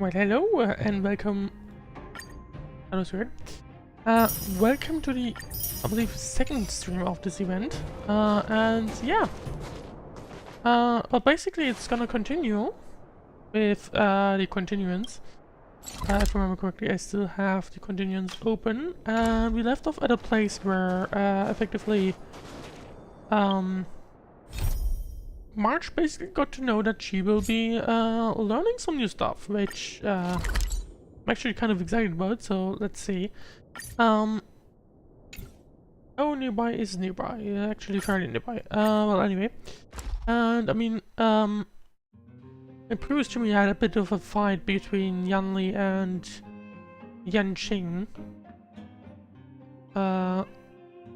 Well, hello and welcome. Hello, sir. Welcome to the, I believe, second stream of this event. And yeah. Well, basically, it's gonna continue with the continuance. If I remember correctly, I still have the continuance open, and we left off at a place where effectively, March basically got to know that she will be learning some new stuff, which I'm actually kind of excited about. So let's see. Oh, nearby is nearby. Actually, fairly nearby. Well, anyway, and I mean, in previous stream we had a bit of a fight between Yunli and Yanqing.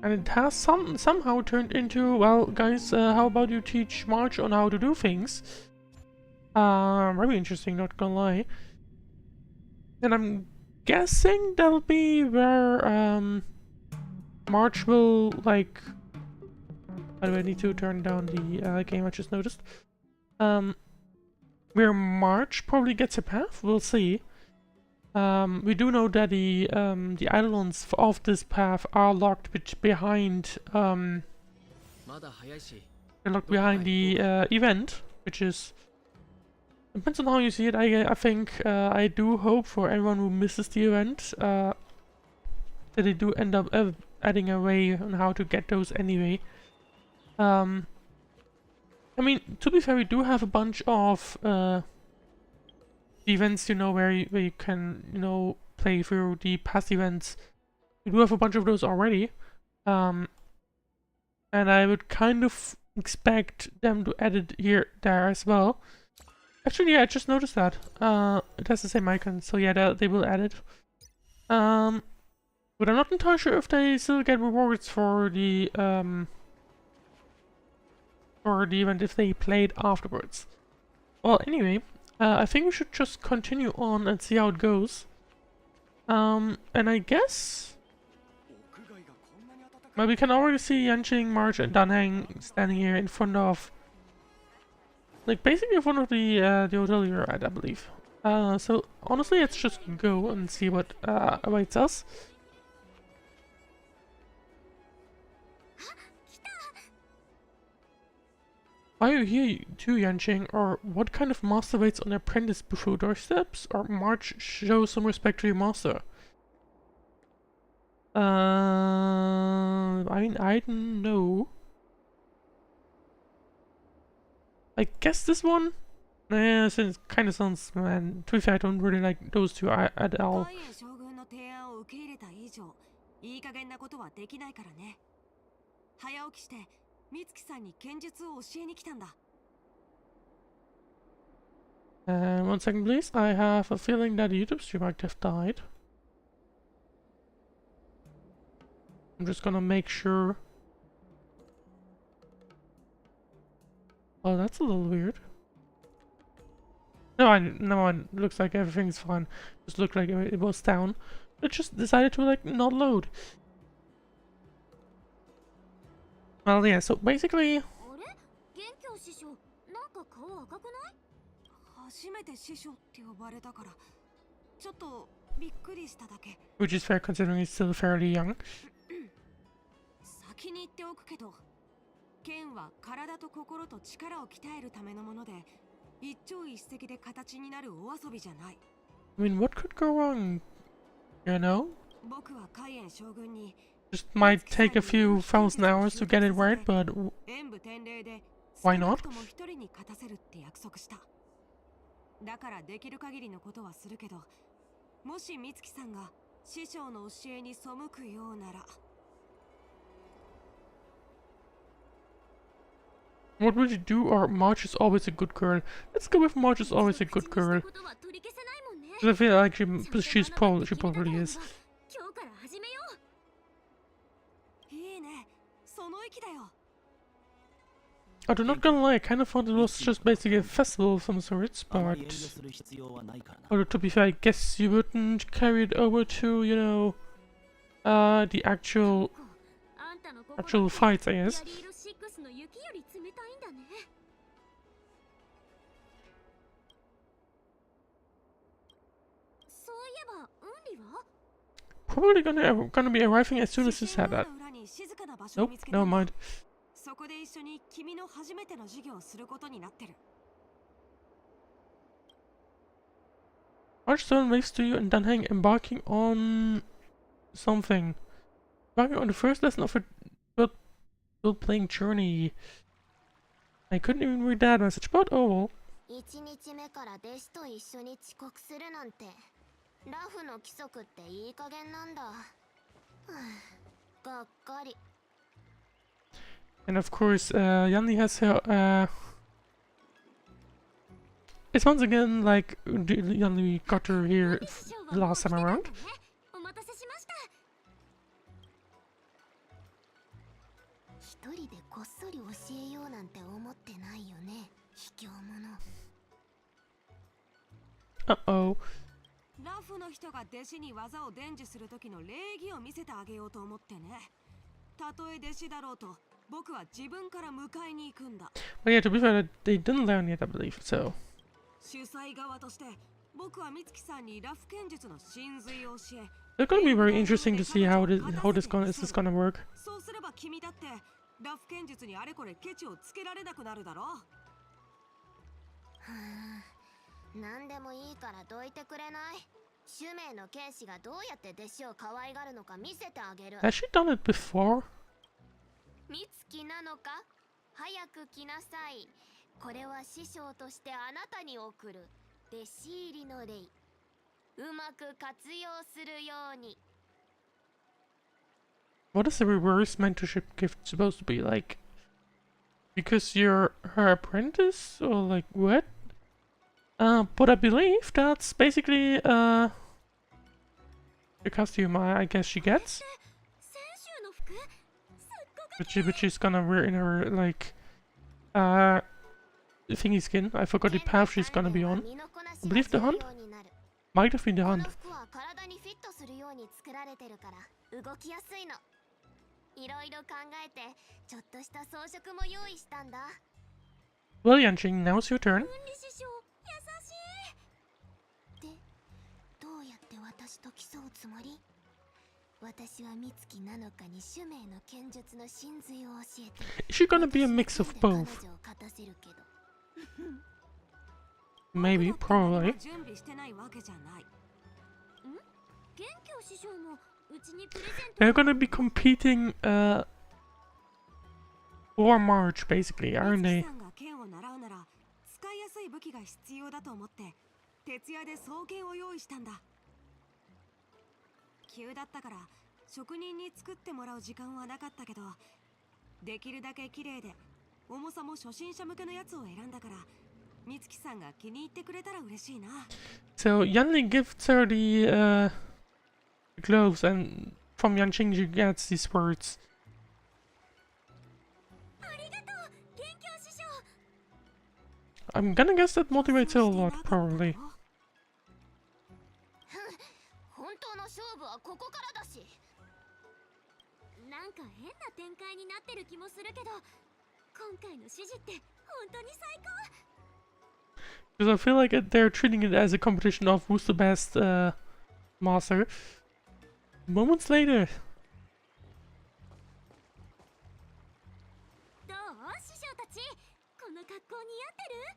And it has somehow turned into, well, guys, how about you teach March on how to do things? Very interesting, not gonna lie. And I'm guessing that'll be where, March will, like... By the way, I need to turn down the game I just noticed. Where March probably gets a path, we'll see. We do know that the islands of this path are locked behind they're locked behind the event, which is depends on how you see it. I think I do hope for everyone who misses the event that they do end up adding a way on how to get those anyway. I mean, to be fair, we do have a bunch of events, you know, where you can, you know, play through the past events. We do have a bunch of those already. And I would kind of expect them to add it there as well. Actually, yeah, I just noticed that. It has the same icon, so yeah, they will add it. But I'm not entirely sure if they still get rewards for the event if they played afterwards. Well, anyway, I think we should just continue on and see how it goes. And I guess... Well, we can already see Yanqing, March, and Danheng standing here in front of... Like, basically in front of the hotel you're at, I believe. So, honestly, let's just go and see what awaits us. Why are you here too, Yanqing? Or what kind of master waits on apprentice before doorsteps? Or March, show some respect to your master. I mean, I don't know. I guess this one? Nah, since it kind of sounds, man. To be fair, I don't really like those two at all. One second, please. I have a feeling that the YouTube stream might have died. I'm just gonna make sure. Oh, that's a little weird. No, it looks like everything's fine. Just looked like it was down. It just decided to, like, not load. Well, yeah, so basically... Which is fair considering he's still fairly young. I mean, what could go wrong? You know? Just might take a few thousand hours to get it right, but why not? What would you do? Or March is always a good girl. Let's go with March is always a good girl. I feel like she probably is. I'm not gonna lie, I kind of thought it was just basically a festival of some sorts, but... Although to be fair, I guess you wouldn't carry it over to, you know... the actual fights, I guess. Probably gonna be arriving as soon as you said that. Nope, never mind. Archstone waves to you and Danheng embarking on something. Embarking on the first lesson of a role-playing journey. I couldn't even read that message, but oh well. 1日目から弟子と一緒に遅刻するなんてラフの規則っていい加減なんだ。がっかり。And of course, Yanli has her. It's once again like Yanli got her here last time around. 一人でこっそり教えようなんて思ってないよね、卑怯者。Uh-oh. ラフの人が弟子に技を伝授する時の礼儀を見せてあげようと思ってね。たとえ弟子だろうと、僕は自分から迎えに行くんだ。Well, yeah, to be fair, they didn't learn yet, I believe, so. 主催側として、僕は美月さんにラフ剣術の真髄を教え。It's gonna be very interesting to see how this is gonna work. そうすれば君だってラフ剣術にあれこれケチをつけられなくなるだろう。なんでもいいからどいてくれない。主命の剣士がどうやって弟子を可愛がるのか見せてあげる。Has she done it before? 美月なのか？早く来なさい。これは師匠としてあなたに送る弟子入りの礼。うまく活用するように。What is the reverse mentorship gift supposed to be like? Because you're her apprentice? Or like what? But I believe that's basically the costume I guess she gets. But she's gonna wear in her like thingy skin. I forgot the path she's gonna be on. I believe the hunt? Might have been the hunt. いろいろ考えてちょっとした装飾も用意したんだ。Well, Yanqing, now's your turn. で、どうやって私と競うつもり？私は美月なのかに主命の剣術の真髄を教えて。Is she gonna be a mix of both? Maybe, probably. They're gonna be competing for March, basically, aren't they? 使いやすい武器が必要だと思って徹夜で双剣を用意したんだ。急だったから職人に作ってもらう時間はなかったけど、できるだけ綺麗で重さも初心者向けのやつを選んだから美月さんが気に入ってくれたら嬉しいな。So Yanli gives her the gloves, and from Yanqing she gets these words. I'm gonna guess that motivates her a lot, probably. 本当の勝負はここからだし。なんか変な展開になってる気もするけど、今回の指示って本当に最高。Because I feel like they're treating it as a competition of who's the best master. Moments later. どう師匠たち、この格好似合ってる？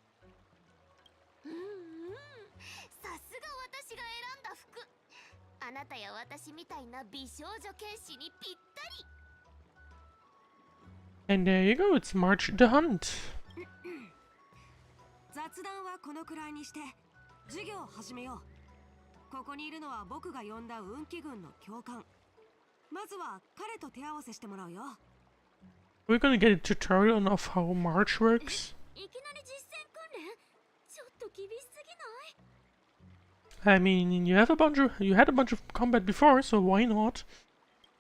さすが私が選んだ服。あなたや私みたいな美少女剣士にぴったり。And there you go, it's March the Hunt. 雑談はこのくらいにして授業を始めよう。ここにいるのは僕が呼んだ運気軍の教官。まずは彼と手合わせしてもらうよ。We're gonna get a tutorial on of how March works. いきなり実戦訓練？ちょっと厳しすぎない？ I mean, you had a bunch of combat before, so why not?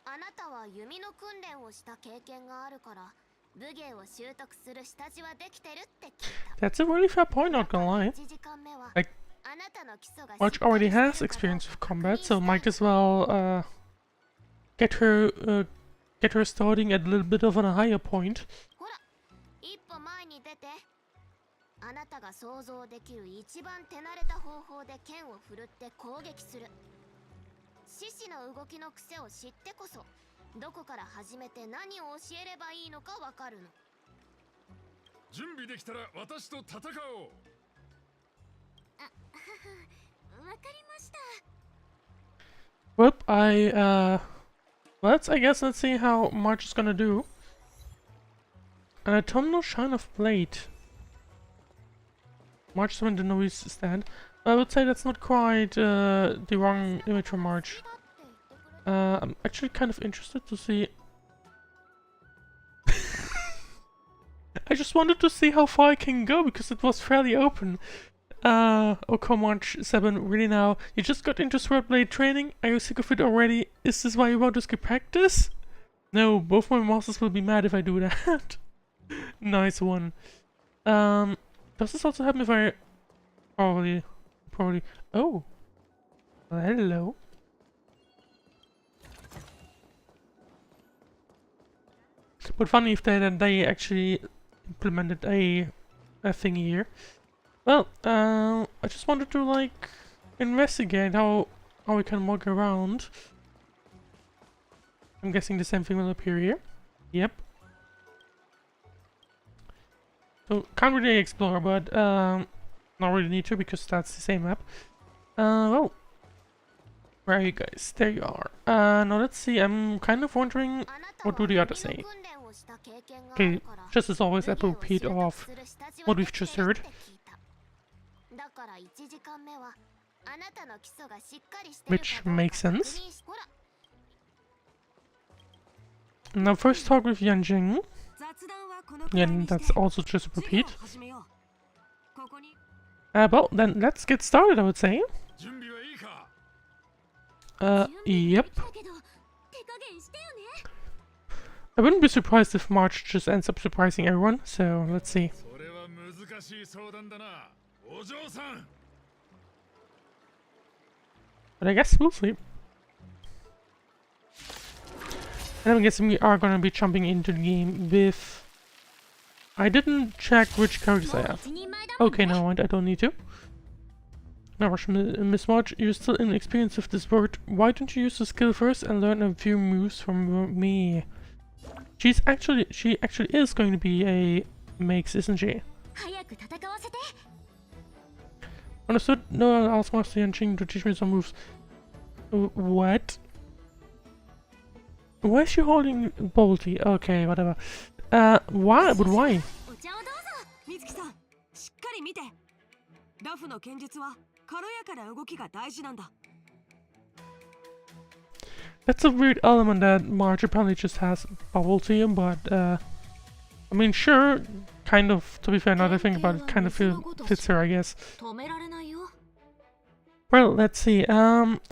あなたは弓の訓練をした経験があるから武芸を習得する下地はできてるって聞いた。 That's a really fair point, not gonna lie. Like, March already has experience with combat, so might as well get her starting at a little bit of a higher point. あなたが想像できる一番手慣れた方法で剣を振るって攻撃する。獅子の動きの癖を知ってこそ、どこから始めて何を教えればいいのかわかるの。準備できたら私と戦おう。わかりました。Well, I guess let's see how March is gonna do. An autumnal shine of blade. March is when the noise stand. I would say that's not quite the wrong image for March. I'm actually kind of interested to see. I just wanted to see how far I can go because it was fairly open. Okay, March 7, really now? You just got into swordblade training? Are you sick of it already? Is this why you want to skip practice? No, both my masters will be mad if I do that. Nice one. Does this also happen if I... Probably. Oh. Well, hello. But funny if they actually implemented a thing here. Well, I just wanted to like investigate how we can walk around. I'm guessing the same thing will appear here. Yep. So can't really explore, but not really need to because that's the same map. Well, where are you guys? There you are. Now let's see. I'm kind of wondering what do the others say. Okay, just as always, a repeat of what we've just heard. Which makes sense. Now first talk with Yanqing. Yeah, that's also just a repeat. Well, then let's get started, I would say. Yep. I wouldn't be surprised if March just ends up surprising everyone, so let's see. But I guess we'll see. And I'm guessing we are gonna be jumping into the game with... I didn't check which characters I have. Okay, never mind, I don't need to. Now, Miss March, you're still inexperienced with this word. Why don't you use the skill first and learn a few moves from me? She actually is going to be a mix, isn't she? Understood? No, I'll ask Master Yanqing to teach me some moves. What? Why is she holding bubble tea? Okay, whatever. Why? But why? That's a weird element that March apparently just has bubble tea, but I mean, sure, kind of, to be fair, now that I think about it, kind of fits her, I guess. Well, let's see,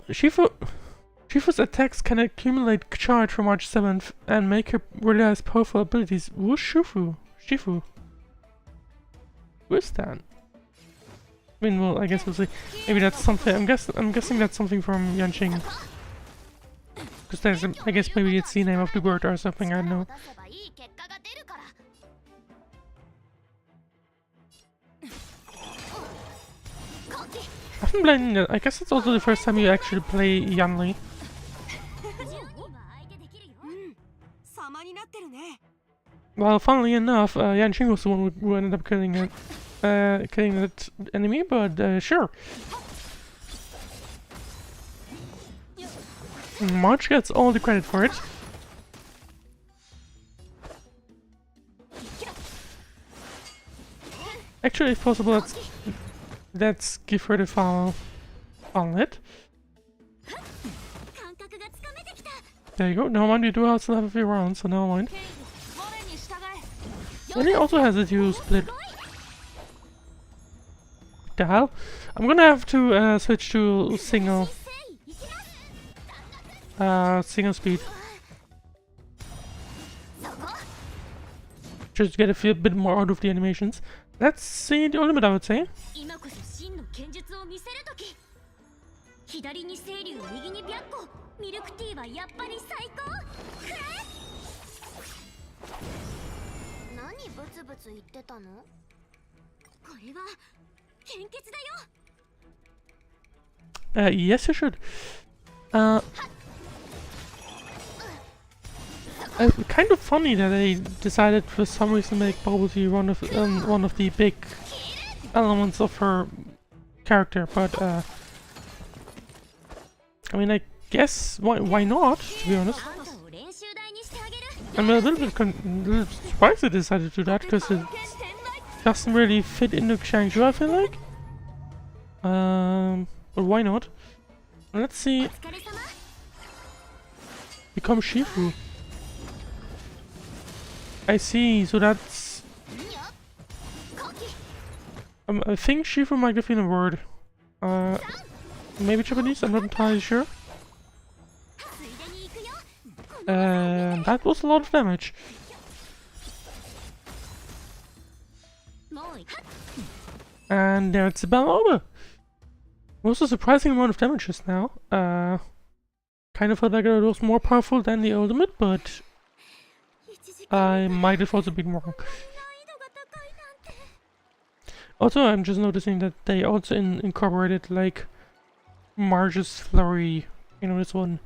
Shifu's attacks can accumulate charge from March 7th and make her realize powerful abilities. Who's Shifu? Who is that? I mean, well, I guess we'll see. Maybe that's something, I'm guessing that's something from Yanqing. Because there's, I guess maybe it's the name of the word or something, I don't know. I've been playing it. I guess it's also the first time you actually play Yunli. Well, funnily enough, Yanqing was the one who ended up killing that enemy, but sure. March gets all the credit for it. Actually, if possible, let's give her the final hit. There you go. Never mind, you do still have a few rounds, so never mind. And he also has a dual split. What the hell? I'm gonna have to switch to single speed. Just to get a bit more out of the animations. Let's see the ultimate, I would say. Yes, you should. Kind of funny that they decided for some reason to make bubble tea one of the big elements of her character, but I mean, I guess why not? To be honest, I'm a little bit surprised they decided to do that because it doesn't really fit into Xiangzhou, I feel like. But why not? Let's see. Become Shifu. I see, so that's... I think Shifu might have been a word. Maybe Japanese, I'm not entirely sure. That was a lot of damage. And there it's about over. Was a surprising amount of damage just now. Kind of felt like it was more powerful than the ultimate, but I might have also been wrong. Also, I'm just noticing that they also incorporated like Marge's flurry, you know, this one.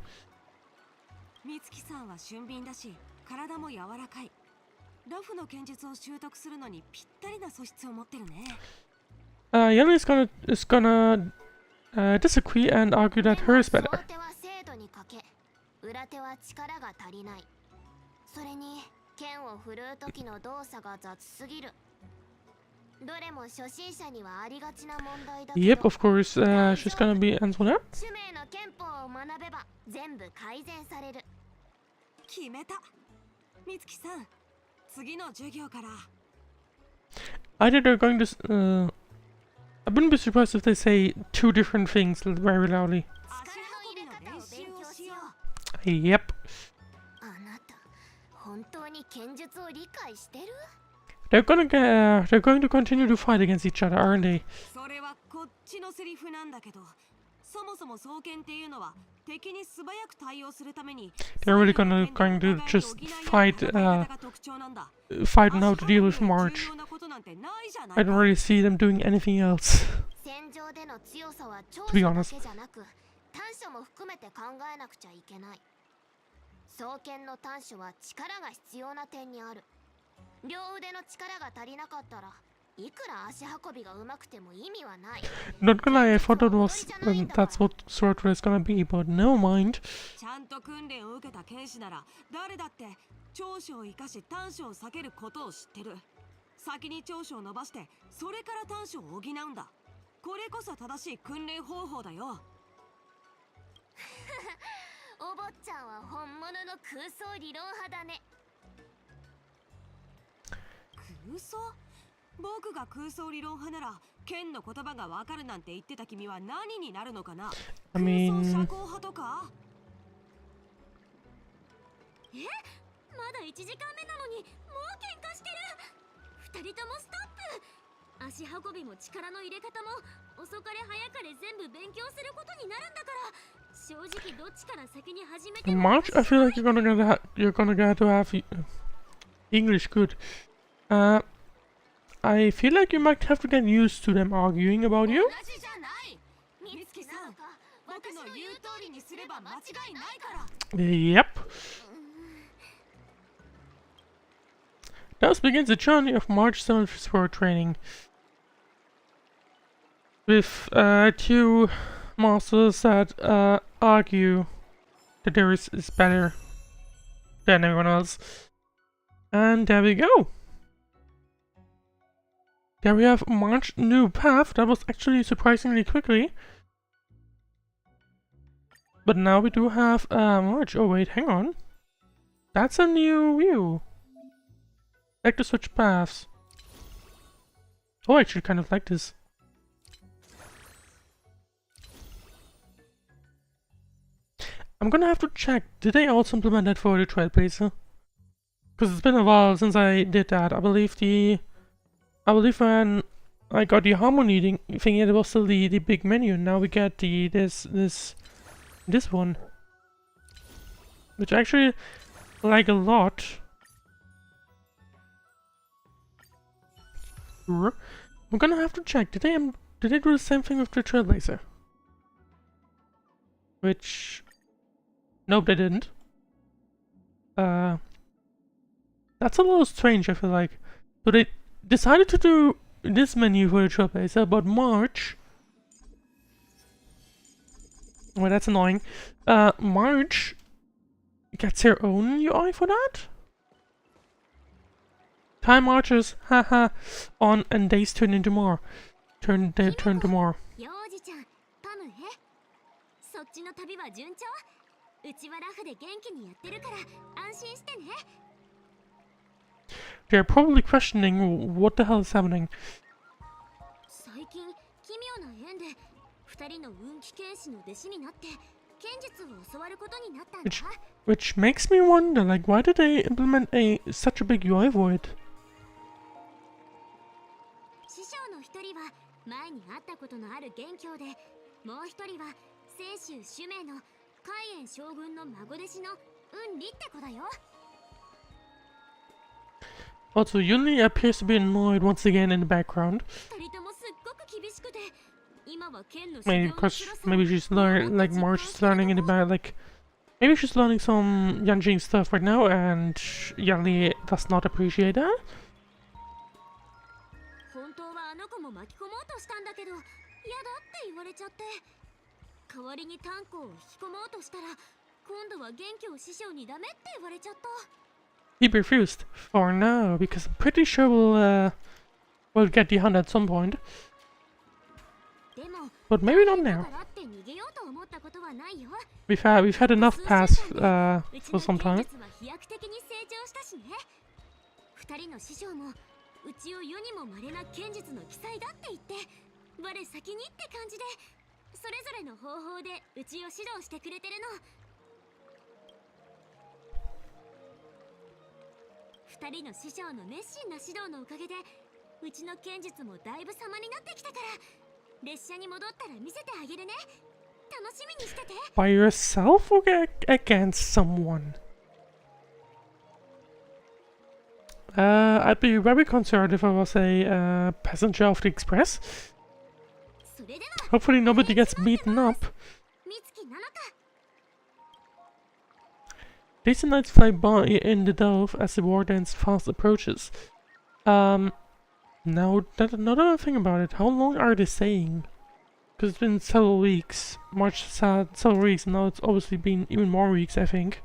Yunli is gonna disagree and argue that her is better. 剣を振るう時の動作が雑すぎる。どれも初心者にはありがちな問題だけど。Yep, of course, she's gonna be answering that. 種名の憲法を学べば全部改善される。決めた。美月さん、次の授業から。Either they're going to. I wouldn't be surprised if they say two different things very loudly. Yep. They're going to continue to fight against each other, aren't they? They're really going to just fight on how to deal with Marge. I don't really see them doing anything else. To be honest. 双剣の短所は力が必要な点にある。両腕の力が足りなかったらいくら足運びが上手くても意味はない。Not gonna lie, I thought that's what Sword Rail is gonna be, but never mind. ちゃんと訓練を受けた剣士なら誰だって長所を生かし短所を避けることを知ってる。先に長所を伸ばしてそれから短所を補うんだ。これこそ正しい訓練方法だよ。お坊ちゃんは本物の空想理論派だね。空想？僕が空想理論派なら剣の言葉がわかるなんて言ってた君は何になるのかな。空想社交派とか？まだ1時間目なのにもう喧嘩してる。2人ともストップ。足運びも力の入れ方も遅かれ早かれ全部勉強することになるんだから。March, I feel like you're gonna get to have English good. I feel like you might have to get used to them arguing about you. Yep. Thus begins the journey of March 7th sword training. With two masters that argue that theirs is better than everyone else. And there we go. There we have March's new path. That was actually surprisingly quickly. But now we do have March. Oh wait, hang on. That's a new view. I like to switch paths. Oh, I actually kind of like this. I'm gonna have to check, did they also implement that for the Trailblazer? Because it's been a while since I did that. I believe when I got the Harmony thing, it was still the big menu. Now we get this one. Which I actually like a lot. I'm gonna have to check. Did they do the same thing with the Trailblazer? Which... Nope, they didn't. That's a little strange, I feel like. So they decided to do this menu for the Trailblazer, but March... Well, that's annoying. March gets her own UI for that? Time marches, haha, on and days turn into more. Turn to more. 幼児ちゃん、パムへ。そっちの旅は順調？うちはラフで元気にやってるから安心してね。They're probably questioning what the hell is happening. 最近奇妙な縁で二人の運気剣士の弟子になって剣術を教わることになったんだ。Which makes me wonder, like, why did they implement such a big UI for it? 師匠の一人は前に会ったことのある元凶で、もう一人は聖州主命の海燕将軍の孫弟子の雲里って子だよ。Also, Yunli appears to be annoyed once again in the background. 二人ともすっごく厳しくて、今は剣の修 Maybe 行の because 辛さを maybe she's learning, like March is learning in the back, like maybe she's learning some Yanqing stuff right now, and Yunli does not appreciate that. 本当はあの子も巻き込もうとしたんだけど、嫌だって言われちゃって、代わりに炭鉱を引き込もうとしたら、今度は元凶師匠にダメって言われちゃった。He refused for now because I'm pretty sure we'll get the hunt at some point, でも but maybe not だ now. からって逃げようと思ったことはないよ。 We've had enough pass うち for の some 剣 time. 術は飛躍的に成長したしね。二人の師匠もうちを世にも稀な剣術の奇才だって言って、我先にって感じで、それぞれの方法でうちを指導してくれてるの。二人の師匠の熱心な指導のおかげで、うちの剣術もだいぶ様になってきたから、列車に戻ったら見せてあげるね。楽しみにしてて。By yourself or against someone? I'd be very concerned if I was a passenger of the express. それでは Hopefully nobody gets beaten up. 美月なのか。 Days and nights fly by in the Delve as the Wardance fast approaches. Now that another thing about it, how long are they saying? Because it's been several weeks. March said several weeks, and now it's obviously been even more weeks, I think.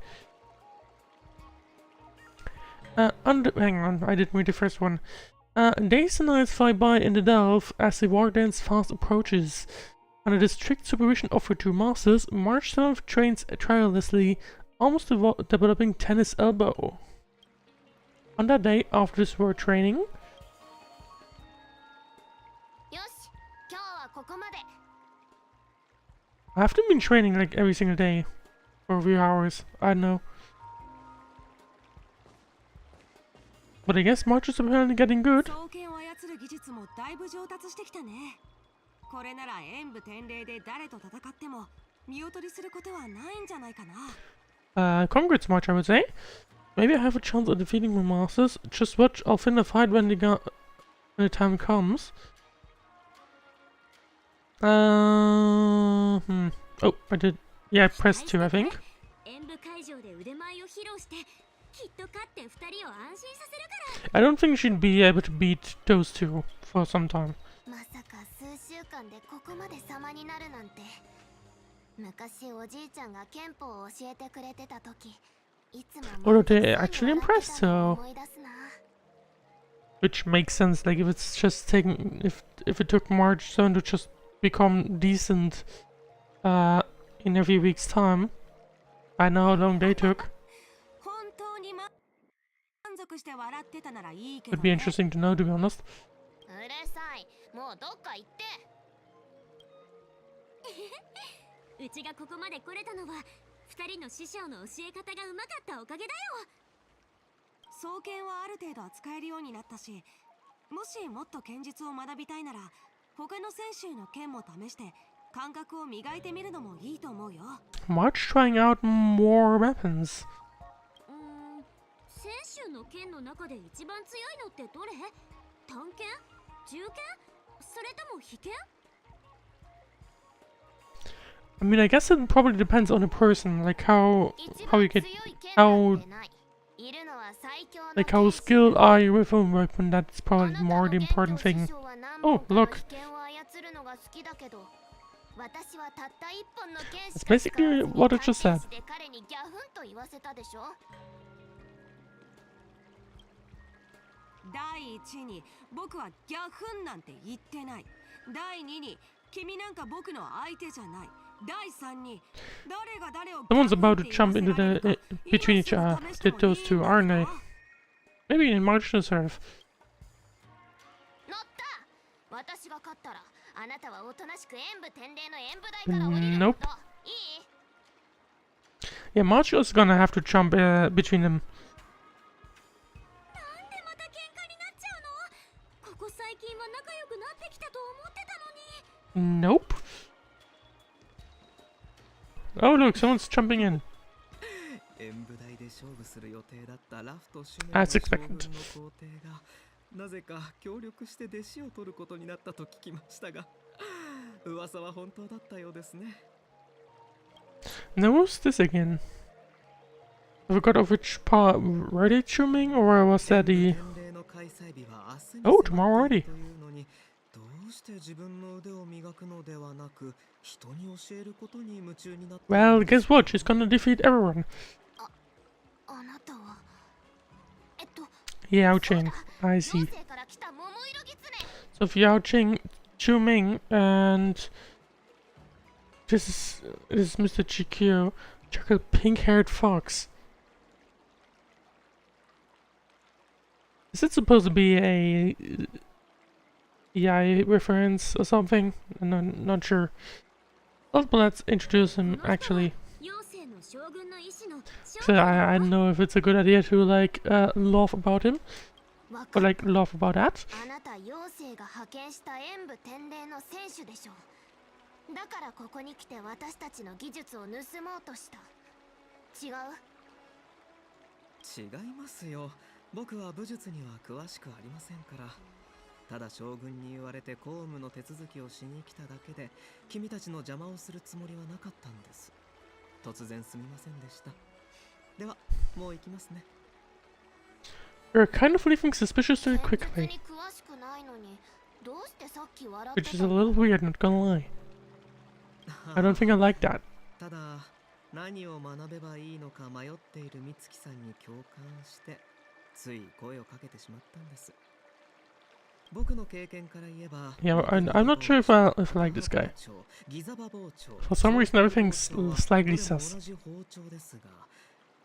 Hang on, I didn't read the first one. Days and nights fly by in the Delve as the Wardance fast approaches. Under the strict supervision of her two masters, March 7th trains tirelessly, almost developing tennis elbow. On that day, after this word training, よし、今日はここまで。 I haven't been training like every single day for a few hours. I don't know. But I guess March is apparently getting good. 双剣を操る技術もだいぶ上達してきたね。これなら演武天霊で誰と戦っても見劣りすることはないんじゃないかな。Congrats, March, I would say. Maybe I have a chance at defeating my masters. Just watch, I'll win the fight when the time comes. Oh, I did. Yeah, I pressed 2, I think. 演武会場で腕前を披露して、きっと勝って二人を安心させるから。 I don't think she'd be able to beat those two for some time. まさか数週間でここまで様になるなんて。昔おじいちゃんが憲法を教えてくれてた時、いつも Although they actually impressed, so 思い出すな。 which makes sense. Like if it's just taking, if it took March 7 to just become decent, in a few weeks' time, I know how long they took. 本当に満足して笑ってたならいいけ Would ど be ね。 interesting to know, to be honest. うるさい、もうどっか行って。うちがここまで来れたのは二人の師匠の教え方がうまかったおかげだよ。双剣はある程度扱えるようになったし、もしもっと剣術を学びたいなら他の選手の剣も試して感覚を磨いてみるのもいいと思うよ。 March trying out more weapons. 選手の剣の中で一番強いのってどれ？短剣？銃剣？それとも秘剣？ I mean, I guess it probably depends on the person, like how you get how like how skilled are you with a weapon. That's probably more the important thing. Oh, look. That's basically what I just said. 第一に僕はギャフンなんて言ってない。第二に君なんか僕の相手じゃない。第三に誰が誰を Someone's about to jump into the between each those two, aren't they? Maybe in marginal surf. Nope. Yeah, Marginal's gonna have to jump between them. Nope. Oh look, someone's jumping in. As expected. なぜか協力して弟子を取ることになったと聞きましたが、噂は本当だったようですね。Now what's this again? I forgot of which part. Were they chuming or was that the... Oh, tomorrow already. Well, guess what? She's gonna defeat everyone. Yaoqing, I see. So if Yaoqing, Chuming, and this is Mr. GQ, chocolate pink-haired fox. Is it supposed to be a Yai reference or something? I'm not sure. Well, but let's introduce him actually. So I don't know if it's a good idea to like laugh about him or like laugh about that. We're kind of leaving suspiciously quickly, which is a little weird, not gonna lie. I don't think I like that. 何を学べばいいのか迷っている美月さんに共感してつい声をかけてしまったんです。僕の経験から言えば Yeah, I'm not sure if I like this guy. For some reason, everything's slightly sus.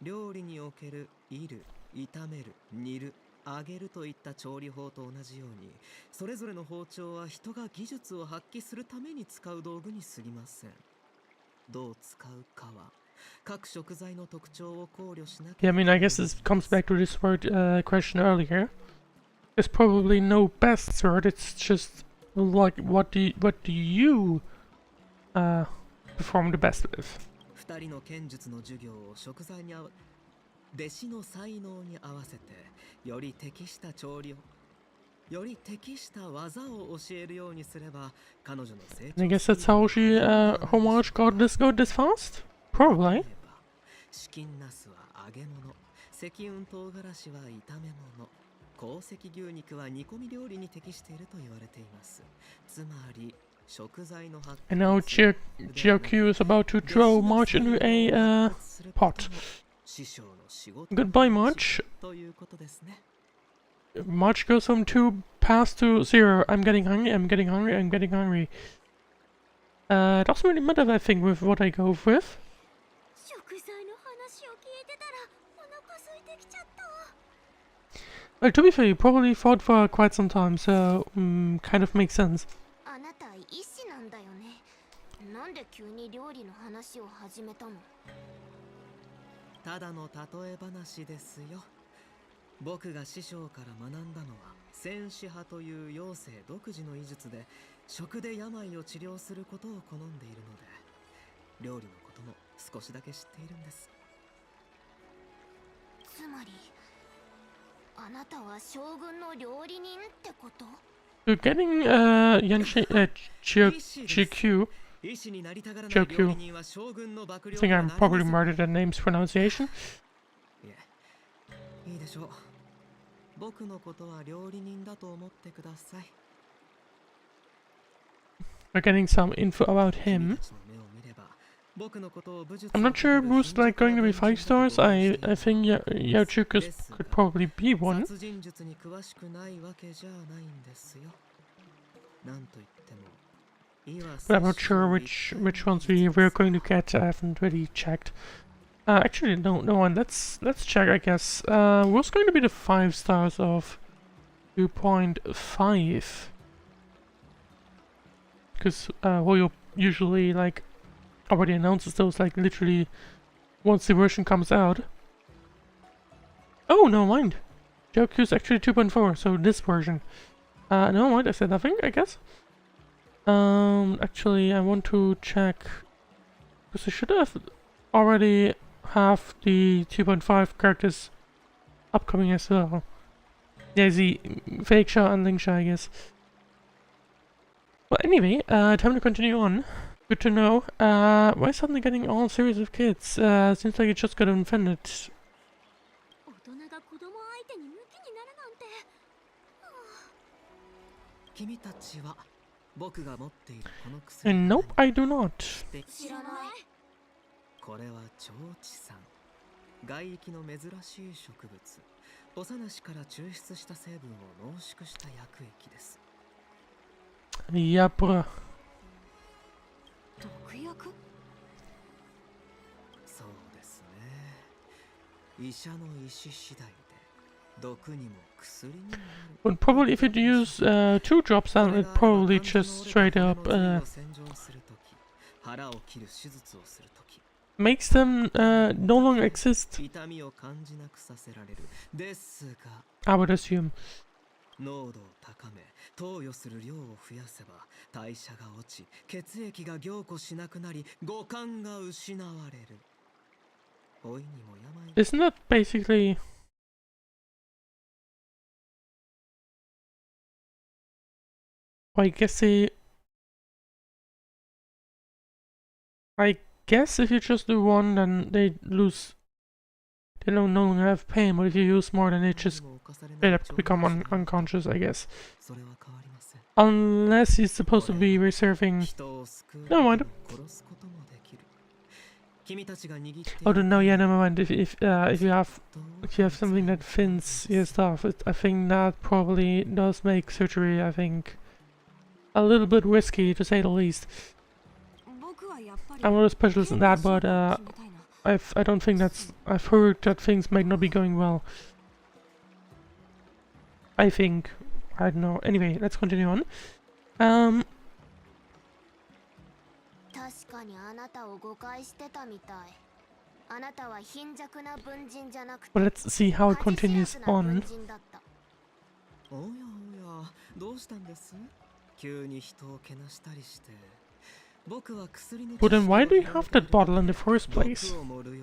料理における炒る、炒める、煮る、揚げるといった調理法と同じように、それぞれの包丁は人が技術を発揮するために使う道具に過ぎません。どう使うかは各食材の特徴を考慮しなきゃ。 Yeah, I mean, I guess this comes back to this word question earlier. There's probably no best sword. It's just like what do you perform the best with. 2人の剣術の授業を食材に弟子の才能に合わせてより適した調理をより適した技を教えるようにすれば彼女の成長 And I guess that's how she how much got this fast? Probably. チキンナスは揚げ物、赤雲唐辛子は炒め物、鉱石牛肉は煮込み料理に適していると言われています。つまり And now GRQ is about to throw March into a pot. Goodbye, March. March goes from 2 past to 0. I'm getting hungry, I'm getting hungry, I'm getting hungry. It doesn't really matter, I think, with what I go with. Well, to be fair, you probably fought for quite some time, so kind of makes sense. ただの例え話ですよ。僕が師匠から学んだのは戦士派という妖精独自の医術で食で病を治療することを好んでいるので料理のことも少しだけ知っているんです。つまりあなたは将軍の料理人ってこと？ We're getting Yanqing, GQ. GQ. I think I'm probably murdered at name's pronunciation. We're getting some info about him. I'm not sure who's like going to be 5 stars. I think Yachukas could probably be one. But I'm not sure which ones we're going to get. I haven't really checked. Actually, no one. Let's check. I guess. What's going to be the 5 stars of 2.5? Because Hoyo usually like already announces those like literally once the version comes out. Oh, no mind. Joku is actually 2.4, so this version. No mind. I said nothing. I guess. Actually, I want to check because I should have already have the 2.5 characters upcoming as well. Yeah, the Fake Sha and Ling Sha, I guess. But anyway, time to continue on. Good to know. Why suddenly getting all series of kids? Seems like it just got invented. And nope, I do not. これは超地産。外域の珍しい植物。幼しから抽出した成分を濃縮した薬液です。やっぱ。毒薬？そうですね。医者の意志次第で毒にも薬にもなる。But probably if you'd use 2 drops, then it probably just straight up makes them no longer exist. I would assume. 濃度を高め、投与する量を増やせば代謝が落ち、血液が凝固しなくなり、五感が失われる。老いにも病。 Isn't that basically I guess if you just do one, then they lose. They don't no longer have pain, but if you use more, then they just become unconscious, I guess. Unless he's supposed to be reserving. Never mind. Oh no, yeah, never mind. If you have something that thins your stuff, I think that probably does make surgery, I think, a little bit risky, to say the least. I'm not a specialist in that, but I don't think that's. I've heard that things might not be going well. I think. I don't know. Anyway, let's continue on. But let's see how it continues on. But then why do you have that bottle in the first place?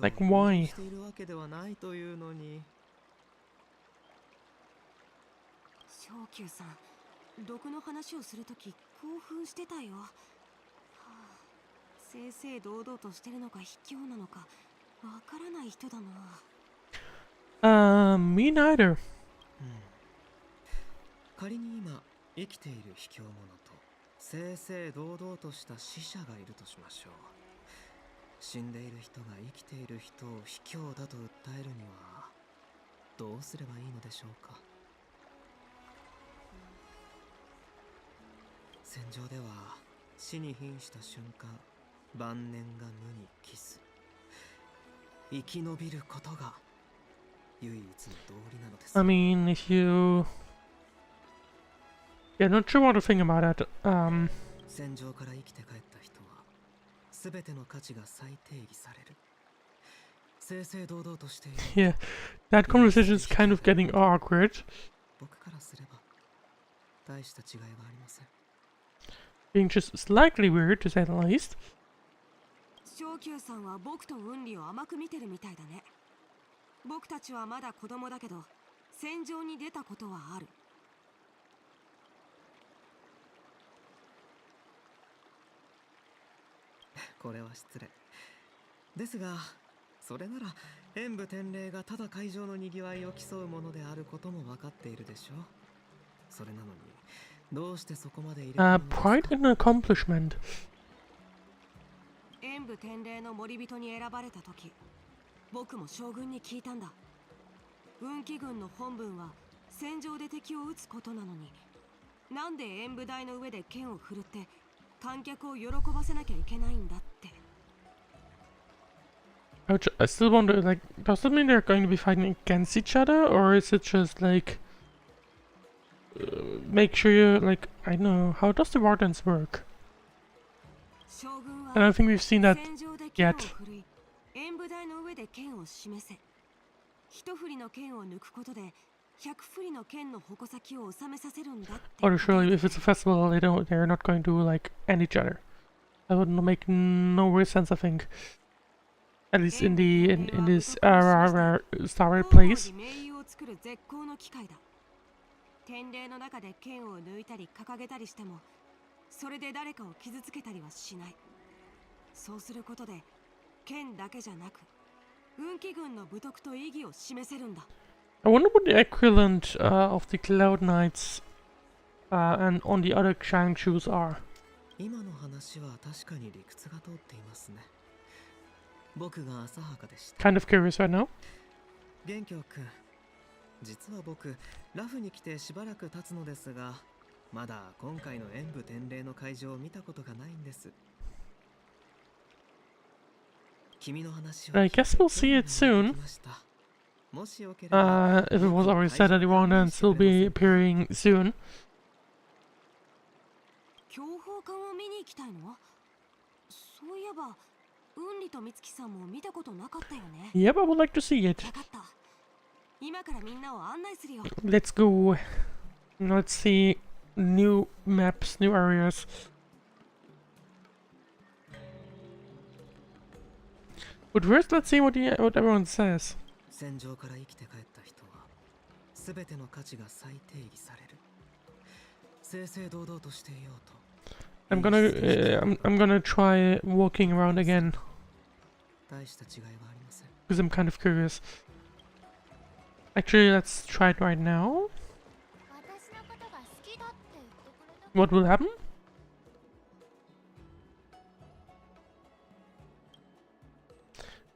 Like, why? 昇級さん、毒の話をするとき興奮してたよ。はあ、正々堂々としてるのか卑怯なのかわからない人だな。Me neither. 仮に今生きている卑怯者と正々堂々とした死者がいるとしましょう。死んでいる人が生きている人を卑怯だと訴えるにはどうすればいいのでしょうか。戦場では死に瀕した瞬間、晩年が無に帰す。生き延びることが唯一の道理なのです。I mean, if you... Yeah, not sure what to think about that. 戦場から生きて帰った人は全ての価値が再定義される。正々堂々としている。Yeah, that conversation is kind of getting awkward. 僕からすれば大した違いはありません。Being just slightly weird, to say the least. 昇級さんは僕と雲里を甘く見てるみたいだね。僕たちはまだ子供だけど戦場に出たことはある。これは失礼ですが、それなら演武天礼がただ会場の賑わいを競うものであることも分かっているでしょう。それなのにどうしてそこまで入れ込むのですか。 Quite an accomplishment. 演武天礼の森人に選ばれた時、僕も将軍に聞いたんだ。運気軍の本分は戦場で敵を撃つことなのに、なんで演武台の上で剣を振るって観客を喜ばせなきゃいけないんだって。I still wonder, like, does that mean they're going to be fighting against each other, or is it just like make sure you like, I don't know, how does the Wardance work? 将軍は I don't think we've seen that 戦場で剣を yet. 振るい、演武台の上で剣を示せ。一振りの剣を抜くことで100振りの剣の矛先を収めさせるんだって。 Or surely if it's a festival, they're not going to like end each other. That would make no real sense, I think. At least in this Star Rail place. 盟友を作る絶好の機会だ。天礼の中で剣を抜いたり掲げたりしても、それで誰かを傷つけたりはしない。そうすることで剣だけじゃなく、運気軍の武徳と意義を示せるんだ。I wonder what the equivalent of the Cloud Knights and on the other Shang shoes are. 今の話は確かに理屈が通っていますね。僕が浅はかでした。 Kind of curious right now. 元凶くん、実は僕ラフに来てしばらく経つのですが、まだ今回の演武天礼の会場を見たことがないんです。君の話を I guess we'll see it soon. もしよければ If it was already said that the Wardance will be appearing soon. 強砲艦を見に行きたいの？そういえばウンリとミツキさんも見たことなかったよね。 Yep, I would like to see it. わかった。今からみんなを案内するよ。 Let's go. Let's see new maps, new areas. But first, let's see what everyone says. 戦場から生きて帰った人は全ての価値が再定義される。正々堂々としていようと。I'm gonna try walking around again 大した違いはありません。 because I'm kind of curious. Actually, let's try it right now. 私のことが好きだって言ってくれた。 What will happen?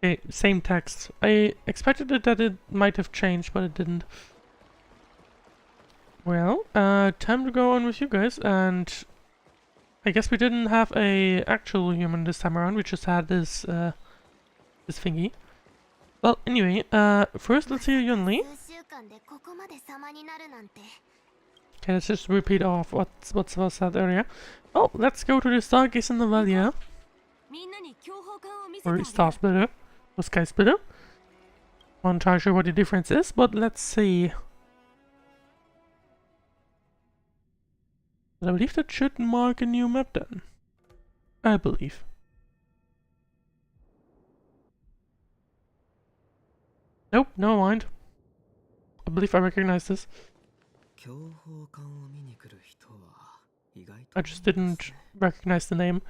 Okay, same text. I expected that it might have changed, but it didn't. Well, time to go on with you guys, and I guess we didn't have a actual human this time around. We just had this this thingy. Well, anyway, first let's see Yunli. 数週間でここまで様になるなんて。 Okay, let's just repeat off what was said earlier. Oh, let's go to the Stargaze in the Valia, みんなに強砲艦を見せてあ or げる。 Star Splitter, or Sky Splitter. I'm not entirely sure what the difference is, but let's see. But I believe that should mark a new map then. I believe. Nope, never mind. I believe I recognize this. 強砲艦を見に来る人は意外と I just didn't recognize the name.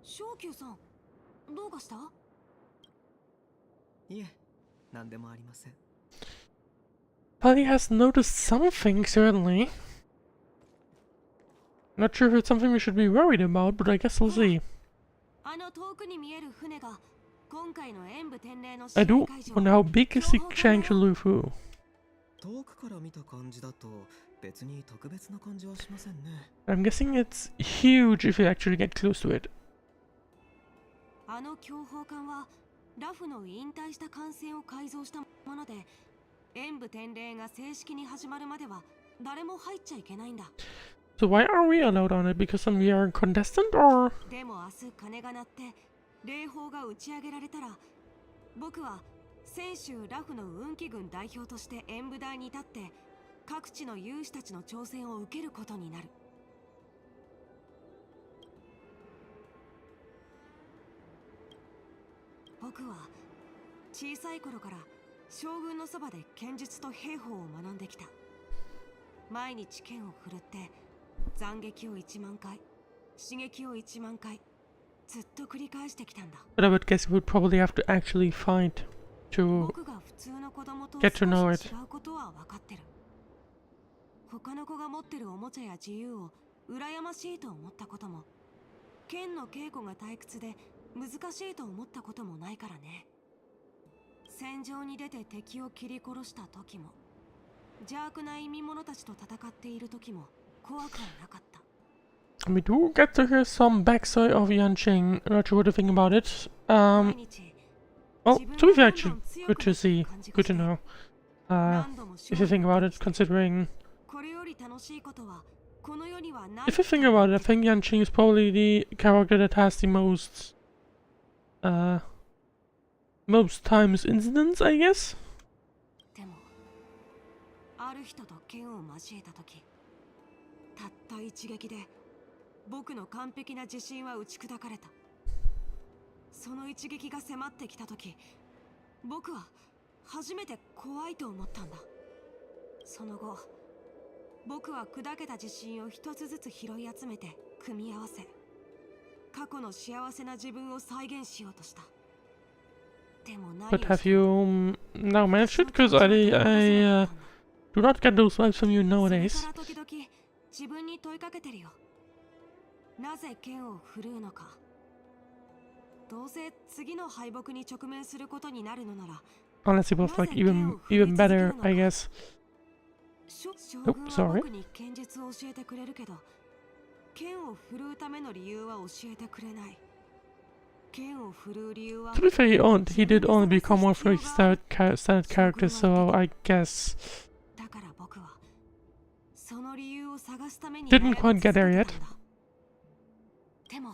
昇級さん、どうかした？いえ、何でもありません。 Polly has noticed something, certainly. Not sure if it's something we should be worried about, but I guess we'll see. あの遠くに見える船が今回の演武天礼の試 I 合 do 会場。 wonder how big is the Shang-Chi-Lu-Fu? 遠くから見た感じだと別に特別な感じはしませんね。 I'm guessing it's huge if you actually get close to it. あの強砲艦はラフの引退した艦船を改造したもので、演武天礼が正式に始まるまでは誰も入っちゃいけないんだ。 So why are we allowed on it? Because we are a contestant, or? でも明日鐘が鳴って礼砲が打ち上げられたら、僕は泉州ラフの運気軍代表として演武台に立って各地の勇士たちの挑戦を受けることになる。僕は小さい頃から将軍のそばで剣術と兵法を学んできた。毎日剣を振るって斬撃を1万回、刺激を1万回、ずっと繰り返してきたんだ。 But I would guess you would probably have to actually fight to 僕が普通の子供と get to know 少 it. し違うことは分かってる。他の子が持ってるおもちゃや自由を羨ましいと思ったことも、剣の稽古が退屈で難しいと思ったこともないからね。戦場に出て敵を切り殺した時も、邪悪な意味者たちと戦っている時も怖くはなかった。 We do get to hear some backside of Yanqing. Not sure what to think about it. 毎日 Well, to be fair, actually, good to see, good to know. If you think about it, considering これより楽しいことはこの世にはない。 if you think about it, I think Yanqing is probably the character that has the most times incidents, I guess. でもある人と剣を交えた時、たった一撃で僕の完璧な自信は打ち砕かれた。その一撃が迫ってきた時、僕は初めて怖いと思ったんだ。その後、僕は砕けた自信を一つずつ拾い集めて組み合わせ、過去の幸せな自分を再現しようとした。でも何を But have しても you now managed it? Because I do not get those vibes from you それ nowadays. から時々自分に問いかけてるよ。なぜ剣を振るうのか。どうせ次の敗北に直面することになるのなら、 Honestly, both like even better, I guess. 将 Oh, 軍は sorry. 僕に剣術を教えてくれるけど、剣を振るうための理由は教えてくれない。剣を振るう理由は To be fair, he did only become one of the standard characters, so I guess だから僕はその理由を探すために didn't quite get there yet. でも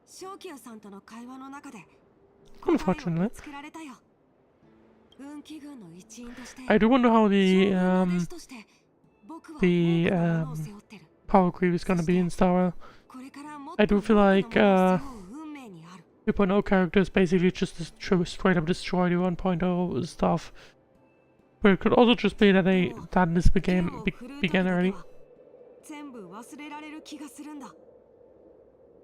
正気さんとの会話の中で Unfortunately. 見つけられたよ。運気軍の一員として I do wonder how 将 the 軍の弟子として僕は the 多くのものを背負ってる。 power creep is gonna be in Star Rail. これからもっ I と do 多く feel のものを like 背負う運命にある。 2.0 characters basically just straight up destroy the 1.0 stuff. But it could also just be that that this began early. 全部忘れられる気がするんだ。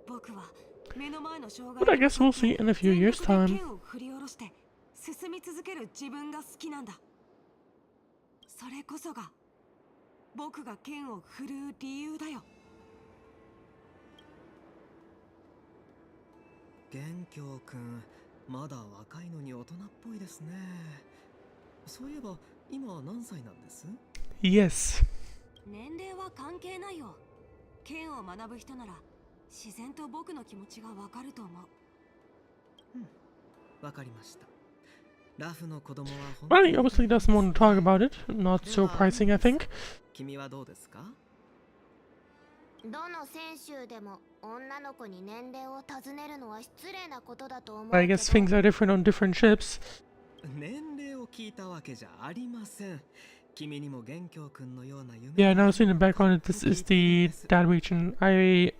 僕は目の前の障 But I guess we'll see in a few years' 全力 time. で剣を振り下ろして進み続ける自分が好きなんだ。それこそが僕が剣を振るう理由だよ。元凶くん、まだ若いのに大人っぽいですね。そういえば今は何歳なんです？ Yes. 年齢は関係ないよ。剣を学ぶ人なら自然と僕の気持ちがわかると思う。わかりました。ラフの子供は Well, he obviously doesn't want to talk about it. Not surprising, I think. 君はどうですか？どの選手でも女の子に年齢を尋ねるのは失礼なことだと思うけど。 I guess things are different on different ships. 年齢を聞いたわけじゃありません。君にも元凶くんのような夢。 Yeah, now seeing the background, this is the that region. I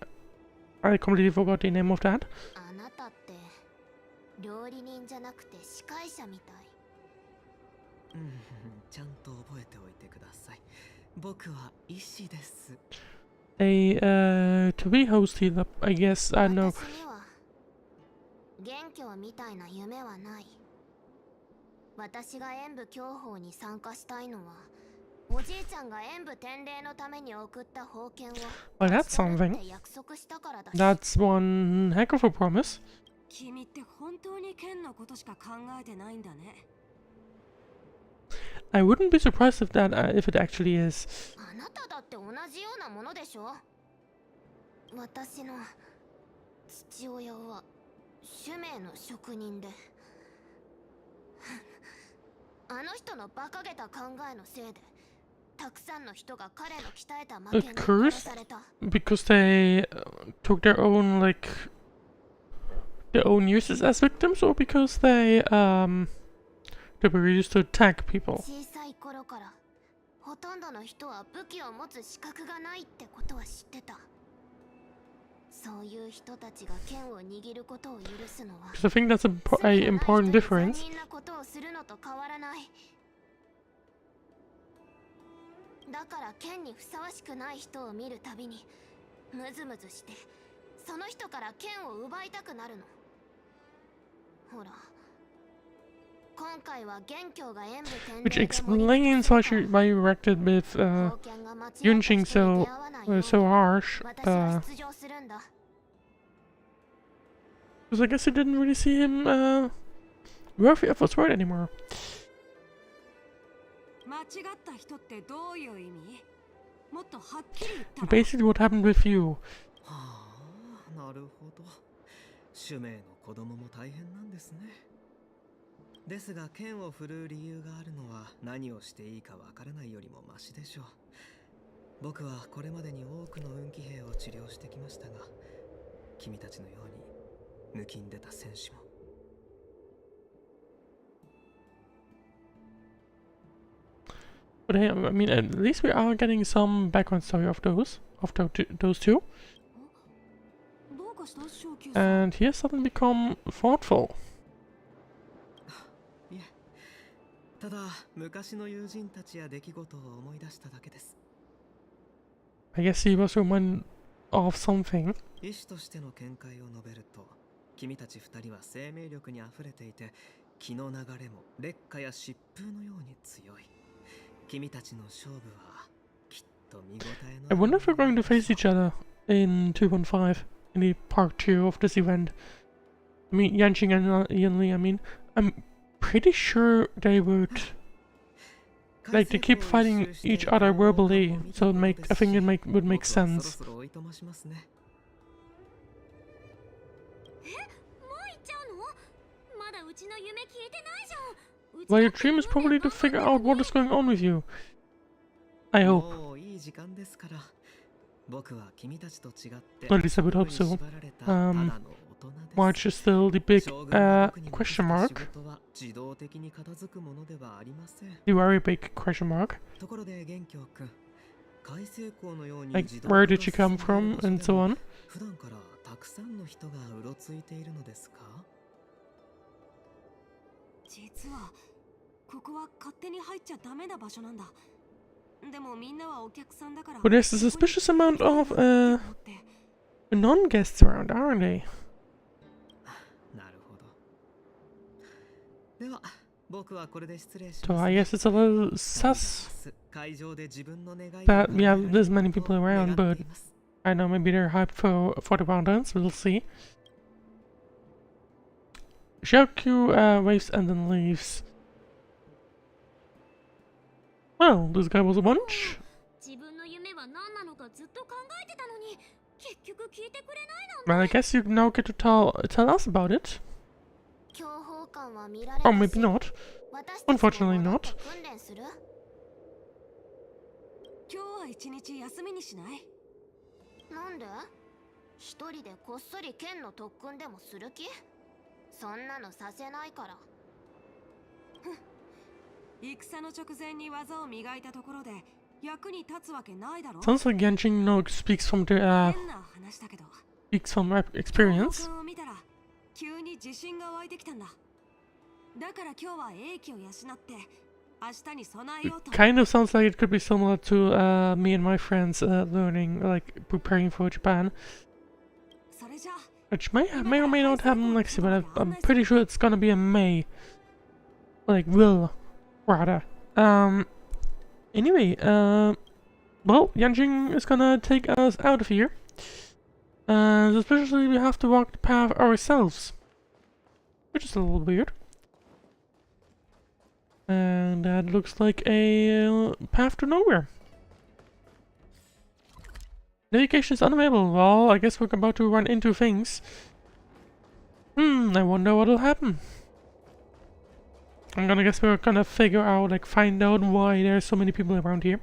completely forgot the name of that. あなたって料理人じゃなくて司会者みたい。ちゃんと覚えておいてください。僕は医師です。To be hosted up, I guess. I don't know. 私には元凶みたいな夢はない。私が演武教法に参加したいのは、おじいちゃんが演武典礼のために送った宝剣を Well, that's something. って約束したからだし。 That's one heck of a promise. 君って本当に剣のことしか考えてないんだね。I wouldn't be surprised if it actually is. あなただって同じようなものでしょ。私の父親は主命の職人であの人の馬鹿げた考えのせいでたくさんの人が彼の鍛えた魔剣に殺された。 Because they took their own uses as victims, or because they were used to attack people. 小さい頃からほとんどの人は武器を持つ資格がないってことは知ってた。そういう人たちが剣を握ることを許すのは Because I think that's a important difference. 残忍なことをするのと変わらない。だから剣にふさわしくない人を見るたびにムズムズしてその人から剣を奪いたくなるの。ほら今回は元凶が演武天 Which explains why you reacted with Yanqing so harsh. 私は出場するんだ。 Because I guess you didn't really see him worthy of a sword anymore. 間違った人ってどういう意味？もっとはっきり言ったら。 Basically what happened with you. はあ、なるほど。主命の子供も大変なんですね。ですが剣を振るう理由があるのは何をしていいかわからないよりもマシでしょう。僕はこれまでに多くの運気兵を治療してきましたが、君たちのように抜きんでた戦士も。But hey, I mean, at least we are getting some background story of those two. And he has suddenly become thoughtful. いえ、ただ昔の友人たちや出来事を思い出しただけです。 I guess he was reminded of something. 医師としての見解を述べると、君たち二人は生命力にあふれていて、気の流れも烈火や疾風のように強い。君たちの勝負はきっと見応えの。 I wonder if we're going to face each other in 2.5 in the part 2 of this event. I mean, Yanqing and Yunli, I mean, I'm pretty sure they would, like, they keep fighting each other verbally, so I think it would make sense. Well, your dream is probably to figure out what is going on with you. I hope. At least I would hope so. March is still the big question mark. The very big question mark. Like, where did she come from, and so on. 実はここは勝手に入っちゃダメな場所なんだ。でもみんなはお客さんだから。But there's a suspicious amount of non-guests around, aren't they? なるほど。では、僕はこれで失礼します。 So I guess it's a little sus that we have this many people around, but I know maybe they're hyped for the Wardance, we'll see. Xiaoqiu waves and then leaves. Well, this guy was a bunch. Well, I guess you now get to tell us about it. Or maybe not. Unfortunately not. 今日は一日休みにしない？なんで？一人でこっそり剣の特訓でもする気？そんなのさせないから。戦の直前に技を磨いたところで役に立つわけないだろ。 Sounds like Yanqing speaks from experience. 急に自信が湧いてきたんだ。だから今日は英気を養って明日に備えようと。 Kind of sounds like it could be similar to me and my friends learning, like preparing for Japan. それじゃ Which may or may not happen next year, but I'm pretty sure it's gonna be in May. Like, rather. Anyway, well, Yanqing is gonna take us out of here. Especially we have to walk the path ourselves. Which is a little weird. And that looks like a path to nowhere. Navigation is unavailable. Well, I guess we're about to run into things. I wonder what'll happen. I'm gonna guess we're gonna figure out, like, find out why there's so many people around here.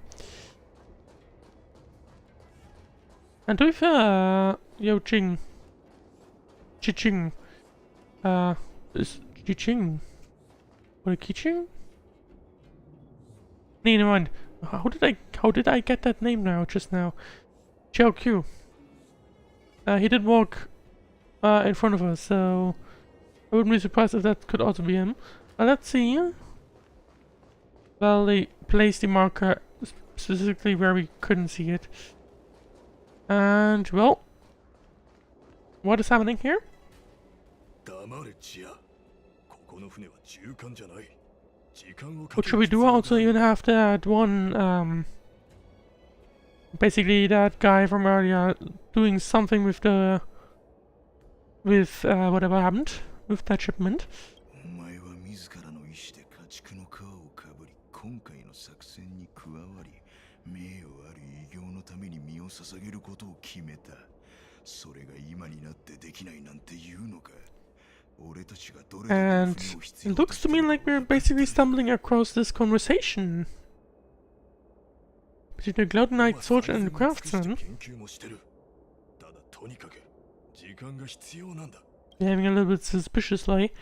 And to be fair, Chiching, is Chiching, or Kiching? Nee, never mind. How did I get that name now, just now? Xiaoqiu. He did walk in front of us, so I wouldn't be surprised if that could also be him. Let's see. Well, they placed the marker specifically where we couldn't see it. And, well, what is happening here? What should we do? Also even have that one, basically that guy from earlier doing something with the, whatever happened with that shipment. And it looks to me like we're basically stumbling across this conversation between the Cloud Knight soldier and the craftsman. Behaving a little bit suspiciously.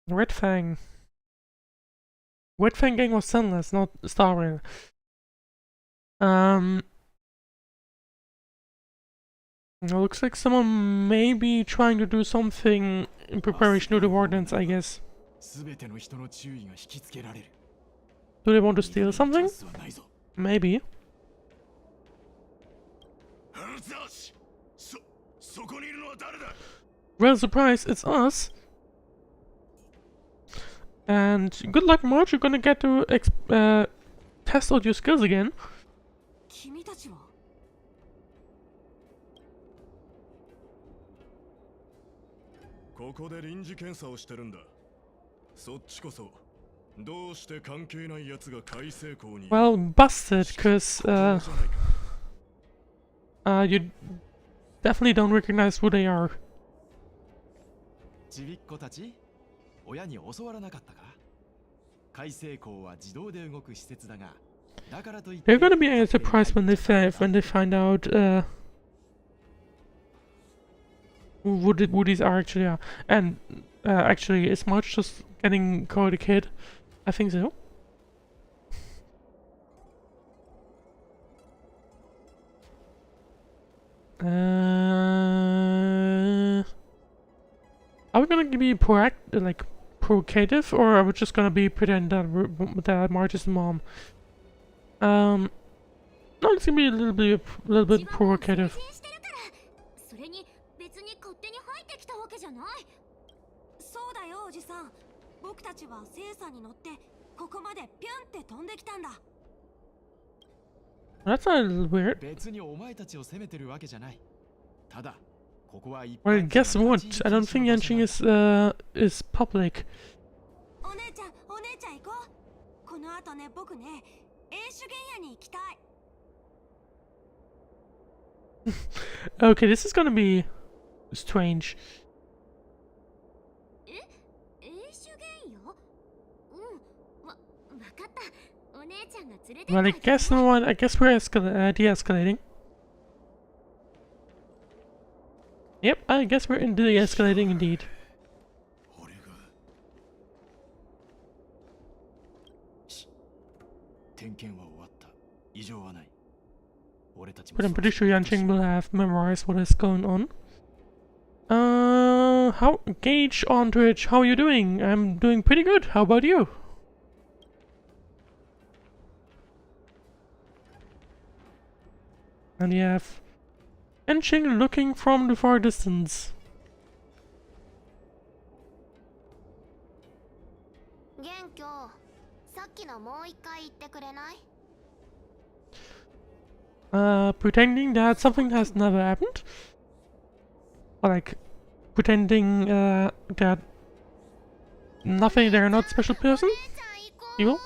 Red Fang. Red Fang gang was Sunless, not Star Rail. It looks like someone may be trying to do something in preparation to the Wardance, I guess. Do they want to steal something? Maybe. Well, surprise, it's us. And good luck, March. You're gonna get to test out your skills again. Well, busted, because you definitely don't recognize who they are. They're gonna be surprised when they find out who these are actually are. And actually, is March just getting called a kid? I think so. Are we gonna be provocative, or are we just gonna be pretend that March is the mom? No, it's gonna be a little bit provocative. That's a little weird. Well, guess what? I don't think Yanqing is public. Okay, this is gonna be strange. Well, I guess no one. I guess we're de-escalating. Yep, I guess we're de-escalating indeed. But I'm pretty sure Yanqing will have memorized what is going on. How Gage on Twitch? How are you doing? I'm doing pretty good. How about you? And you have Yanqing looking from the far distance. Pretending that something has never happened? Or like, pretending that nothing, they're not a special person? Evil?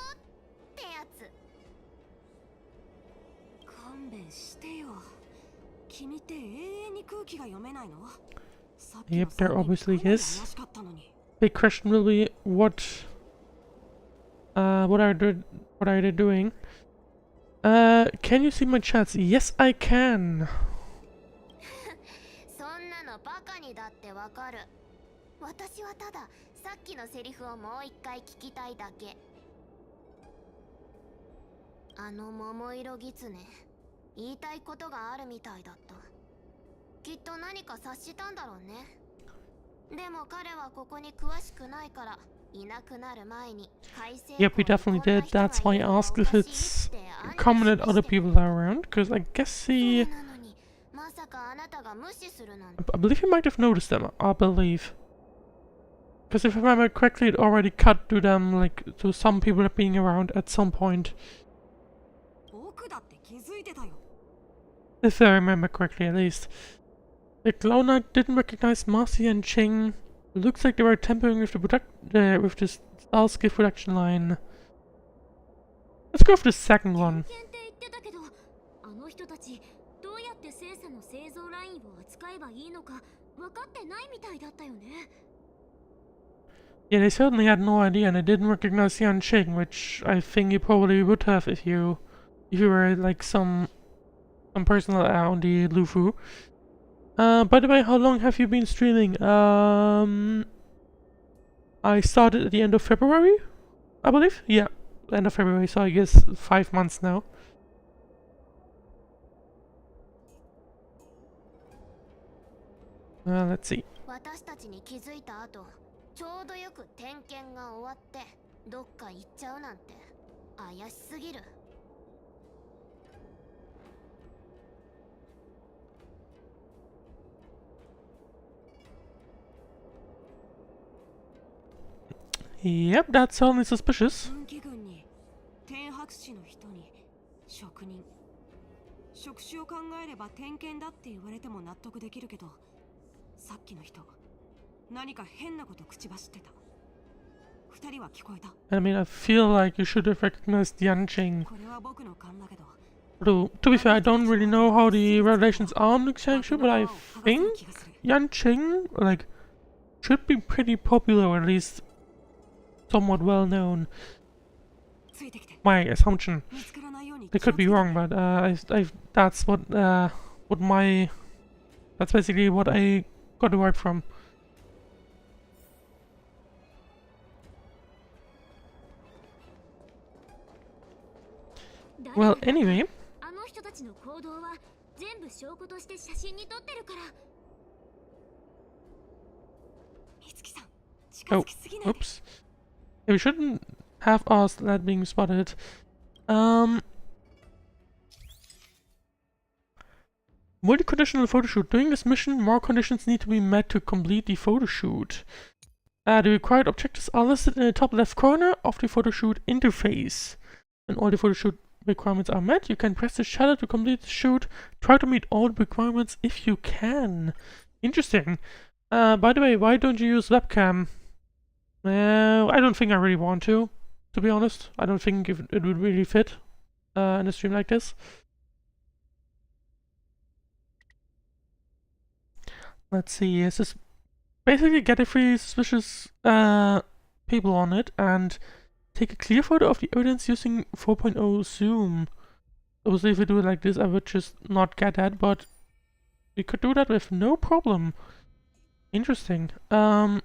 Yep, there obviously is. Big question will be what are they doing? Can you see my chats? Yes, I can. Yep, we definitely did. That's why I asked if it's common that other people are around, because I guess he... I believe he might have noticed them, I believe. Because if I remember correctly, it already cut to them, like, to some people being around at some point. If I remember correctly, at least. The Glow Knight didn't recognize Marcy and Ching. Looks like they were tampering with with this Starskiff production line. Let's go with the second one. Yeah, they certainly had no idea, and they didn't recognize Yanqing, which I think you probably would have if you were like some person on the Lufu. By the way, how long have you been streaming? I started at the end of February, I believe. Yeah, end of February, so I guess 5 months now. Let's see. Yep, that's certainly suspicious. I mean, I feel like you should have recognized Yanqing. Although, to be fair, I don't really know how the revelations are on the Xiangshu, but I think Yanqing, like, should be pretty popular, or at least somewhat well known. My assumption. I could be wrong, but that's that's basically what I got the vibe from. Well, anyway. Oh, oops. Yeah, we shouldn't have us that being spotted. Multi-conditional photoshoot. During this mission, more conditions need to be met to complete the photoshoot. The required objectives are listed in the top left corner of the photoshoot interface. When all the photoshoot requirements are met, you can press the shutter to complete the shoot. Try to meet all the requirements if you can. Interesting. By the way, why don't you use webcam? I don't think I really want to be honest. I don't think it would really fit in a stream like this. Let's see, it's just basically get a free suspicious people on it and take a clear photo of the evidence using 4.0 zoom. Obviously if we do it like this I would just not get that, but we could do that with no problem. Interesting. Well,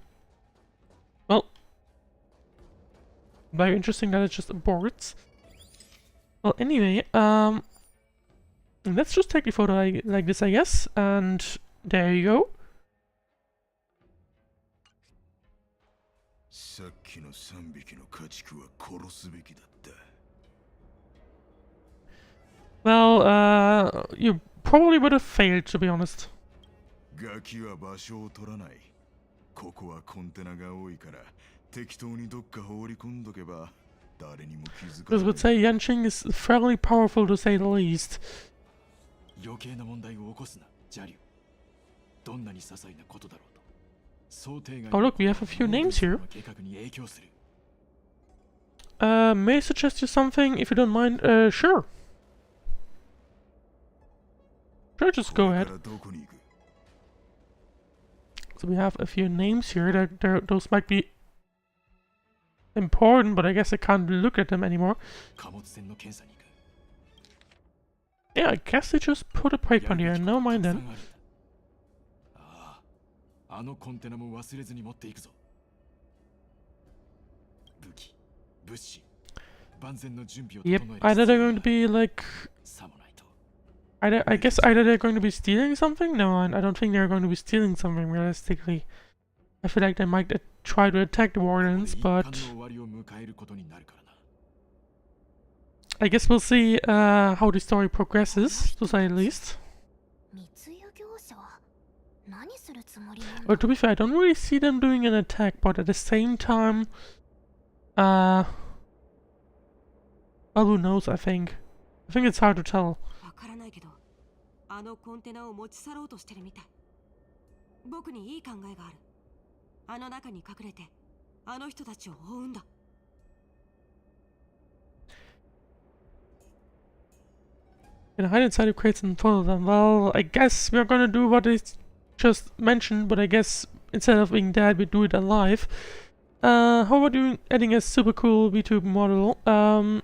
very interesting that it just aborts. Well, anyway, let's just take the photo like this, I guess, and there you go. Well, you probably would have failed, to be honest. Because I would say Yanqing is fairly powerful, to say the least. Oh look, we have a few names here. May I suggest you something, if you don't mind? Sure. Sure, just go ahead. So we have a few names here. Those might be important, but I guess I can't look at them anymore. Yeah, I guess they just put a breakpoint here. Never mind then. Yep, either they're going to be like... I guess either they're going to be stealing something? No, I don't think they're going to be stealing something realistically. I feel like they might try to attack the Wardance, but I guess we'll see how the story progresses, to say the least. 密輸業者は何するつもりなんだ But to be fair, I don't really see them doing an attack, but at the same time, well, who knows, I think. I think it's hard to tell. わからないけど、あのコンテナを持ち去ろうとしてるみたい。僕にいい考えがある。あの中に隠れて、あの人たちを追うんだ。Can hide inside the crates and follow them. Well, I guess we're gonna do what I just mentioned, but I guess instead of being dead, we do it alive. How about you adding a super cool VTube model? I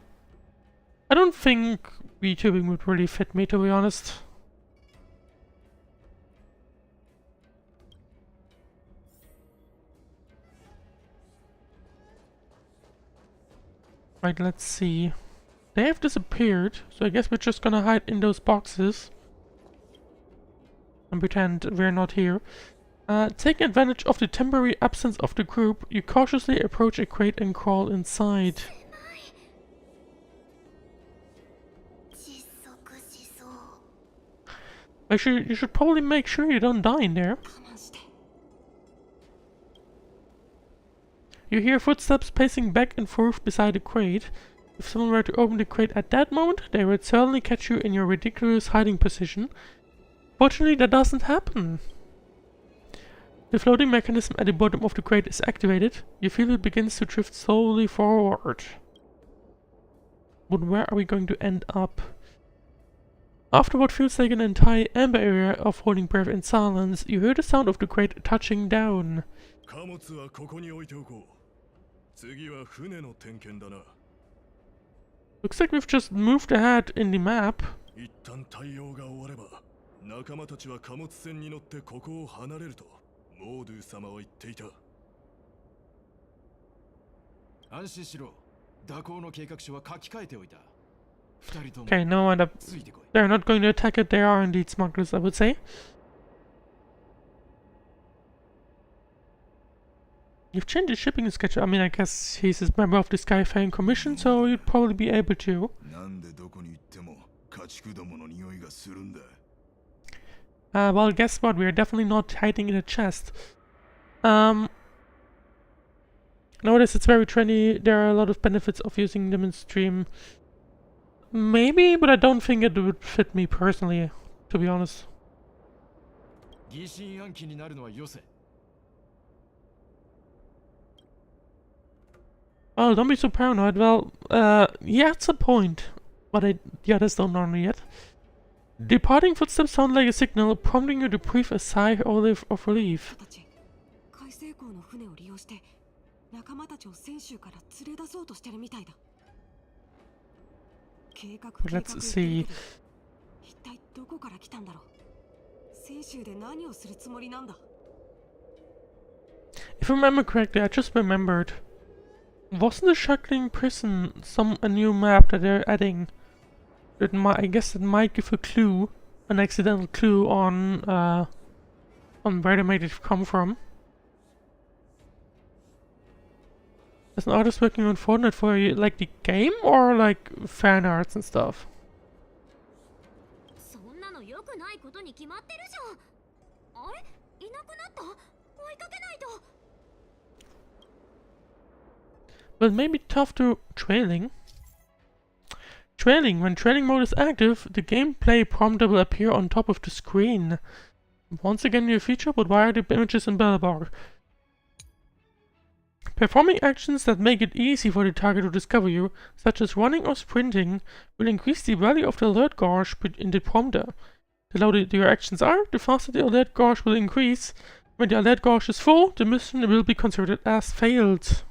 don't think VTubing would really fit me, to be honest. Right, let's see. They have disappeared, so I guess we're just gonna hide in those boxes and pretend we're not here. Taking advantage of the temporary absence of the group, you cautiously approach a crate and crawl inside. 窒息しそう Actually, you should probably make sure you don't die in there. 我慢して。 You hear footsteps pacing back and forth beside the crate. If someone were to open the crate at that moment, they would certainly catch you in your ridiculous hiding position. Fortunately, that doesn't happen. The floating mechanism at the bottom of the crate is activated. You feel it begins to drift slowly forward. But where are we going to end up? After what feels like an entire amber area of holding breath in silence, you hear the sound of the crate touching down. 貨物はここに置いておこう。次は船の点検だな。 Looks like we've just moved ahead in the map. 一旦対応が終われば、仲間たちは貨物船に乗ってここを離れるとモードゥ様は言っていた。安心しろ。蛇行の計画書は書き換えておいた。二人とも Okay, no wonder ついてこい。 they're not going to attack it. They are indeed smugglers, I would say. You've changed the shipping schedule. I mean, I guess he's a member of the Skyfaring Commission, so you'd probably be able to. なんでどこに行っても家畜どもの匂いがするんだ。 Well, guess what? We're definitely not hiding in a chest. Notice it's very trendy. There are a lot of benefits of using them in stream. Maybe, but I don't think it would fit me personally, to be honest. 疑心暗鬼になるのはよせ。 Oh, don't be so paranoid. Well, yeah, it's a point. But the others don't know yet. Departing footsteps sound like a signal, prompting you to breathe a sigh of relief. たち、海星港の船を利用して仲間たちを泉州から連れ出そうとしてるみたいだ。計画 Let's see. 一体どこから来たんだろう。泉州で何をするつもりなんだ。 If I remember correctly, I just remembered. Wasn't the Shackling prison a new map that they're adding? I guess it might give a clue, an accidental clue on where they might have come from. As an artist working on Fortnite for like the game or like fan arts and stuff. そんなの良くないことに決まってるじゃん。あれ、いなくなった。追いかけないと。 But maybe tough to trailing. When trailing mode is active, the gameplay prompter will appear on top of the screen. Once again, new feature, but why are the images in Bellbar? Performing actions that make it easy for the target to discover you, such as running or sprinting, will increase the value of the alert gauge in the prompter. The louder your actions are, the faster the alert gauge will increase. When the alert gauge is full, the mission will be considered as failed.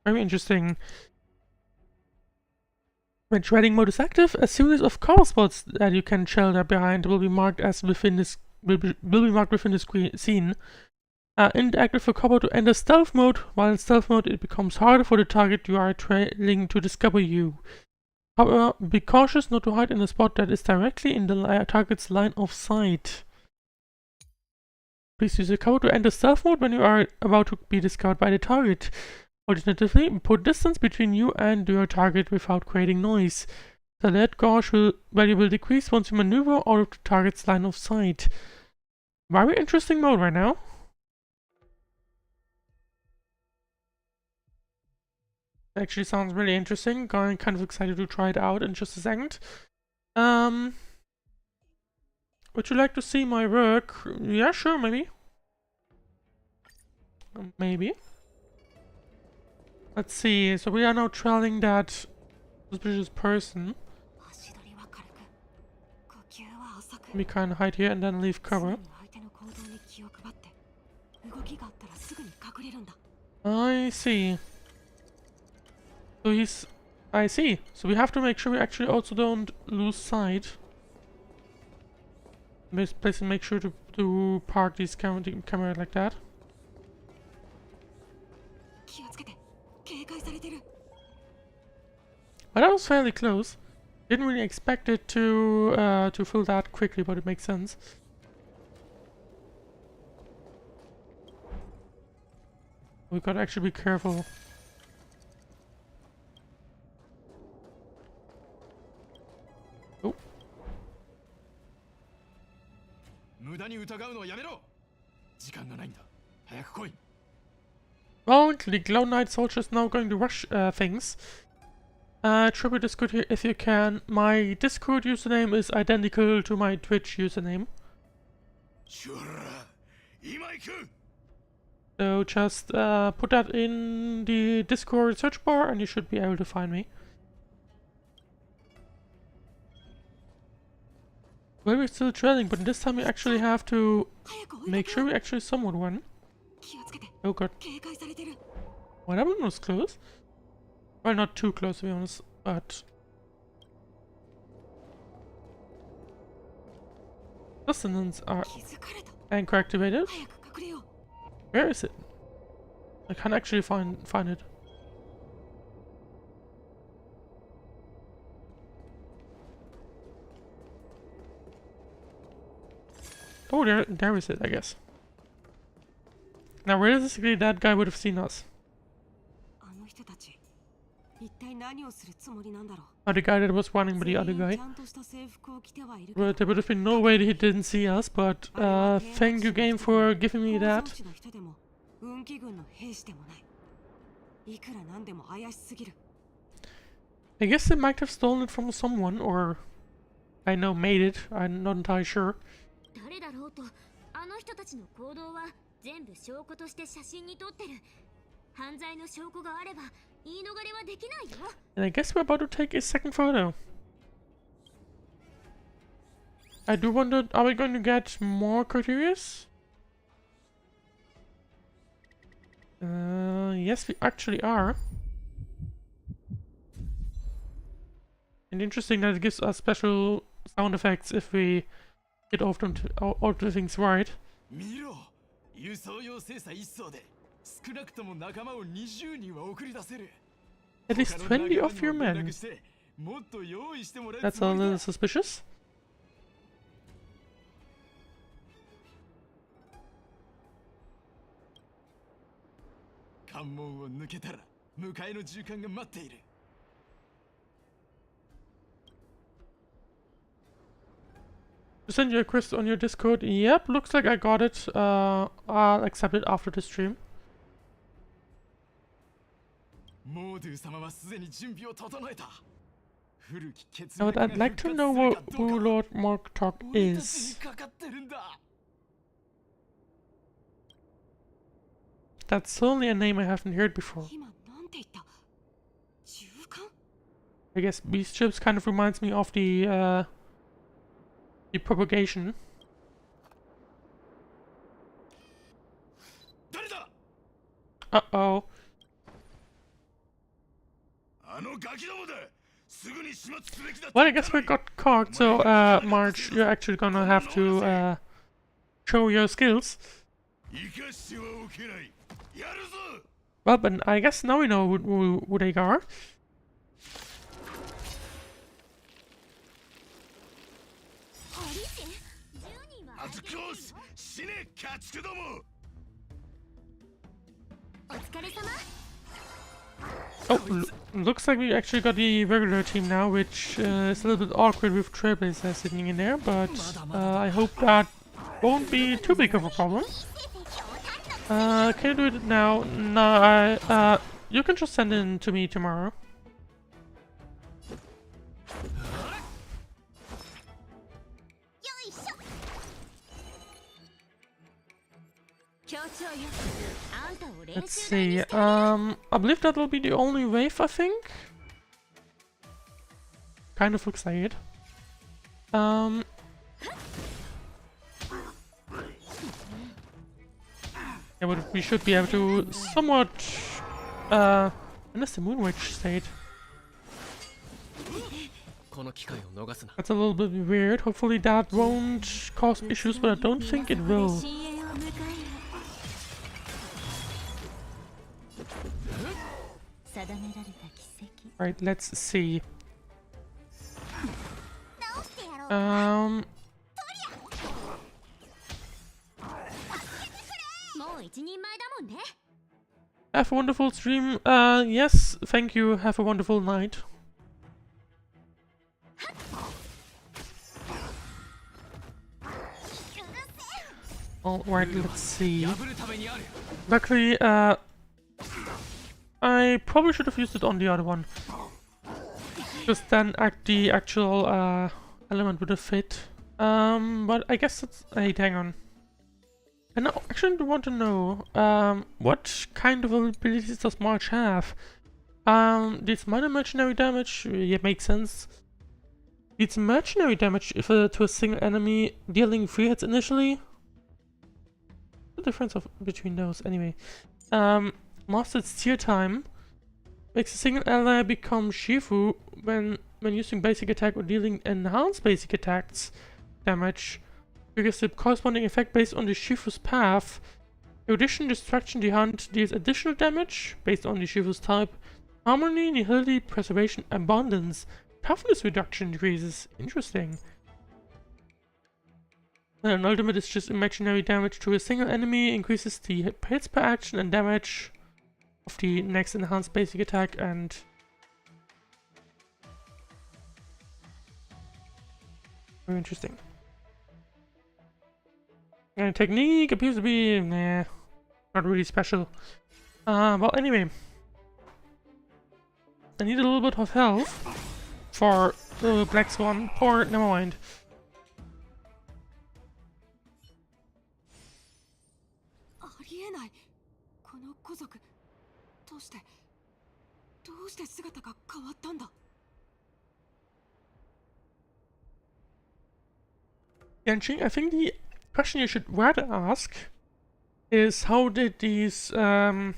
Very interesting. When shredding mode is active, a series of cover spots that you can shelter behind will be marked as within this will be marked within the scene. Interactive for cover to enter stealth mode. While in stealth mode, it becomes harder for the target you are trailing to discover you. However, be cautious not to hide in a spot that is directly in the target's line of sight. Please use the cover to enter stealth mode when you are about to be discovered by the target. Alternatively, put distance between you and your target without creating noise. The alert gauge value will decrease once you maneuver out of the target's line of sight. Very interesting mode right now. Actually sounds really interesting. I'm kind of excited to try it out in just a second. Would you like to see my work? Yeah, sure, maybe. Maybe. Let's see. So we are now trailing that suspicious person. 足取りは軽く、呼吸は浅く。 We can hide here and then leave 常 cover. に相手の行動に気を配って、動きがあったらすぐに隠れるんだ。 I see. So I see. So we have to make sure we actually also don't lose sight. Basically make sure to park the camera like that. 気をつけて、警戒されてる。 But that was fairly close. Didn't really expect it to fill that quickly, but it makes sense. We gotta actually be careful. Oh. 無駄に疑うのはやめろ。時間がないんだ。早く来い。 Well, the Glow Knight soldier is now going to rush things. Triple Discord here if you can. My Discord username is identical to my Twitch username. So just put that in the Discord search bar and you should be able to find me. Well, we're still trailing, but this time we actually have to make sure we actually summon one. 気をつけて、 Oh god. 警戒されてる。 Well, that one was close. Well, not too close to be honest, but... Sustenance are 気づかれた。 anchor activated. 早く隠れよう。 Where is it? I can't actually find it. Oh, there is it, I guess. Now, realistically, that guy would have seen us. あの人たち、一体何をするつもりなんだろう。 The guy that was running with the other 全員 guy. ちゃんとした制服を着てはいるけど、 Well, there would have been no way that he didn't see us, but thank you, game, for giving me 構造 that. 地の人でも運気軍の兵士でもない。いくらなんでも怪しすぎる。 I guess they might have stolen it from someone, or I know made it. I'm not entirely sure. 誰だろうと、あの人たちの行動は全部証拠として写真に撮ってる。犯罪の証拠があれば言い逃れはできないよ。 And I guess we're about to take a second photo. I do wonder, are we going to get more criterias? Yes, we actually are. And interesting that it gives us special sound effects if we get all of the things right. 見ろ、輸送用精査一層で少なくとも仲間を20人は送り出せる。 At least 20 of your 他の仲間にも連 men. 絡してもっと用意してもらう That's つも a りだ。 little suspicious. 関門を抜けたら迎えの銃艦が待っている。 To send you a request on your Discord. Yep, looks like I got it. I'll accept it after the stream. モードゥ様はすでに準備を整えた。古き血 Now, 脈が I'd like to 復 know 活する who かどうか Lord Marktok 俺たち is. にかかってるんだ。 That's certainly a name I haven't heard before. 今なんて言った？銃艦？ I guess these chips kind of reminds me of the propagation. 誰だ？ Uh-oh. あのガキどもだ。すぐに始末すべきだ。 Well, I guess we got caught, so, March, you're actually gonna have to, show your skills. 生かしてはおけない。やるぞ。 Well, but I guess now we know who they are. アリシ10人はずこし死ね家畜ども。お疲れ様。 Oh, looks like we actually got the regular team now, which is a little bit awkward with Trailblazer sitting in there, but I hope that won't be too big of a problem. Can you do it now? No, you can just send it in to me tomorrow. Let's see, I believe that will be the only wave, I think. Kind of looks like it. Yeah, but we should be able to somewhat, unless the Moon Witch stayed. That's a little bit weird. Hopefully that won't cause issues, but I don't think it will. Right, let's see. Have a wonderful stream. Yes, thank you. Have a wonderful night. Alright, let's see. Luckily, I probably should have used it on the other one. Because then the actual element would have fit. But I guess it's... Hey, hang on. And I actually want to know, what kind of abilities does March have? This minor mercenary damage, yeah, makes sense. It's mercenary damage if to a single enemy, dealing 3 hits initially. The difference between those, anyway. Mastered Steer Time makes a single ally become Shifu when using basic attack or dealing enhanced basic attacks damage. Triggers the corresponding effect based on the Shifu's path. In addition, Destruction the Hunt deals additional damage based on the Shifu's type. Harmony, Nihility, Preservation, Abundance. Toughness reduction increases. Interesting. And ultimate is just imaginary damage to a single enemy, increases the hits per action and damage of the next enhanced basic attack, and very interesting. And technique appears to be nah, not really special. Well, anyway, I need a little bit of health for the Black Swan, or never mind. Yanqing, I think the question you should rather ask is how did these Orisons,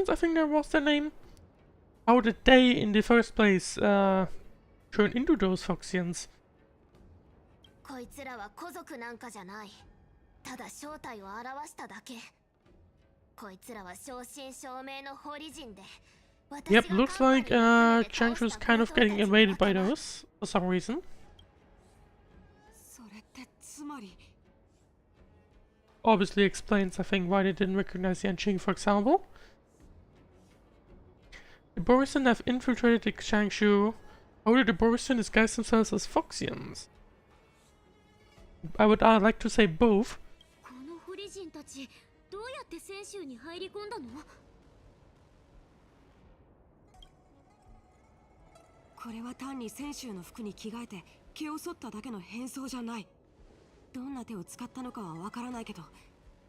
I think that was their name, how did they in the first place turn into those Foxians? こいつらは古族なんかじゃない。ただ正体を表しただけ。こいつらは正真正銘のホリ人で。Yep, looks like Changshu's kind of getting invaded by those for some reason. Obviously explains, I think, why they didn't recognize Yanqing, for example. The Borisin have infiltrated the Changshu. How did the Borisin disguise themselves as Foxians? I would like to say both. このホリ人たちどうやって泉州に入り込んだの？これは単に泉州の服に着替えて毛を剃っただけの変装じゃない。どんな手を使ったのかはわからないけど、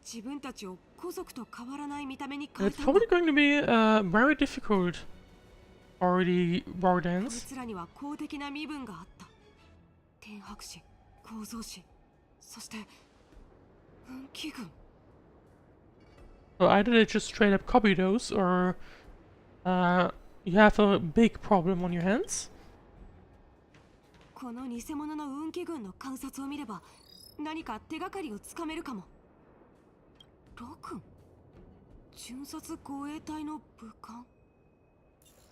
自分たちを古族と変わらない見た目に変え It's たんだ。 probably going to be very difficult for the こい Wardance. つらには公的な身分があった。天白氏、構造氏、そして運気軍。 So either they just straight up copy those, or you have a big problem on your hands. この偽物の運気軍の観察を見れば何か手がかりをつかめるかも。ロクン、巡察護衛隊の武官。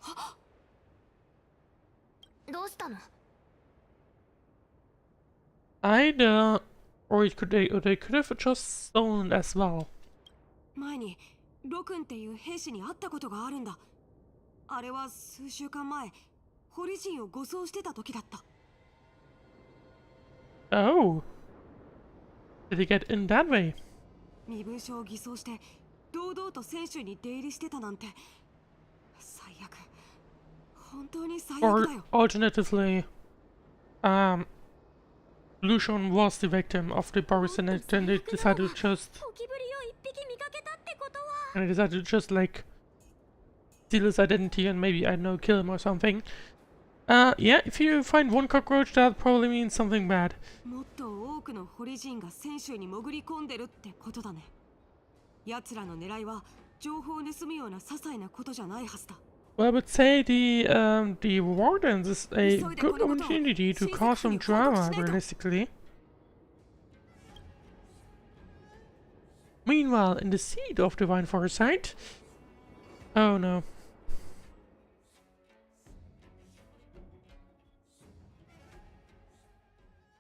はっ、どうしたの？ I'd Or they could have just stolen as well. 前にロクンっていう兵士に会ったことがあるんだ。あれは数週間前、ホリジンを護送してた時だった。Oh. Did he get in that way? 身分証を偽装して堂々と選手に出入りしてたなんて最悪。本当に最悪 Or だよ。 alternatively, Lucian was the victim of the Boris and then they decided to just ゴキブリを一匹見かけたってことは and they decided to just like steal his identity and maybe, I don't know, kill him or something. Yeah, if you find one cockroach, that probably means something bad. もっと多くのホリジンが選手に潜り込んでるってことだね。奴らの狙いは情報を盗むような些細なことじゃないはずだ。Well, I would say the Wardance is a good opportunity to cause some drama, realistically. Meanwhile, in the seat of Divine Foresight... Oh no.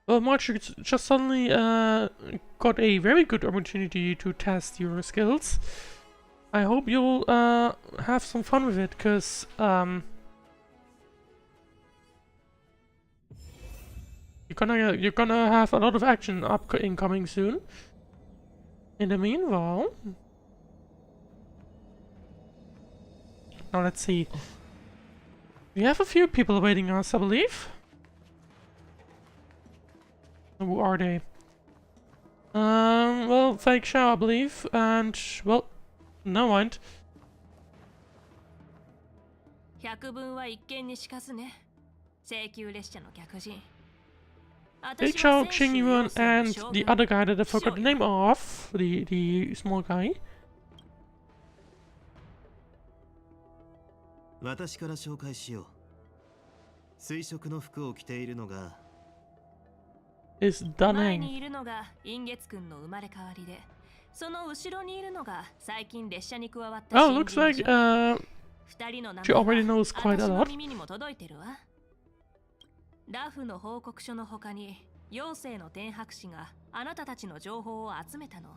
Well, March, you just suddenly got a very good opportunity to test your skills. I hope you'll have some fun with it, because you're gonna have a lot of action incoming soon. In the meanwhile, now let's see. We have a few people waiting on us, I believe. Who are they? Well, Fake Shao, I believe, and well. No mind. 百分は一見にしかずね。請求列車の客人。 Fake Shao, Qing Yuan, and the other guy that I forgot the name of, the small guy. 私から紹介しよう。水色の服を着ているのが is 前に Dunning. いるのがインゲツ君の生まれ変わりで、その後ろにいるのが最近列車に加わった Oh, 新 looks 人 like 女。二人の名 she 前 already は knows quite a 私の lot. 耳にも届いてるわ。ラフの報告書の他に、妖精の天白氏があなたたちの情報を集めたの。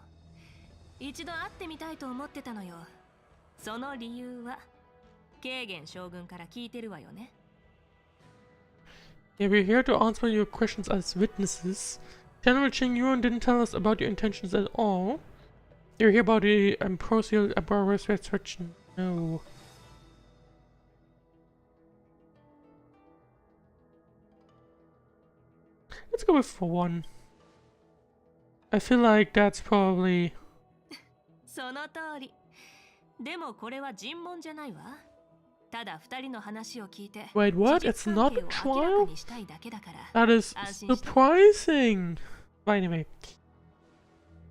一度会ってみたいと思ってたのよ。その理由は、ケーゲン将軍から聞いてるわよね。Yeah, we're here to answer your questions as witnesses. General Qing Yuan didn't tell us about your intentions at all. You're here about the ambrosial Abarus resurrection. No. Let's go with for one. I feel like that's probably... その通り。でもこれは尋問じゃないわ。ただ二人の話を聞いて。 Wait, what? 事 It's 実 not 関 a 係を明らか trial? にしたいだけだから。 That is 安心して。 surprising! But anyway.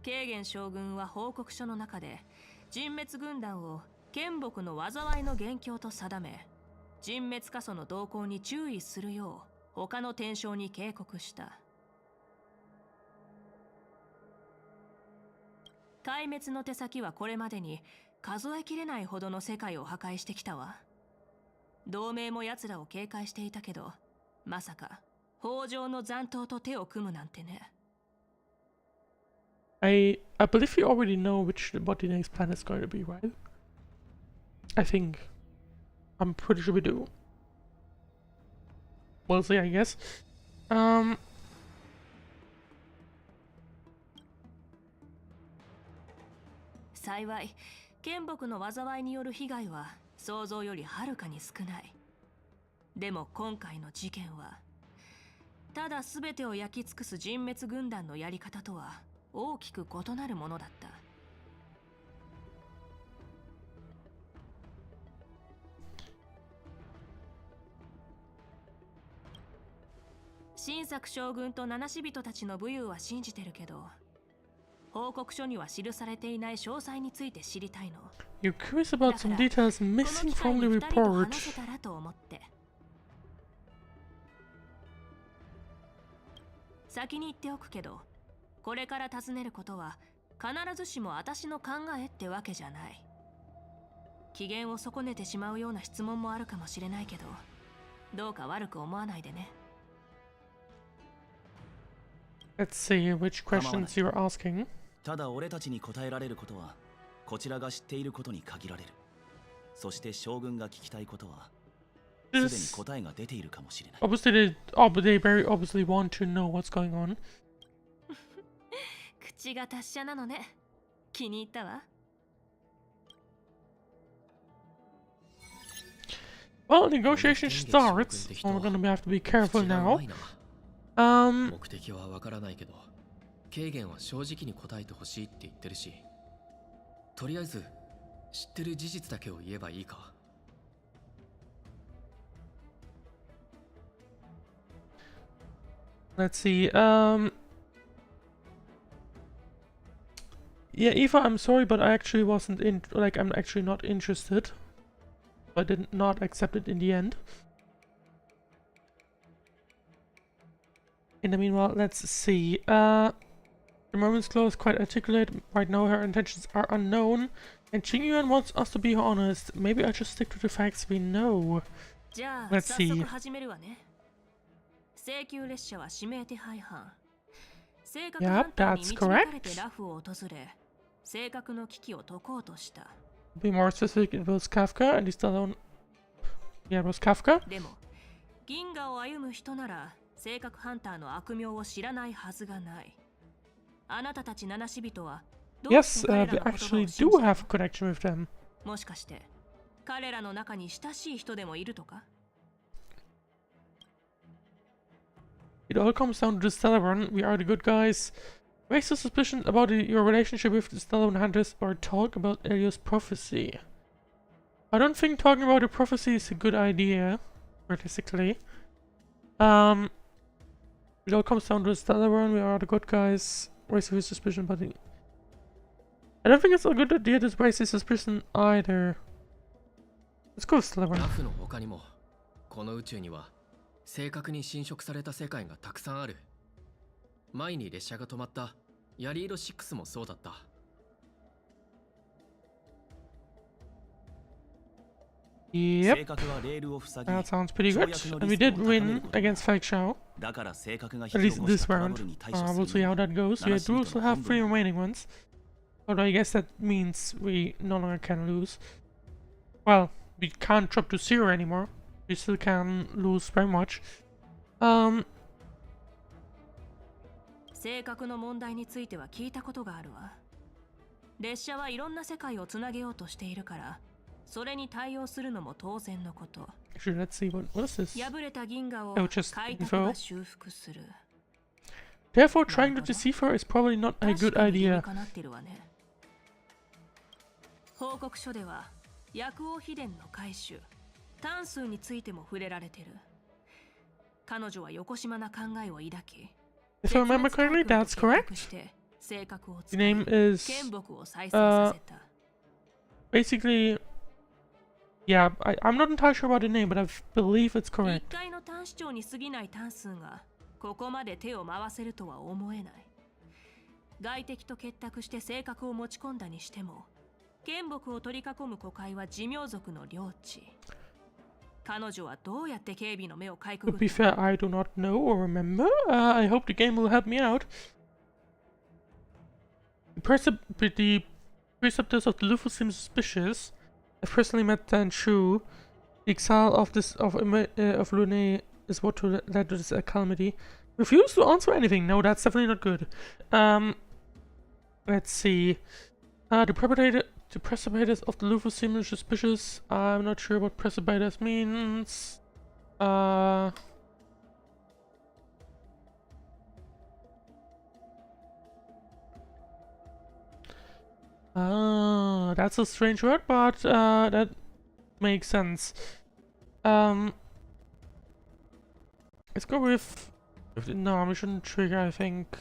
ケーゲン将軍は報告書の中で人滅軍団を剣木の災いの元凶と定め、人滅過疎の動向に注意するよう他の天将に警告した。壊滅の手先はこれまでに数えきれないほどの世界を破壊してきたわ。同盟も奴らを警戒していたけど、まさか北条の残党と手を組むなんてね。I believe you already know what the next plan is going to be, right? I think. I'm pretty sure we do. We'll see, I guess. 幸い、剣木の災いによる被害は想像よりはるかに少ない。でも今回の事件は、ただ全てを焼き尽くす人滅軍団のやり方とは大きく異なるものだった。新作将軍と七死人たちの武勇は信じてるけど、報告書には記されていない詳細について知りたいの。 You're curious about some details missing from the この機会に二人と report. 話せたらと思って。先に言っておくけど、これから尋ねることは必ずしも私の考えってわけじゃない。機嫌を損ねてしまうような質問もあるかもしれないけど、どうか悪く思わないでね。Let's see which questions you're asking. ただ俺たちに答えられることはこちらが知っていることに限られる。そして将軍が聞きたいことはすでに This 答えが出ているかもしれない。 obviously they very obviously want to know what's going on. 口が達者なのね。気に入ったわ。Well, negotiation starts. So we're gonna have to be careful now. 目的はわからないけど、軽減は正直に答えてほしいって言ってるし、とりあえず知ってる事実だけを言えばいいか。Let's see. Yeah, Eva, I'm sorry, but I actually wasn't I'm actually not interested. I did not accept it in the end. In the meanwhile, let's see. The moment's claw is quite articulate. Right now, her intentions are unknown. And Qingyuan wants us to be honest. Maybe I just stick to the facts we know. じゃあ Let's 早 see. 速始めるわね。請求列車は指名手配犯。正確 Yep, ハンターに that's 導かれ correct. てラフを訪れ、正確の危機を解こうとした。To be more specific, it was Kafka and he's alone. Yeah, it was Kafka. でも、銀河を歩む人なら、正確ハンターの悪名を知らないはずがない。あなたたち七死人は、どう Yes, して彼 we らの言葉を actually 信じ do た have a connection with them. もしかして、彼らの中に親しい人でもいるとか It all comes down to the Stellarun. We are the good guys. Raise the suspicion about your relationship with the Stellarun Hunters or talk about Elio's prophecy. I don't think talking about the prophecy is a good idea, realistically. It all comes down to the Stellarun. We are the good guys. Raise the suspicion about the... I don't think it's a good idea to raise the suspicion either. Let's go with Stellarun. ラフの他にもこの宇宙には正確に侵食された世界がたくさんある。前に列車が止まったヤリード6もそうだった。Yep, 性格はレールを塞ぎ、 that sounds pretty good. And we did win against Fake Xiao. だから性格が At 引き least 起こ this したトラブ round. ルに対処 We'll す see る how には that goes. We 七死 do 人 still の have 本 3 分 remaining ones. Although I guess that means we no longer can lose. Well, we can't drop to 0 anymore. We still can lose very much. 正確の問題については聞いたことがあるわ。列車はいろんな世界をつなげようとしているから、それに対応するのも当然のこと。Actually, let's see what is this? 破れた銀河を Oh, just 開拓 info. が修復する。 Therefore, trying to deceive her is probably not a 確 good かに理に idea. かなってるわね。報告書では、薬王秘伝の回収、単数についても触れられてる。彼女は横島な考えを抱き、 If I remember correctly, that's correct. 性格を The 使い name is 剣木を再生させた。 basically... Yeah, I'm not entirely sure about the name, but I believe it's 一 correct. 回の単視長に過ぎない単数がここまで手を回せるとは思えない。外敵と結託して性格を持ち込んだにしても、剣木を取り囲む古海は寿命族の領地。彼女はどうやって警備の目をかいく To ぐっ be た fair, I do not know or remember. I hope the game will help me out. The preceptors of the Lufu seem suspicious. I've personally met Dan Shu. The exile of Lune is what led to this calamity. Refuse to answer anything. No, that's definitely not good. Let's see. The precipitors of the Lufu seem suspicious. I'm not sure what precipitors means. That's a strange word, but that makes sense. Let's go with no, we shouldn't trigger, I think.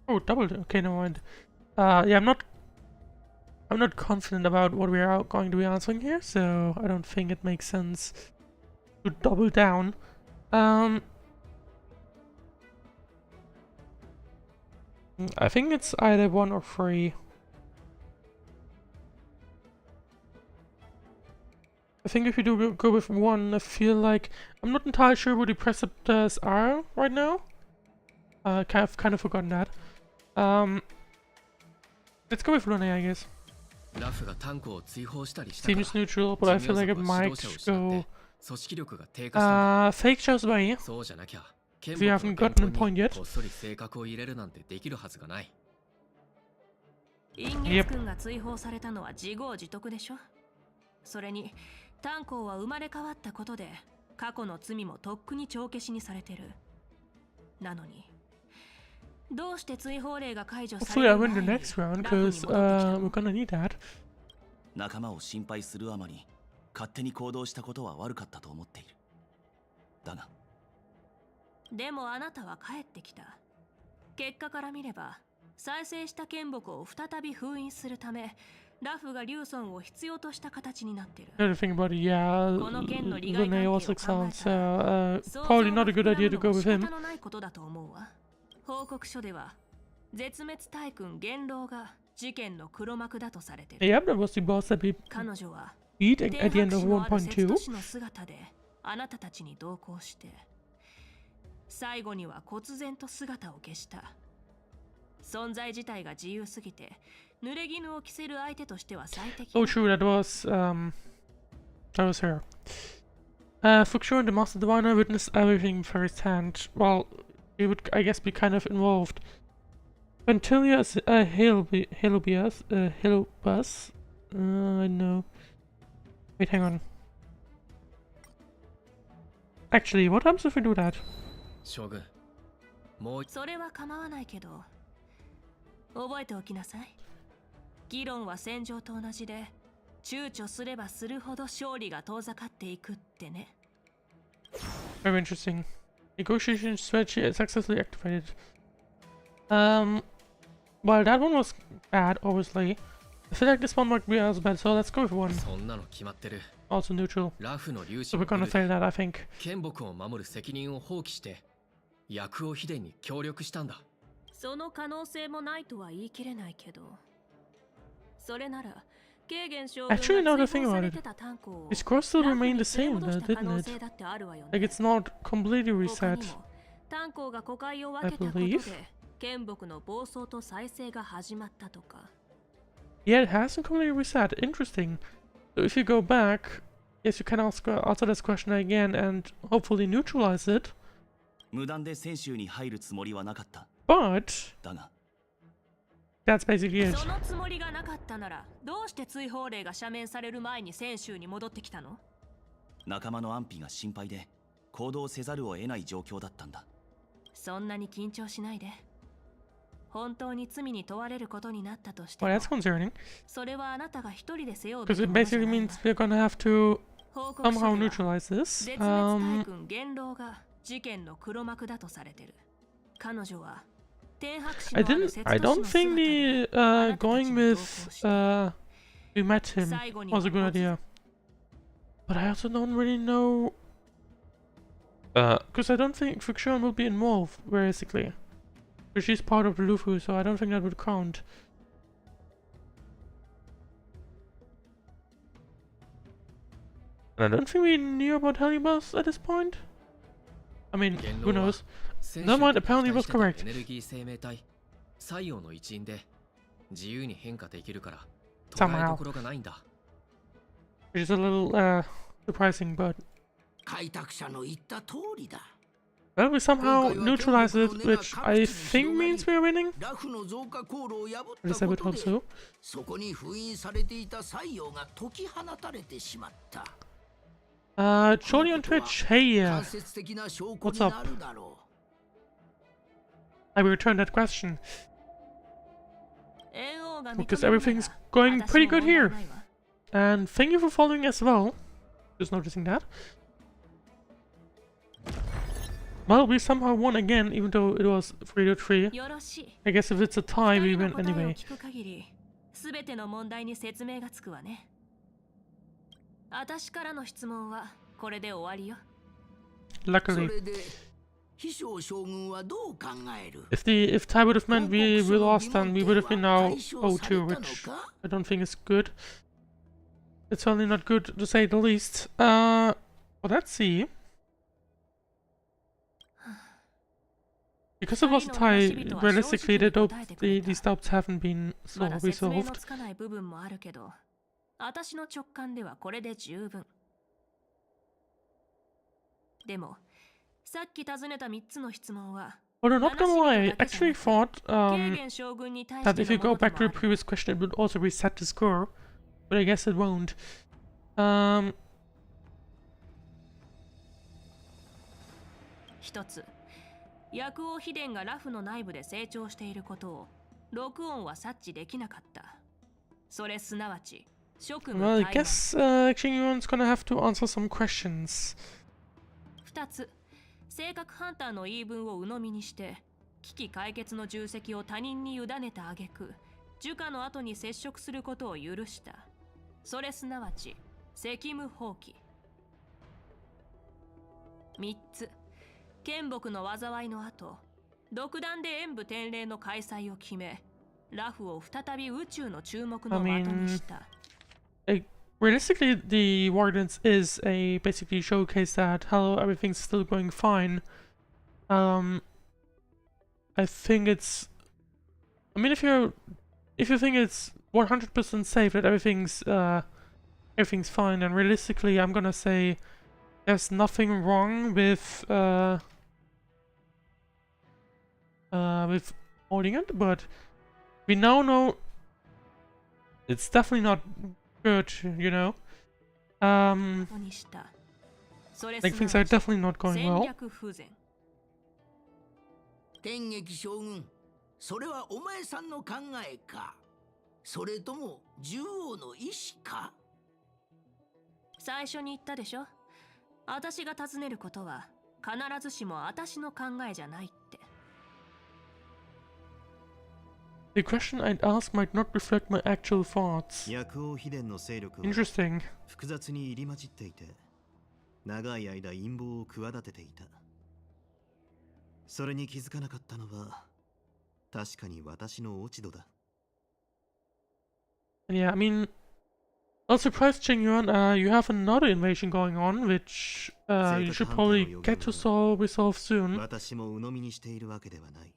Oh, doubled. Okay, never mind. Yeah, I'm not confident about what we are going to be answering here, so I don't think it makes sense to double down. I think it's either 1 or 3. I think if you do go with 1, I feel like I'm not entirely sure what the preceptors are right now. I've kind of forgotten that. Let's go with Lune, I guess. Seems neutral, but I feel like it might go fake shows by if you haven't gotten a point yet. 陰月君が追放されたのは自業自得でしょ。それに炭鉱は生まれ変わったことで過去の罪もとっくに帳消しにされてる。なのにどうして追放令が解除さ Hopefully れ I る win 前 the に next round, ラフに because 戻ってきたの？ we're gonna need that. 仲間を心配するあまり勝手に行動したことは悪かったと思っている。だがでもあなたは帰ってきた。結果から見れば再生した剣木を再び封印するためラフがリュウソンを必要とした形になってる。 Another thing about it, yeah, Lune also excellent, so probably not a good idea to go with him. 仕方のないことだと思うわ。報告書では絶滅大君元老が事件の黒幕だとされてる。 Yep, that was the boss that we 彼女は beat at the end of 節 1.2. 都市の姿であなたたちに同行して最後には忽然と姿を消した。存在自体が自由すぎて濡れ衣を着せる相手としては最適。 Oh, true, that was her. Fuxure and the Master Diviner witnessed everything firsthand. Well, he would, I guess, be kind of involved. Ventilia is Halobus. No. Wait, hang on. Actually, what happens if we do that? 将軍、もうそれは構わないけど覚えておきなさい。議論は戦場と同じで躊躇すればするほど勝利が遠ざかっていくってね。 Very interesting. Negotiation strategy is successfully activated. Well, that one was bad, obviously. I feel like this one might be as bad, so let's go with 1. そんなの決まってる。 Also neutral. ラフの粒子 So we're gonna fail that, I think. 剣木を守る責任を放棄して薬王秘伝に協力したんだ。その可能性もないとは言い切れないけど、それなら軽減将軍が Actually, now the 追 thing 放さ about れ it, てた炭鉱を his cross still ラフ remained に the 連れ same, 戻した可 didn't 能 it? 性だってあるわよね。 Like it's not completely 他 reset. にも炭鉱が固界を分けたことで剣木の暴走と再生が始まったとか。 Yeah, it hasn't completely reset. Interesting. So if you go back, yes, you can answer this question again and hopefully neutralize it. 無断で選手に入るつもりはなかった。 But だが that's basically it. そのつもりがなかったならどうして追放令が赦免される前に泉州に戻ってきたの？仲間の安否が心配で行動せざるを得ない状況だったんだ。そんなに緊張しないで。本当に罪に問われることになったとしても Well, that's concerning. それはあなたが一人で背負うべ Because き it ものじゃ basically ないわ。 means we're gonna have to 報告書 somehow では neutralize this. 絶滅大君元老が事件の黒幕だとされてる。彼女は天白市の I ある didn't. 節 I 都市 don't の think 姿 the であなたたち going に同行 with して we met him 最後に was a good は idea. But I also don't really know. Because I don't think Fuxure will be involved basically. Because she's part of the Lufu, so I don't think that would count. And I don't think we knew about Helibus at this point. I mean, who knows? Never mind, apparently it was correct. エネルギー生命体西洋の一員で自由に変化できるから捉えどころがないんだ。 Which is a little surprising, but 開拓者の言った通りだ。 well, we somehow neutralize it, which I think means we're winning. ラフの増加航路を破 At っ least I た would こと hope で so. そこに封印されていた西洋が解き放たれてしまった。 Shorty on Twitch, hey, 間接的な証拠 what's に up? なるだろ I will return that question 猿王が認めるなら because everything's going pretty good 私も問題 here. ないわ。 And thank you for following as well. Just noticing that. Well, we somehow won again, even though it was 3-3. よろしい。 I guess if it's a tie, 二 we 人 win の答えを anyway. 聞く限り、すべての問題に説明がつくわね。私からの質問はこれで終わりよ。う。そ Luckily, れで秘書将軍はどう考える？ if tie would have meant we 報告書の lost, then we would have been now 疑問点は解消され 0-2, たの which か？ I don't think is good. It's certainly not good to say the least. Well, let's see. Because it was a tie, realistically, these doubts haven't been resolved. つかない部分もあるけど、私の直感ではこれで十分。でも、さっき尋ねた3つの質問は、 Although not gonna lie, I actually thought that if you go back to the previous question, it would also reset the score, but I guess it won't. 一つ、薬王秘伝がラフの内部で成長していることを録音は察知できなかった。それすなわち、職務 Well, I guess Yanqing gonna have to answer some questions. 二つ、性格ハンターの言い分を鵜呑みにして、危機解決の重責を他人に委ねた挙句、樹下の後に接触することを許した。それすなわち、責務放棄。三つ、剣木の災いの後、独断で演武天礼の開催を決め、ラフを再び宇宙の注目の的にした。Realistically, the Wardance is a basically showcase that hello, everything's still going fine. I think it's. I mean, if you think it's 100% safe that everything's fine, then realistically, I'm gonna say there's nothing wrong with holding it, but we now know it's definitely not good, you know. Like things are definitely not going well. 天撃将軍、それはお前さんの考えか、それとも獣王の意志か。最初に言ったでしょ。私が尋ねることは必ずしも私の考えじゃないって。The question I'd ask might not reflect my actual thoughts. 薬王秘伝の勢力は Interesting. 複雑に入り混じっていて、長い間陰謀を企てていた。それに気づかなかったのは確かに私の落ち度だ。Yeah, I mean, not surprised, Qingyuan, you have another invasion going on, which you should probably get to resolve soon. 私も鵜呑みにしているわけではない。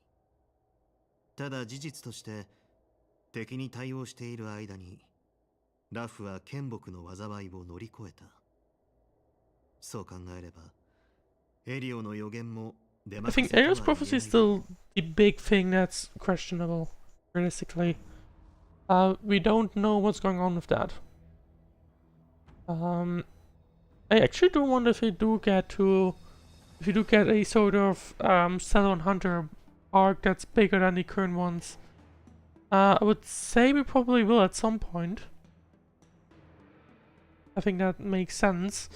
ただ事実として敵に対応している間にラフは剣木の災いを乗り越えた。そう考えればエリオの予言も I think Ariel's prophecy is still the big thing that's questionable, realistically. We don't know what's going on with that. I actually do wonder if we do get a sort of Salon Hunter arc that's bigger than the current ones. I would say we probably will at some point. I think that makes sense.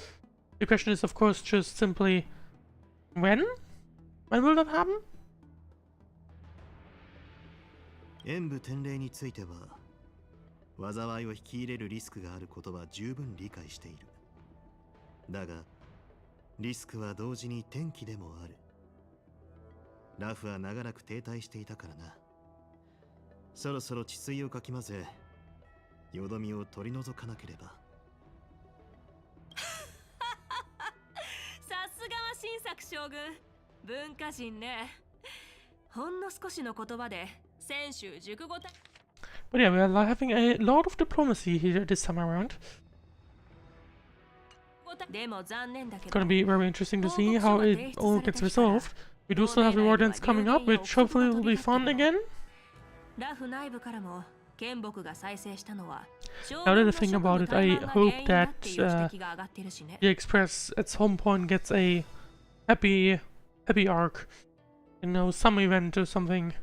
The question is, of course, just simply when? When will that happen? 演武天礼については災いを引き入れるリスクがあることは十分理解している。だがリスクは同時に転機でもある。ラフは長らく停滞していたからな。そろそろ治水をかき混ぜよどみを取り除かなければ。さすがは新作将軍、文化人ね。ほんの少しの言葉で選手熟語。 But yeah, we are having a lot of diplomacy here this time around. It's gonna be very interesting to see how it all gets resolved. We do still have the Wardance coming up, which hopefully will be fun again. Now that I think about it, I hope that the Express at some point gets a happy arc. You know, some event or something.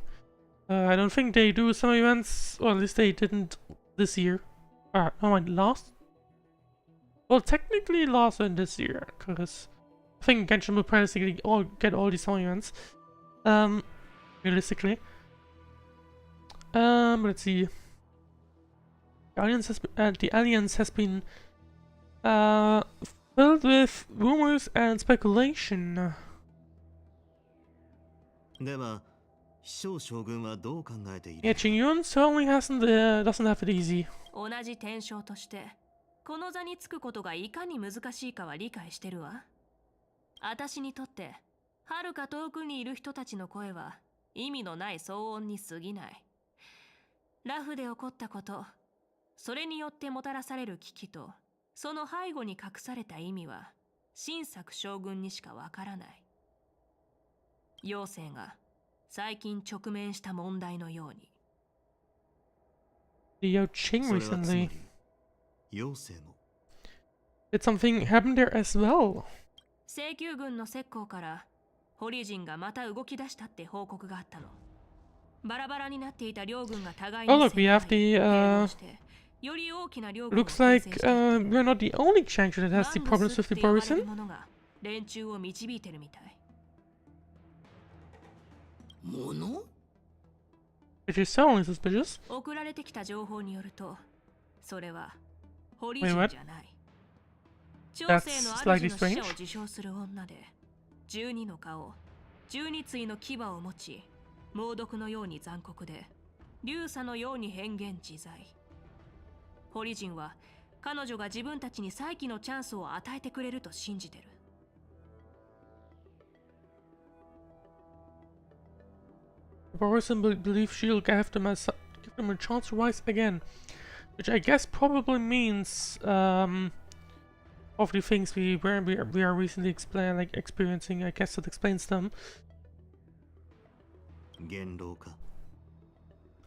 I don't think they do some events, or at least they didn't this year. No, last? Well, technically last and this year, because I think Genshin will practically get all these summer events. Realistically. Let's see. The Alliance has been filled with rumors and speculation. では、飛翔将軍はどう考えている? Yeah, Qingyun certainly doesn't have it easy. 同じ天将としてこの座につくことがいかに難しいかは理解してるわ。私にとって遥か遠くにいる人たちの声は意味のない騒音に過ぎない。ラフで起こったこと、それによってもたらされる危機とその背後に隠された意味は新作将軍にしかわからない。妖精が最近直面した問題のように。The Yanqing それはつま recently. り妖精も Did something happen there as well? 請求軍の石膏からホリジンがまた動き出したって報告があったの。バラバラになっていた両軍が互いに Oh look, we have the 併合してより大きな両軍を looks 形 like 成して we're not the only Chang'e that has the マング problems ス with っ the て呼ばれる Borusan. ものが連中を導いてるみたい。もの Which is certainly suspicious. 送られてきた情報によると、それはホリ Wait, ジン what? じゃない。長 That's 生の slightly 主の死者 strange. を自称する女で、12の顔、12対の牙を持ち、猛毒のように残酷で、流砂のように変幻自在。ホリジンは彼女が自分たちに再起のチャンスを与えてくれると信じてる。The Borusan believe she'll give them a chance to rise again. Which I guess probably means of the things we are recently experiencing. I guess that explains them. 言動か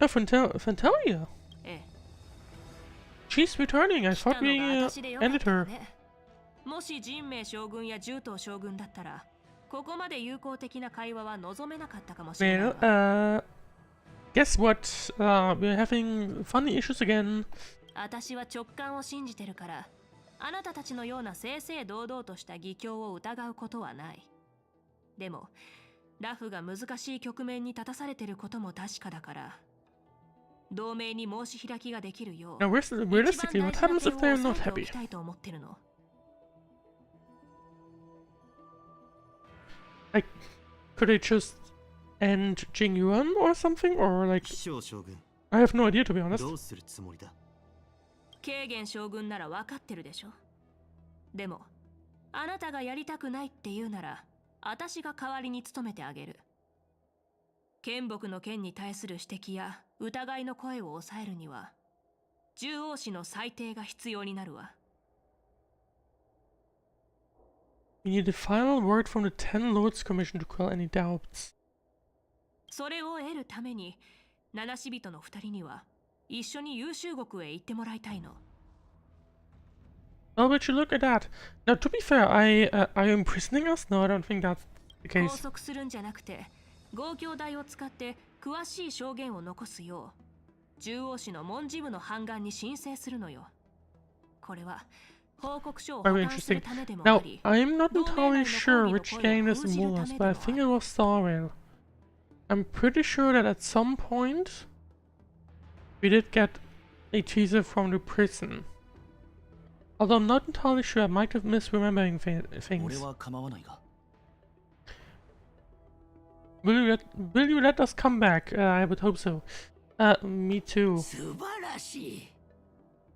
Oh, Fantalia. ええ。 She's returning. I 来た thought の we が私でよかっ ended たわ her. ね。もし人命将軍や獣頭将軍だったら、ここまで友好的な会話は望めなかったかもしれない Well, わ。guess what? We're having funny issues again. 私は直感を信じてるから、あなたたちのような正々堂々とした義教を疑うことはない。でも、ラフが難しい局面に立たされてることも確かだから、同盟に申し開きができるよう、 Now, realistically, what happens if they're not happy? たいと思ってるの。Like, could they just end Jing Yuan or something? Or like, 飛翔将軍 I have no idea to be honest. どうするつもりだ軽減将軍なら分かってるでしょ。でも、あなたがやりたくないって言うなら、私が代わりに務めてあげる。剣木の剣に対する指摘や疑いの声を抑えるには、獣王氏の裁定が必要になるわ。We need a final word from the Ten Lords Commission to quell any doubts. それを得るために、七死人の二人には、一緒に優秀国へ行ってもらいたいの。Well, would you look at that? Now, to be fair, are you imprisoning us? No, I don't think that's the 拘 case. 束するんじゃなくて、合教代を使って詳しい証言を残すよう、獣王氏の文字部の判官に申請するのよ。これは、報告書を保 Very 管する interesting. ためでもあ Now, り、 I'm not 同盟内 entirely の sure 抗議の which 声を game this 封じるた was, め but I で think も it was Star Rail. I'm pretty sure that at some point we did get a teaser from the prison. Although I'm not entirely sure, I might have misremembering 俺 things. は構わないが Will you let us come back? I would hope so. Me too. 素晴らしい。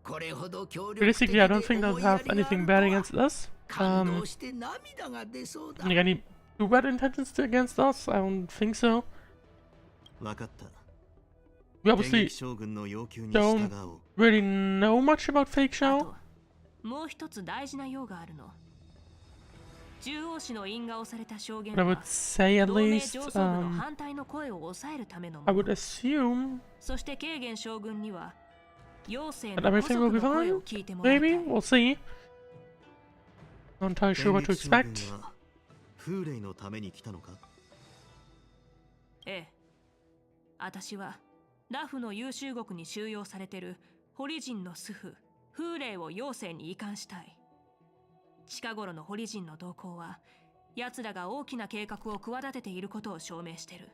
これほど協力的 Realistically, で I don't think 思 they'll いや have りがあ anything る bad とは against us. 感動して涙が出そうだ。 Like any too bad intentions against us? I don't think so. 分かった We 電 obviously 撃将軍の要求に従おう really know much about Fake あ Shao. と、もう一つ大事な用があるの。獣王氏の因が押された証言 But I は would、say at 同盟 least, 上層部の反対の声を抑えるためのも I の。 would assume そして軽減将軍には、妖精 that の家 everything 族 will be の声 fine. を聞いてもらいたい。 Maybe, we'll see. Not entirely sure 電 what to 撃将軍 expect. は風霊のために来たのかええ。私は、ラフの優秀国に収容されてるホリジンの祖父、風霊を妖精に移管したい。近頃のホリジンの動向は、奴らが大きな計画を企てていることを証明してる。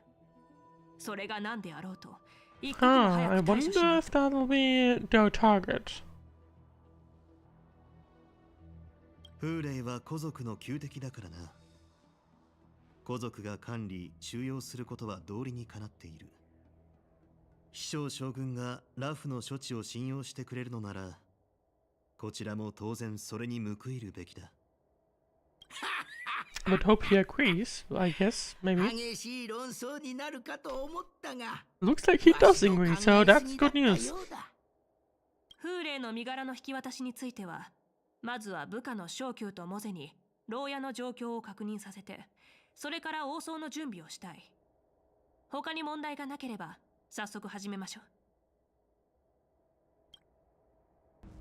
それが何であろうと、一刻も Huh, 早 I く対処 wonder しない if that'll be their target. 風霊は古族の旧敵だからな古族が管理収容することは道理にかなっている飛翔将軍がラフの処置を信用してくれるのならこちらも当然それに報いるべきだ。I would hope he agrees, I guess, maybe. 激しい論争になるかと思ったが、 Looks like he does agree, so that's good news. 風霊の身柄の引き渡しについては、まずは部下の昇給とモゼに牢屋の状況を確認させて、それから応酬の準備をしたい。他に問題がなければ早速始めましょう。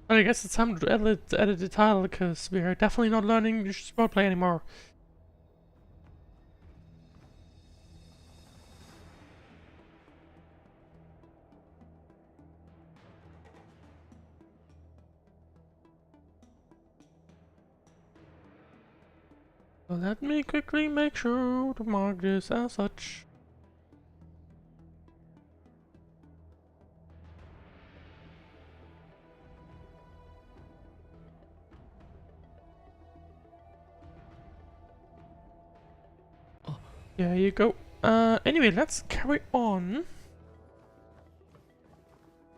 But I guess it's time to edit the title, because we are definitely not learning roleplay anymore. So let me quickly make sure to mark this as such. There you go. Anyway, let's carry on.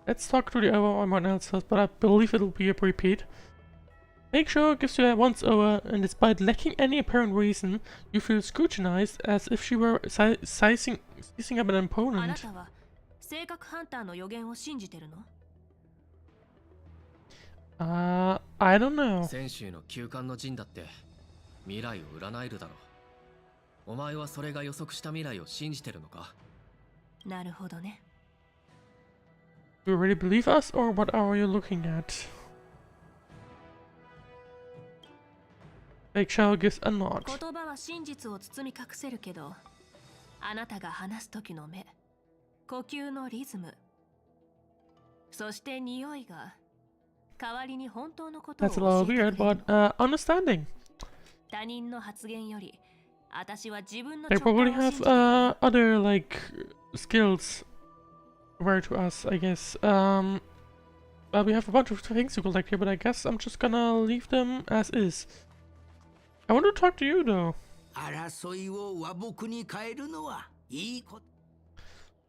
Let's talk to the other one else first, but I believe it'll be a repeat. Make sure it gives you a once over, and despite lacking any apparent reason, you feel scrutinized as if she were sizing up an opponent. あなたは性格ハンターの予言を信じてるの? I don't know. 先週の休館の陣だって未来を占えるだろう。お前はそれが予測した未来を信じてるのか? なるほどね。 Do you really believe us, or what are you looking at? Fake Shao gives a nod. 言葉は真実を包み隠せるけど、あなたが話す時の目、呼吸のリズム、そして匂いが代わりに本当のことを That's a 教え little てくれ weird, る。 but understanding. 他人の発言より、私は自分の They 直感を probably 信 have じてる。 other like skills rare to us, I guess. Well, we have a bunch of things to collect here, but I guess I'm just gonna leave them as is. I want to talk to you though. 争いを和睦に変えるのはいいこと。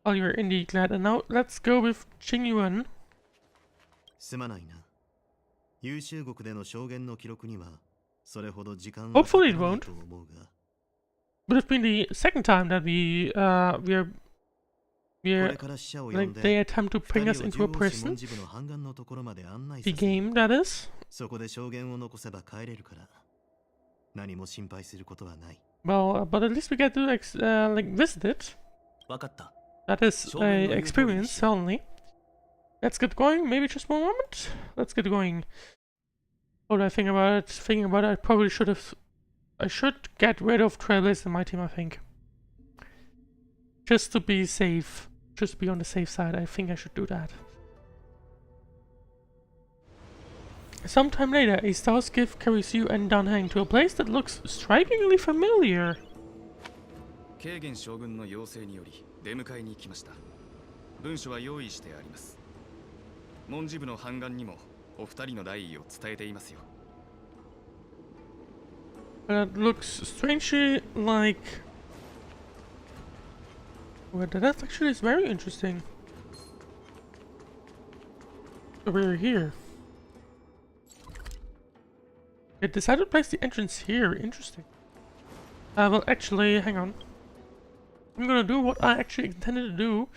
Oh, you're indeed glad. And now let's go with Qingyuan. すまないな。優秀国での証言の記録にはそれほど時間は Hopefully it かからない won't. と思うが。But it's been the second time that we're これから死者を呼ん like で they attempt to bring us 二 into 人 a を中央諮 prison. 問支部の反岸のところまで案内 The させる。 game, that is. そこで証言を残せば帰れるから。何も心配することはない。 Well, but at least we get to like visit it. わかった。 That is a experience, certainly. Let's get going. Maybe just one moment. Let's get going. What do I think about it? Thinking about it, I probably should have. I should get rid of Trailblazer in my team, I think. Just to be safe. Just to be on the safe side. I think I should do that. Sometime later, a star's gift carries you and Danheng to a place that looks strikingly familiar. 軽減将軍の要請により出迎えに来ました。文書は用意してあります。文字部の判官にもお二人の来意を伝えていますよ。That looks strangely like. Well, that actually is very interesting. So we're here. They decided to place the entrance here. Interesting. Well, actually, hang on. I'm gonna do what I actually intended to do.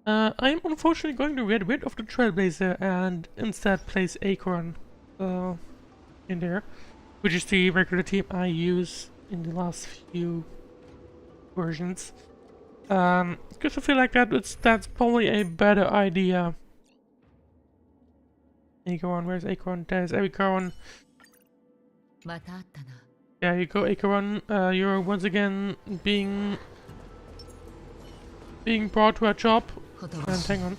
I'm unfortunately going to get rid of the Trailblazer and instead place Acorn in there, which is the regular team I use in the last few versions. Because I feel like that's probably a better idea. Acorn, where's Acorn? There's Acorn. There you go, Acorn. You're once again being brought to a job. And hang on.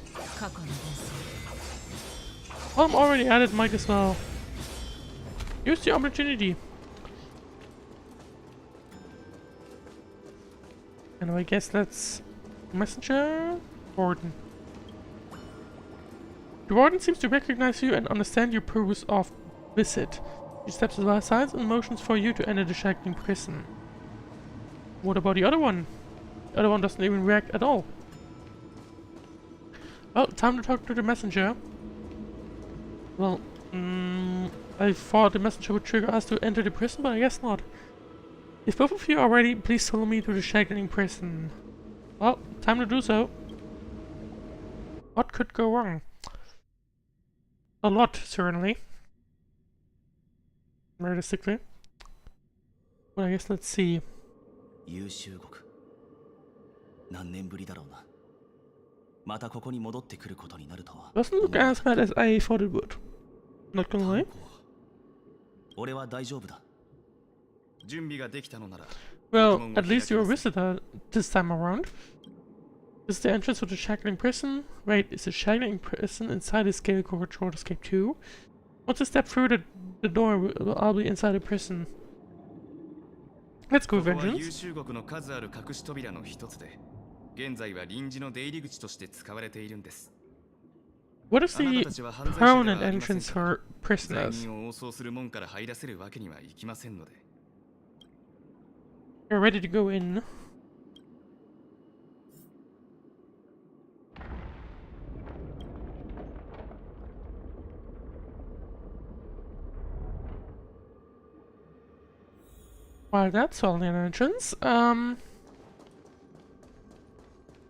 Well, I'm already at it, might as well. Use the opportunity. And I guess that's Messenger Warden. The Warden seems to recognize you and understand your purpose of visit. She steps aside and motions for you to enter the Shackling prison. What about the other one? The other one doesn't even react at all. Well, time to talk to the messenger. Well, I thought the messenger would trigger us to enter the prison, but I guess not. If both of you are ready, please follow me to the Shackling prison. Well, time to do so. What could go wrong? A lot, certainly. Realistically. But I guess let's see. 優秀国何年ぶりだろうな。またここに戻ってくることになるとは。 Doesn't look as bad as I thought it would. Not gonna lie. 俺は大丈夫だ。準備ができたのなら。 Well, at least you're a visitor this time around. This is the entrance to the Shackling prison. Wait, is the Shackling prison inside the scale cord short escape too? Once I step through the door, I'll be inside the prison. Let's go, Vengeance. 優秀国の数ある隠し扉の一つで、現在は臨時の出入り口として使われているんです。 What is the permanent entrance for prisoners? 罪人を応送する門から入らせるわけにはいきませんので。 You're ready to go in. Well, that's only an entrance.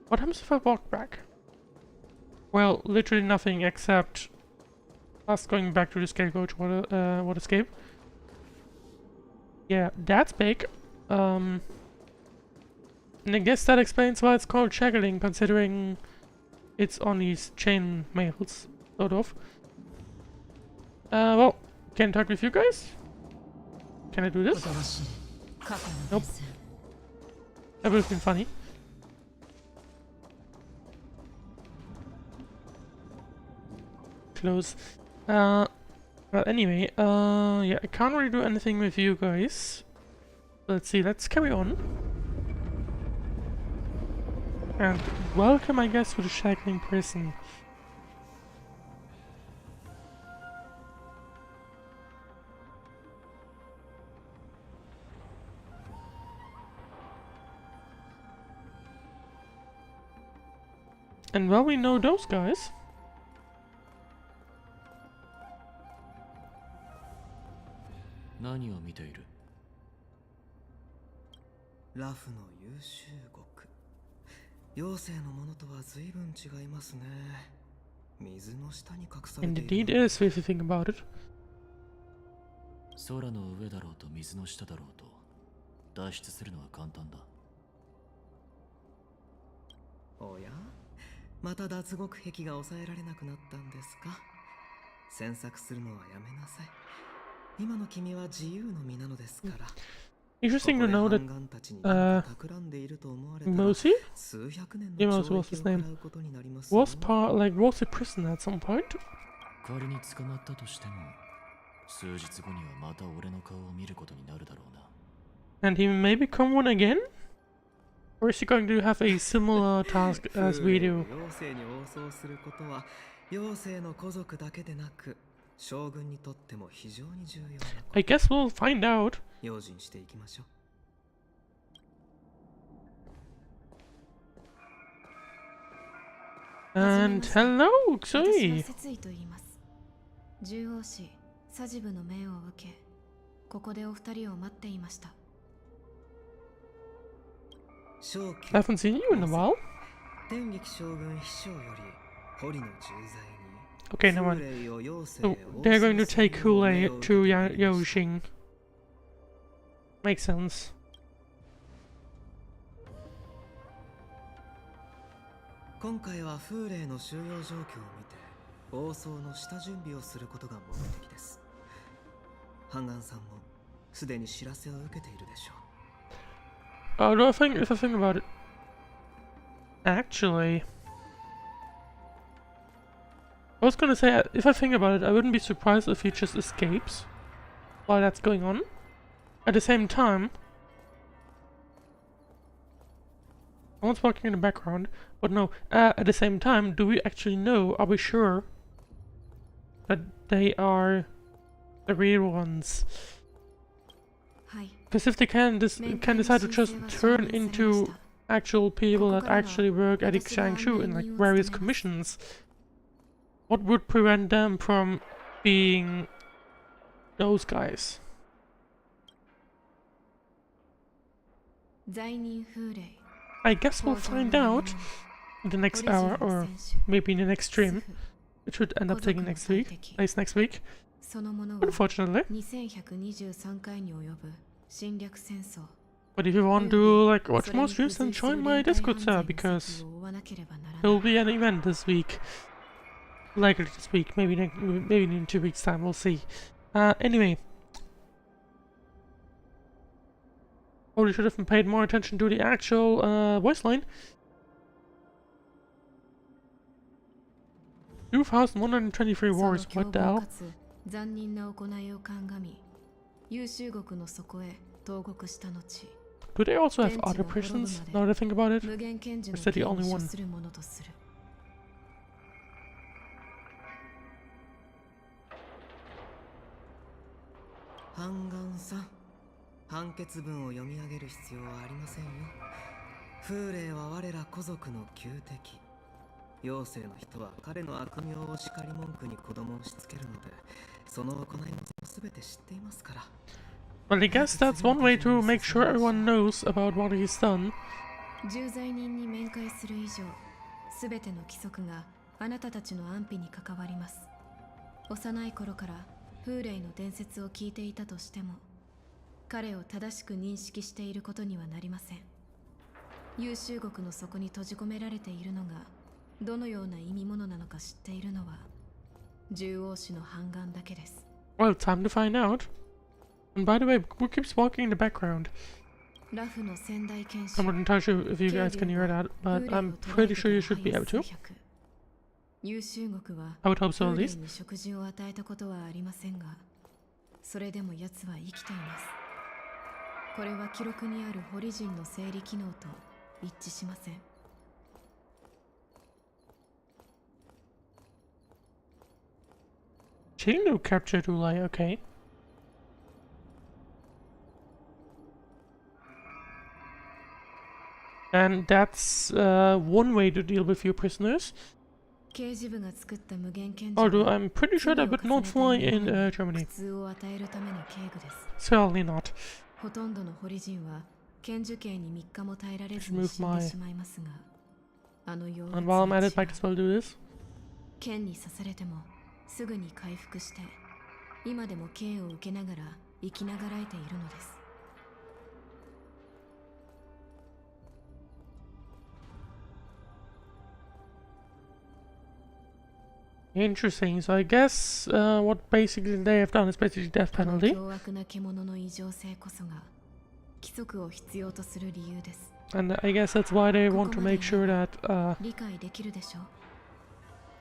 What happens if I walk back? Well, literally nothing except us going back to the scapegoat water escape. Yeah, that's big. And I guess that explains why it's called Shackling, considering it's on these chain mails, sort of. Well, can I talk with you guys? Can I do this? Nope. That would have been funny. Close. Well, anyway, yeah, I can't really do anything with you guys. Let's see, let's carry on. And welcome, I guess, to the Shackling prison. And well, we know those guys. What are you looking at? ラフの優秀国。妖精のものとは随分違いますね。水の下に隠されている。 Indeed is, if you think about it. 空の上だろうと水の下だろうと脱出するのは簡単だ。おや、また脱獄癖が抑えられなくなったんですか。詮索するのはやめなさい。今の君は自由の身なのですから。 Interesting to know that Mosi? Yeah, Mosi was his name. Was a prisoner at some point. 仮に捕まったとしても、数日後にはまた俺の顔を見ることになるだろうな。 And he may become one again? Or is he going to have a similar task as we do? 妖精に応送することは妖精の皇族だけでなく将軍にとっても非常に重要なこと。 I guess we'll find out. 用心していきましょう。 And hello, Xui. 獣王子サジブの命を受け、ここでお二人を待っていました。 I haven't seen you in a while. 天撃将軍秘書より堀の重罪に。 Okay, no one. So they're going to take Hule to Yanqing. Makes sense. 今回は風霊の収容状況を見て王僧の下準備をすることが目的です。ハンガンさんもすでに知らせを受けているでしょう。 Do I think, if I think about it, actually, I was gonna say, if I think about it, I wouldn't be surprised if he just escapes while that's going on. At the same time, someone's walking in the background, but no, at the same time, do we actually know, are we sure that they are the real ones? Because if they can decide to just turn into actual people that actually work at Xiangshu in like various commissions, what would prevent them from being those guys. 罪人風霊 I guess we'll find out in the next hour, or maybe in the next stream. It should end up taking next week. Next week. そのものは Unfortunately. 2123回に及ぶ侵略戦争 But if you want to like watch more streams, then join my Discord server, because there will be an event this week. Likely this week, maybe in 2 weeks' time. We'll see. Anyway, probably should have paid more attention to the actual voice line. 2,123 wars. What the hell? 残忍な行いを鑑み優秀国の底へ投獄した後 Do they also have other prisons, now that I think about it? 無限賢治 Or の is that the 刑 only に処 one? するものとする 半眼さん、判決文を読み上げる必要はありませんよ。風霊は我ら古族の旧敵。妖精の人は彼の悪名を叱り文句に子供をしつけるので、その行いも全て知っていますから。Well, I guess that's one way to make sure everyone knows about what he's done. 重罪人に面会する以上、すべての規則があなたたちの安否に関わります。幼い頃から風霊の伝説を聞いていたとしても、彼を正しく認識していることにはなりません。優秀国の底に閉じ込められているのがどのような意味物なのか知っているのは獣王氏の半眼だけです。Well, time to find out. And by the way, who keeps walking in the background? ラフの先代剣士 I'm not entirely sure if you guys can hear that, but I'm pretty sure you should be able to. 優秀国は I would hope so, at 風 least. 霊に食事を与えたことはありませんが、それでも奴は生きています。これは記録にあるホリジンの生理機能と一致しません。Chino captured Ulai, okay. And that's one way to deal with your prisoners. 刑事部が作った無限賢治 Although は I'm pretty sure that would not fly in 苦 Germany. 痛を与えるための警具です。 Certainly not. ほとんどのホリジンは剣樹刑に3日も耐えられず Just に move 死ん my- でしまいますが、あの妖 And while I'm at it, might as well do this. 剣に刺されてもすぐに回復して、今でも刑を受けながら生きながらえているのです。 Interesting. So I guess what basically they have done is basically death この penalty. 凶悪な獣の異常性こそが規則を必要とする理由です。 And I guess that's why they want to make sure that 理解できるでしょ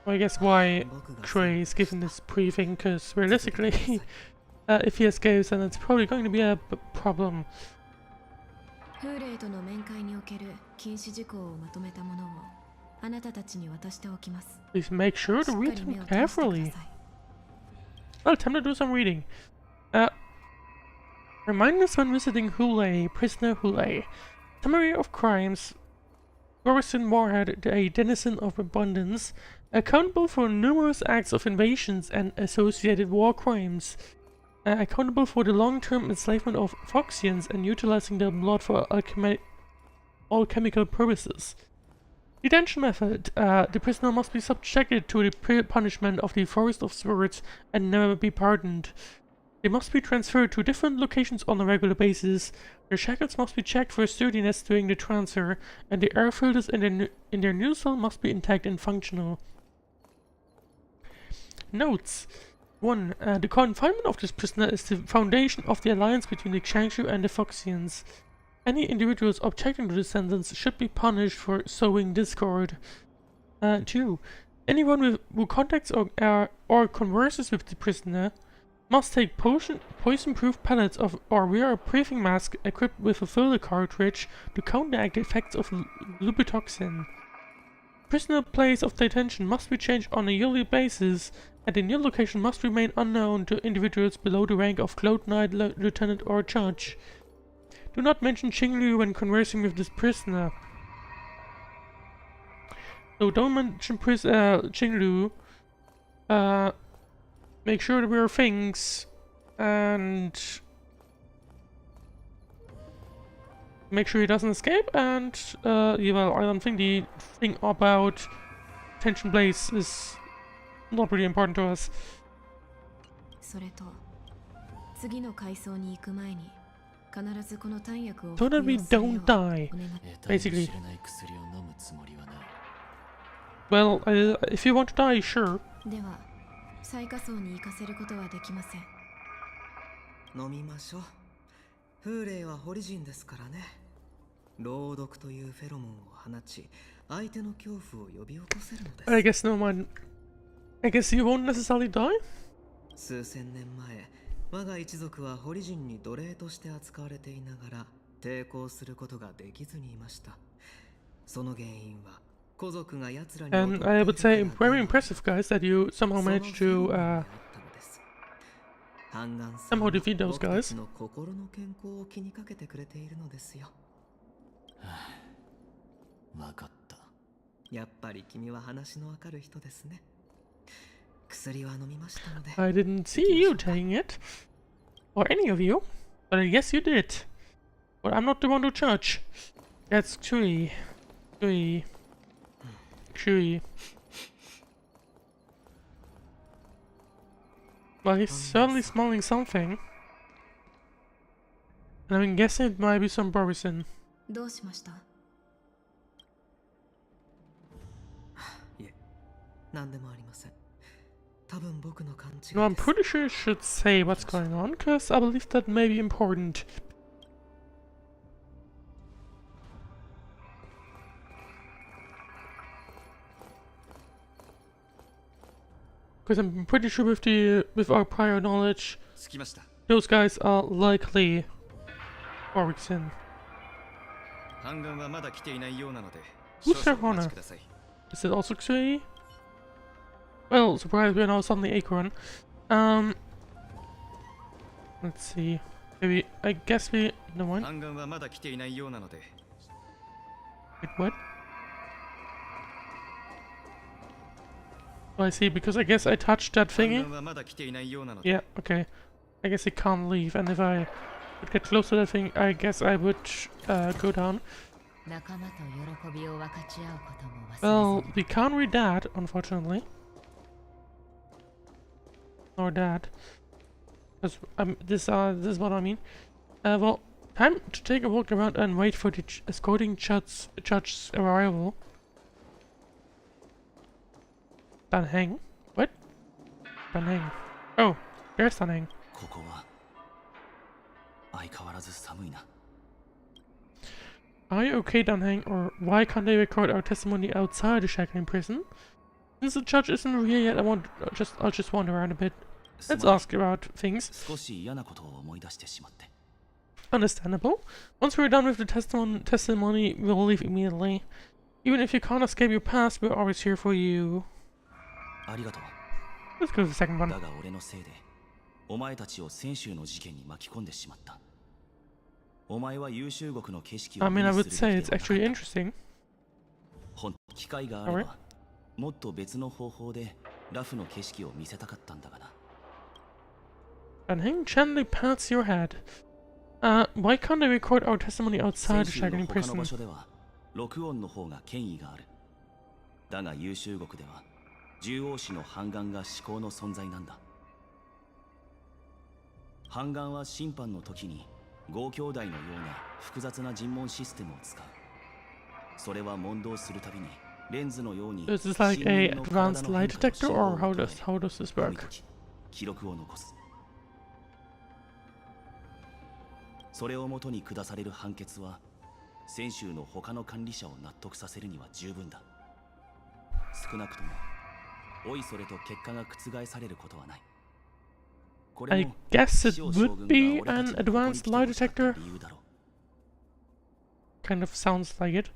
う。 I guess why Trey is given this briefing, because realistically, if he escapes, then it's probably going to be a problem. 風霊との面会における禁止事項をまとめたものをあなたたちに渡しておきます。 Please make sure し to っか read り them 目を通してくだ carefully. さい。 Well, time to do some reading. Reminders when visiting Hule, prisoner Hule. Summary of crimes. Garrison Warhead, a denizen of abundance, accountable for numerous acts of invasions and associated war crimes. Accountable for the long-term enslavement of Foxians and utilizing their blood for alchemical purposes. Detention method. The prisoner must be subjected to the punishment of the Forest of Spirits and never be pardoned. They must be transferred to different locations on a regular basis. Their shackles must be checked for sturdiness during the transfer, and the air filters in their new cell must be intact and functional. Notes. 1. The confinement of this prisoner is the foundation of the alliance between the Xiangshu and the Foxians. Any individuals objecting to this sentence should be punished for sowing discord. 2. Anyone who contacts or converses with the prisoner must take poison-proof pellets or wear a breathing mask equipped with a filler cartridge to counteract the effects of lubritoxin. Prisoner place of detention must be changed on a yearly basis, and the new location must remain unknown to individuals below the rank of Cloud Knight, Lieutenant, or Judge. Do not mention Qinglu when conversing with this prisoner. So don't mention Qinglu. Make sure to wear things and make sure he doesn't escape. And yeah, well, I don't think the thing about tension blaze is not really important to us. それと次の階層に行く前に必ずこの弾薬を So that we 服用するよ don't う die, お願い basically. Well, if you want to die, sure. では最下層に行かせることはできません。飲みましょう。風霊はホリジンですからね。朗読というフェロモンを放ち、相手の恐怖を呼び起こせるのです。 I guess no one. I guess you won't necessarily die. 数千年前、我が一族はホリジンに奴隷として扱われていながら抵抗することができずにいました。その原因は古族が奴らに And I would say very impressive, guys, that you somehow managed to somehow defeat those guys. の心の健康を気にかけてくれているのですよ。わかった。やっぱり君は話のわかる人ですね。薬は飲みましたので。I didn't see you taking it, or any of you, but I guess you did. But I'm not the one to judge. That's Chui. Chui. Chui. Well, he's certainly smelling something. And I'm guessing it might be some Borison. どうしました？いえ、何でもありません。多分僕の勘違いです。 No, I'm pretty sure you should say what's going on, because I believe that may be important. Because I'm pretty sure with our prior knowledge, those guys are likely Borison. Who's their honor? Is it also Xui? Well, surprised we are now suddenly Acorn. Let's see. Maybe I guess we no one. Wait, what? Oh, I see, because I guess I touched that thingy. Yeah, okay. I guess it can't leave, and if I would get close to that thing, I guess I would go down. Well, we can't read that, unfortunately. Nor that. Because this is what I mean. Well, time to take a walk around and wait for the escorting judge's arrival. Danheng? What? Danheng. Oh, there's Danheng. Are you okay, Danheng, or why can't they record our testimony outside the Shackling prison? Since the judge isn't here yet, I'll just wander around a bit. Let's ask about things. Understandable. Once we're done with the testimony, we'll leave immediately. Even if you can't escape your past, we're always here for you. Let's go to the second one. I mean, I would say it's actually interesting. Alright. And hang gently pats your head. Why can't I record our testimony outside the Shackling prison? 獣王氏の反眼が至高の存在なんだ。反眼は審判の時に5兄弟のような複雑な尋問システムを使う。それは問答するたびにレンズのように Is this like a advanced lie detector, or how does this work? 記録を残す。それをもとに下される判決は泉州の他の管理者を納得させるには十分だ。少なくとも I guess it would be an advanced lie detector. Kind of sounds like it.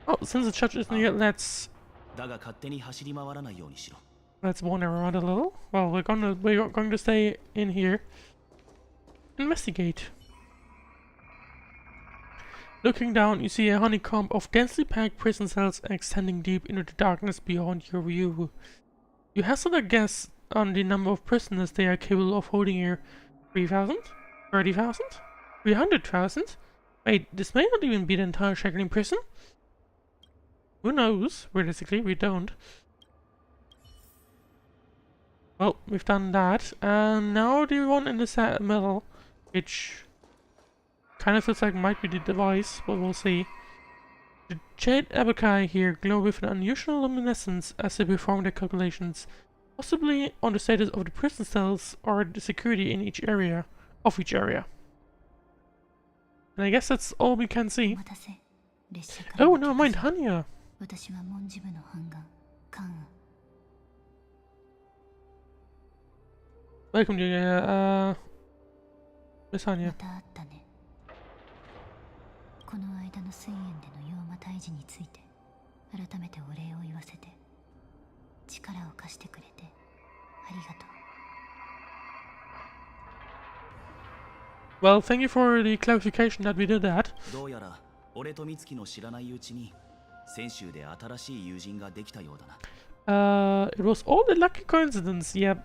Oh, since the judge isn't here, let's wander around a little. Well, we're going to stay in here. Investigate. Looking down, you see a honeycomb of densely packed prison cells extending deep into the darkness beyond your view. You hazard a guess on the number of prisoners they are capable of holding here, 3,000? 30,000? 300,000? Wait, this may not even be the entire Shackling prison? Who knows? Realistically, we don't. Well, we've done that. And now the one in the middle, which kind of feels like might be the device, but we'll see. The jade abaci here glow with an unusual luminescence as they perform their calculations, possibly on the status of the prison cells or the security in each area, of each area. And I guess that's all we can see. Oh, never mind, Hanya! Welcome, Julia. Miss Hanya. この間の水炎での妖魔退治について改めてお礼を言わせて力を貸してくれてありがとう。 Well, thank you for the clarification that we did that. どうやら俺と美月の知らないうちに先週で新しい友人ができたようだな。It was all a lucky coincidence, yep.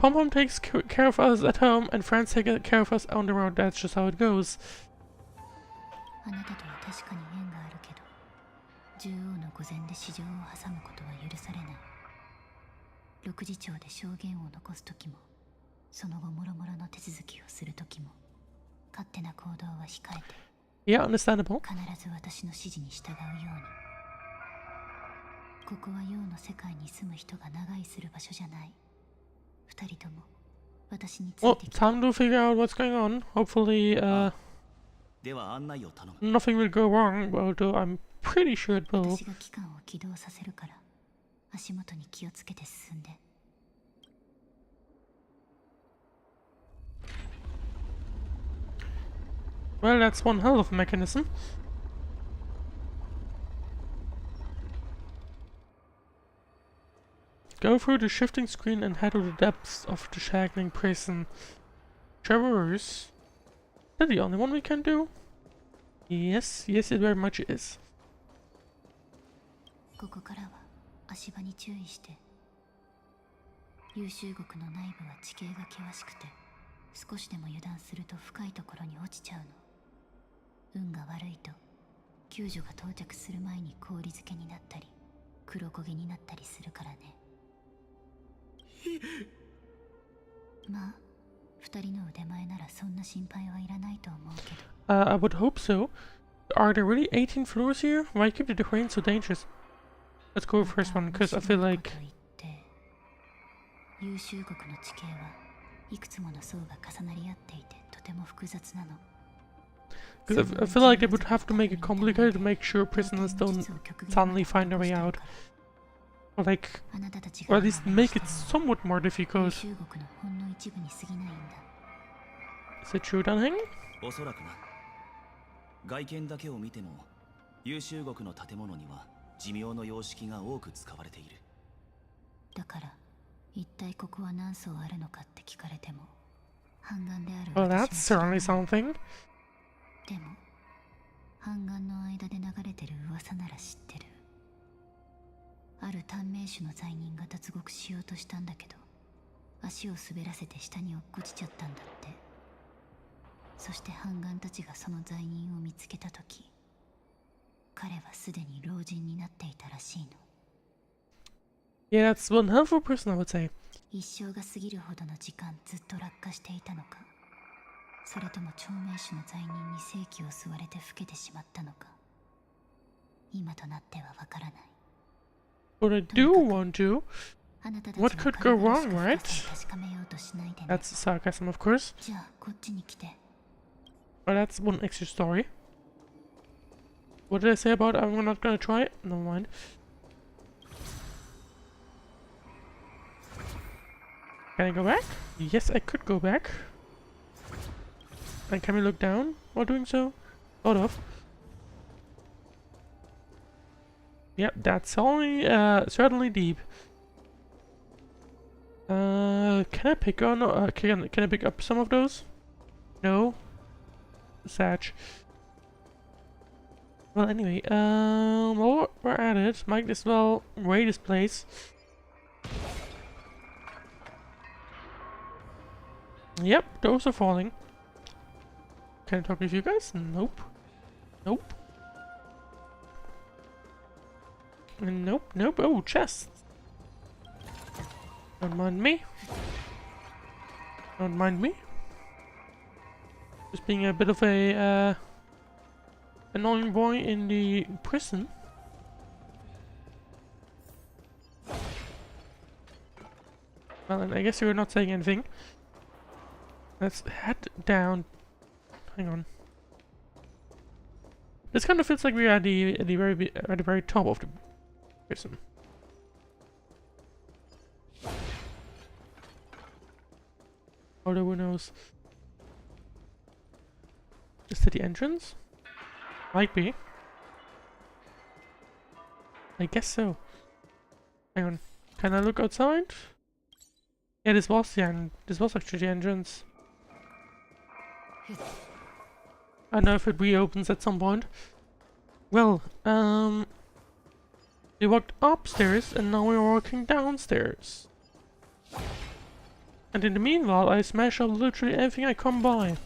Pom-Pom takes care of us at home and friends take care of us on the road, that's just how it goes. あなたとは確かに縁があるけど、獣王の御前で市場を挟むことは許されない。六次長で証言を残すときも、その後もろもろの手続きをするときも、勝手な行動は控えて。Yeah, understandable. 必ず私の指示に従うように。ここは陽の世界に住む人が長居する場所じゃない。二人とも私についてきて。Well, time to figure out what's going on. Hopefully, nothing will go wrong, although I'm pretty sure it will. 私が機関を起動させるから、足元に気をつけて進んで。Well, that's one hell of a mechanism. Go through the shifting screen and head to the depths of the Shackling prison. Traverse. Is that the only one we can do? Yes, yes it very much is. ここからは足場に注意して。優秀国の内部は地形が険しくて、少しでも油断すると深いところに落ちちゃうの。運が悪いと救助が到着する前に氷漬けになったり黒焦げになったりするからね。まあ二人の腕前ならそんな心配はいらないと思うけど。I would hope so. Are there really 18 floors here? Why keep the terrain so dangerous? Let's go with the first one, because I feel like... 優秀国の地形はいくつもの層が重なり合っていてとても複雑なの。Because I feel like they would have to make it complicated to make sure prisoners don't suddenly find their way out. Or like, or at least make it somewhat more difficult. Is it true, Yanqing? おそらくな。外見だけを見ても、優秀国の建物には寿命の様式が多く使われている。だから、一体ここは何層あるのかって聞かれても、半眼である。Well, that's certainly something. でも、半眼の間で流れてる噂なら知ってる。ある短命種の罪人が脱獄しようとしたんだけど、足を滑らせて下に落っこちちゃったんだって。そして半眼たちがその罪人を見つけたとき、彼はすでに老人になっていたらしいの。Yeah, that's one helpful person, I would say. 一生が過ぎるほどの時間ずっと落下していたのか、それとも長命種の罪人に生気を吸われて老けてしまったのか、今となってはわからない。But I do want to. What could go wrong, right? That's sarcasm, of course. じゃあこっちに来て。But that's one extra story. What did I say about I'm not gonna try it? Never mind. Can I go back? Yes, I could go back. And can we look down while doing so? Sort of. Yep, that's only certainly deep. Can I pick on? Can I pick up some of those? No. Sad. Well, anyway, while we're at it, might as well raid this place. Yep, those are falling. Can I talk with you guys? Nope. Nope. Nope, nope. Oh, chests. Don't mind me. Don't mind me. Just being a bit of a annoying boy in the prison. Well, and I guess you're not saying anything. Let's head down. Hang on. This kind of feels like we're at the very top of the prison. Although who knows? Is that the entrance? Might be. I guess so. Hang on. Can I look outside? Yeah, this was actually the entrance. I don't know if it reopens at some point. Well, we walked upstairs and now we're walking downstairs. And in the meanwhile, I smash up literally everything I come by.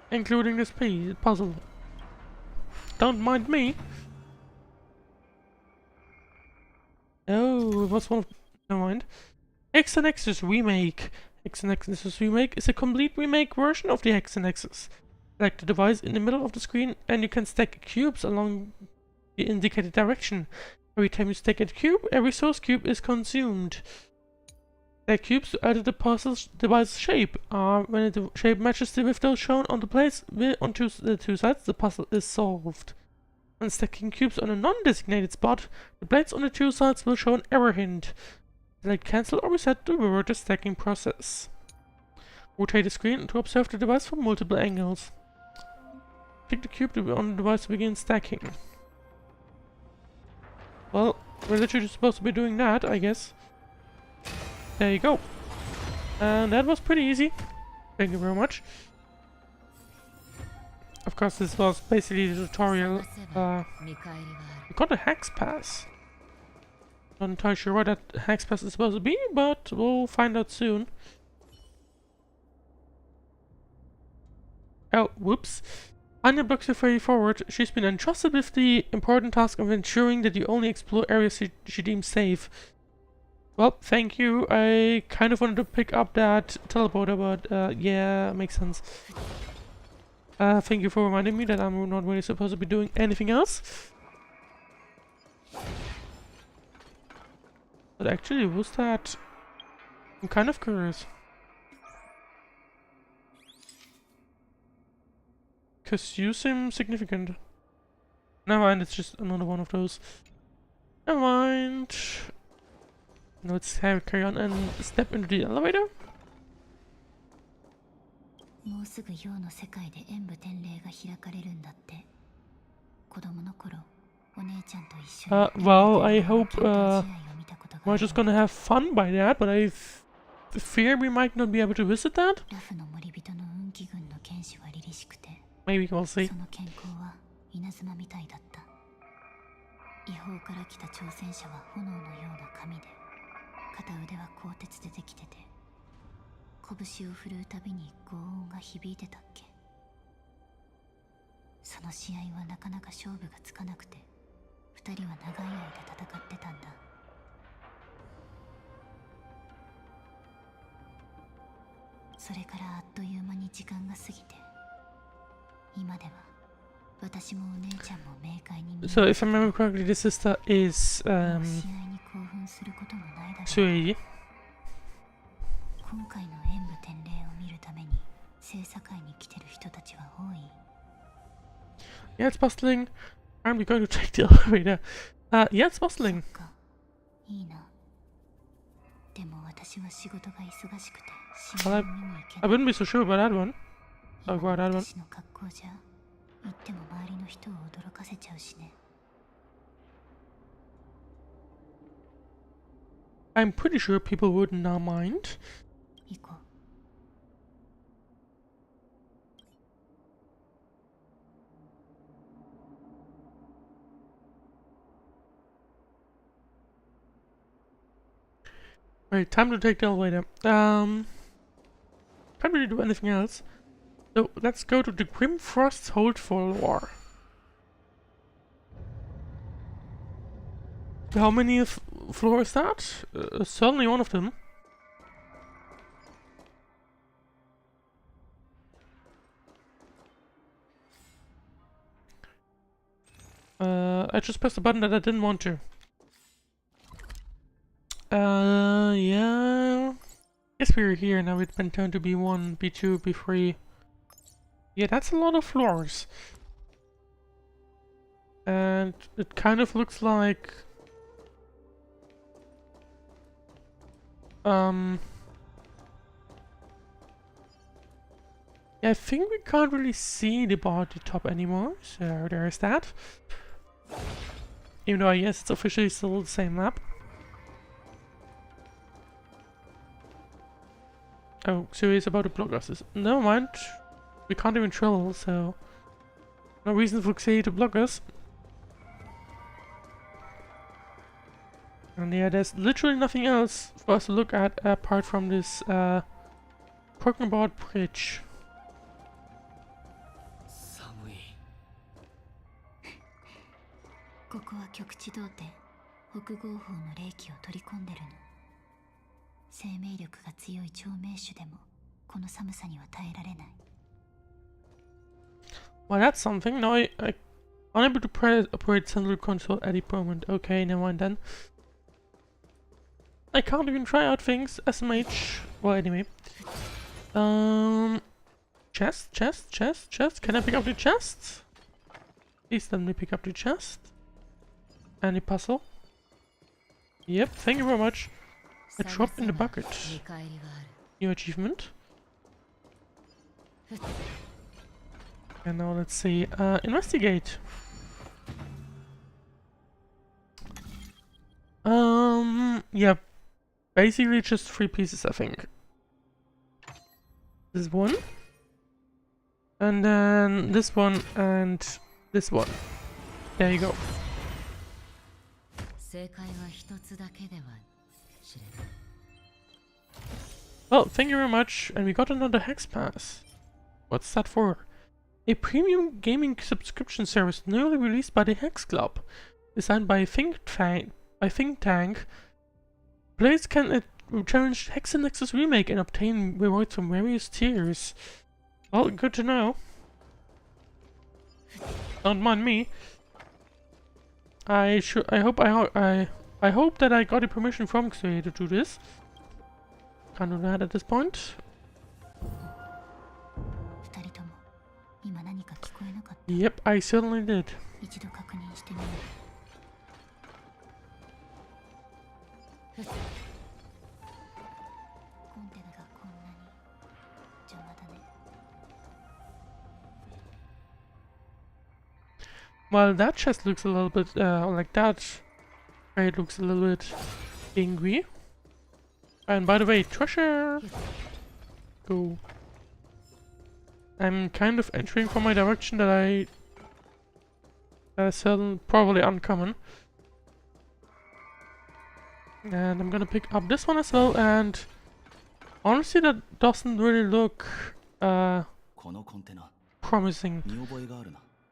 Including this puzzle. Don't mind me. Oh, it was one of... Never mind. X and X's Remake. X and X's Remake is a complete remake version of the X and X's. Select the device in the middle of the screen and you can stack cubes along the indicated direction. Every time you stack a cube, every source cube is consumed. Stack cubes to alter the puzzle's device's shape. When the shape matches with those shown on the plates on the two sides, the puzzle is solved. When stacking cubes on a non-designated spot, the plates on the two sides will show an error hint. Select cancel or reset to revert the stacking process. Rotate the screen to observe the device from multiple angles. Click the cube on the device to begin stacking. Well, we're literally supposed to be doing that, I guess. There you go. And that was pretty easy. Thank you very much. Of course, this was basically the tutorial. We got a Hex Pass. Not entirely sure what that Hex Pass is supposed to be, but we'll find out soon. Oh, whoops. Anya blocks your way forward. She's been entrusted with the important task of ensuring that you only explore areas she deems safe. Well, thank you. I kind of wanted to pick up that teleporter, but yeah, makes sense. Thank you for reminding me that I'm not really supposed to be doing anything else. But actually, was that... I'm kind of curious. Because you seem significant. Never mind, it's just another one of those. Never mind. Let's carry on and step into the elevator. Well, I hope we're just gonna have fun by that, but I fear we might not be able to visit that. Maybe we'll see. So if I remember correctly, the sister is Sui. Yeah, it's bustling. Aren't we going to take the elevator? Yeah, it's bustling. Well, I wouldn't be so sure about that one. About that one. I'm pretty sure people would not mind. Right, time to take the elevator. Can't really do anything else. So let's go to the Grim Frost's Hold floor. How many floors is that? Certainly one of them. I just pressed a button that I didn't want to. Yeah. Guess we're here now. It's been turned to B1, B2, B3. Yeah, that's a lot of floors. And it kind of looks like... Yeah, I think we can't really see the bar at the top anymore, so there's that. Even though I guess it's officially still the same map. Oh, so he's about to block us. Never mind. We can't even travel, so... no reason for Xei to block us. And yeah, there's literally nothing else for us to look at apart from this parking board bridge. ここは極地童貞北合法の霊気を取り込んでるの。生命力が強い長命種でもこの寒さには耐えられない。 Well, that's something. Now I unable to operate central console at the moment. Okay, never mind then. I can't even try out things. SMH. Well, anyway. Chest. Can I pick up the chest? Please let me pick up the chest. Any puzzle? Yep, thank you very much. A drop in the bucket. New achievement. And now let's see. Investigate. Yeah. Basically just 3 pieces, I think. This one. And then this one and this one. There you go. Well, thank you very much. And we got another Hex Pass. What's that for? A premium gaming subscription service newly released by the Hex Club. Designed by Think Tank. Players can challenge Hex and Nexus Remake and obtain rewards from various tiers. Well, good to know. Don't mind me. I hope that I got the permission from Xei to do this. Can't do that at this point. Yep, I certainly did. Well, that chest looks a little bit like that. It looks a little bit angry. And by the way, treasure! Go. I'm kind of entering from my direction that I probably uncommon. And I'm gonna pick up this one as well, and honestly that doesn't really look promising.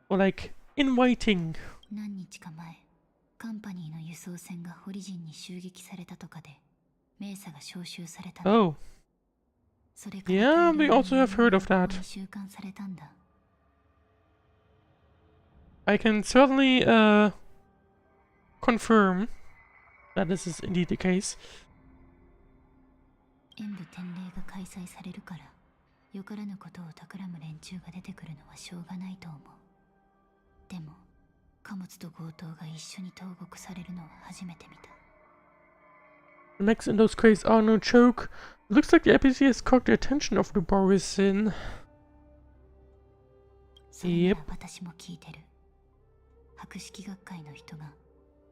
Or like inviting. 何日か前、カンパニーの輸送船がホリジンに襲撃されたとかで、メーサが招集されたの。 Oh. Yeah, we also have heard of that. I can certainly confirm that this is indeed the case. 演武典礼が開催されるから、よからぬことを企む連中が出てくるのはしょうがないと思う。でも、貨物と強盗が一緒に投獄されるのは初めて見た。 The mechs in those crates are no joke. Looks like the APC has caught the attention of the Borisin. Yep. 私も聞いてる。博識学会の人が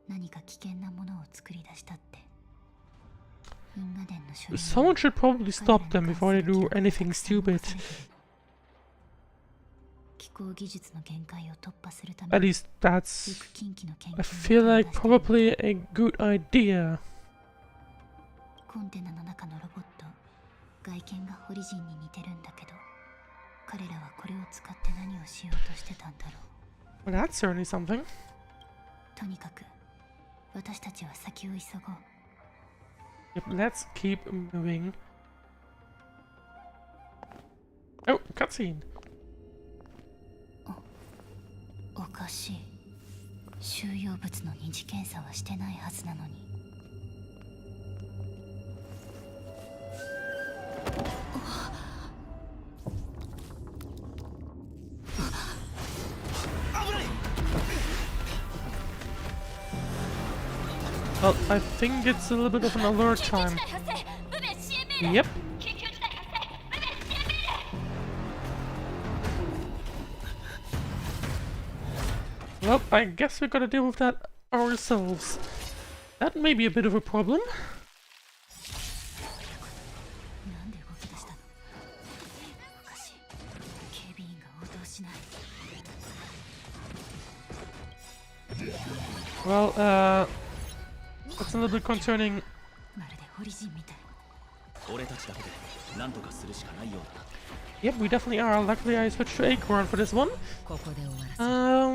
何か危険なものを作り出したって。 Someone should probably stop them before they do anything stupid. At least that's... I feel like probably a good idea. コンテナの中のロボット、外見がホリジンに似てるんだけど、彼らはこれを使って何をしようとしてたんだろう。 Well, that's certainly something. とにかく私たちは先を急ごう。 Yep, let's keep moving. Oh, cutscene. おかしい。収容物の二次検査はしてないはずなのに。Well, I think it's a little bit of an alert time. Yep. Well, I guess we gotta deal with that ourselves. That may be a bit of a problem. Well, that's a little bit concerning. Yep, we definitely are. Luckily, I switched to Acorn for this one.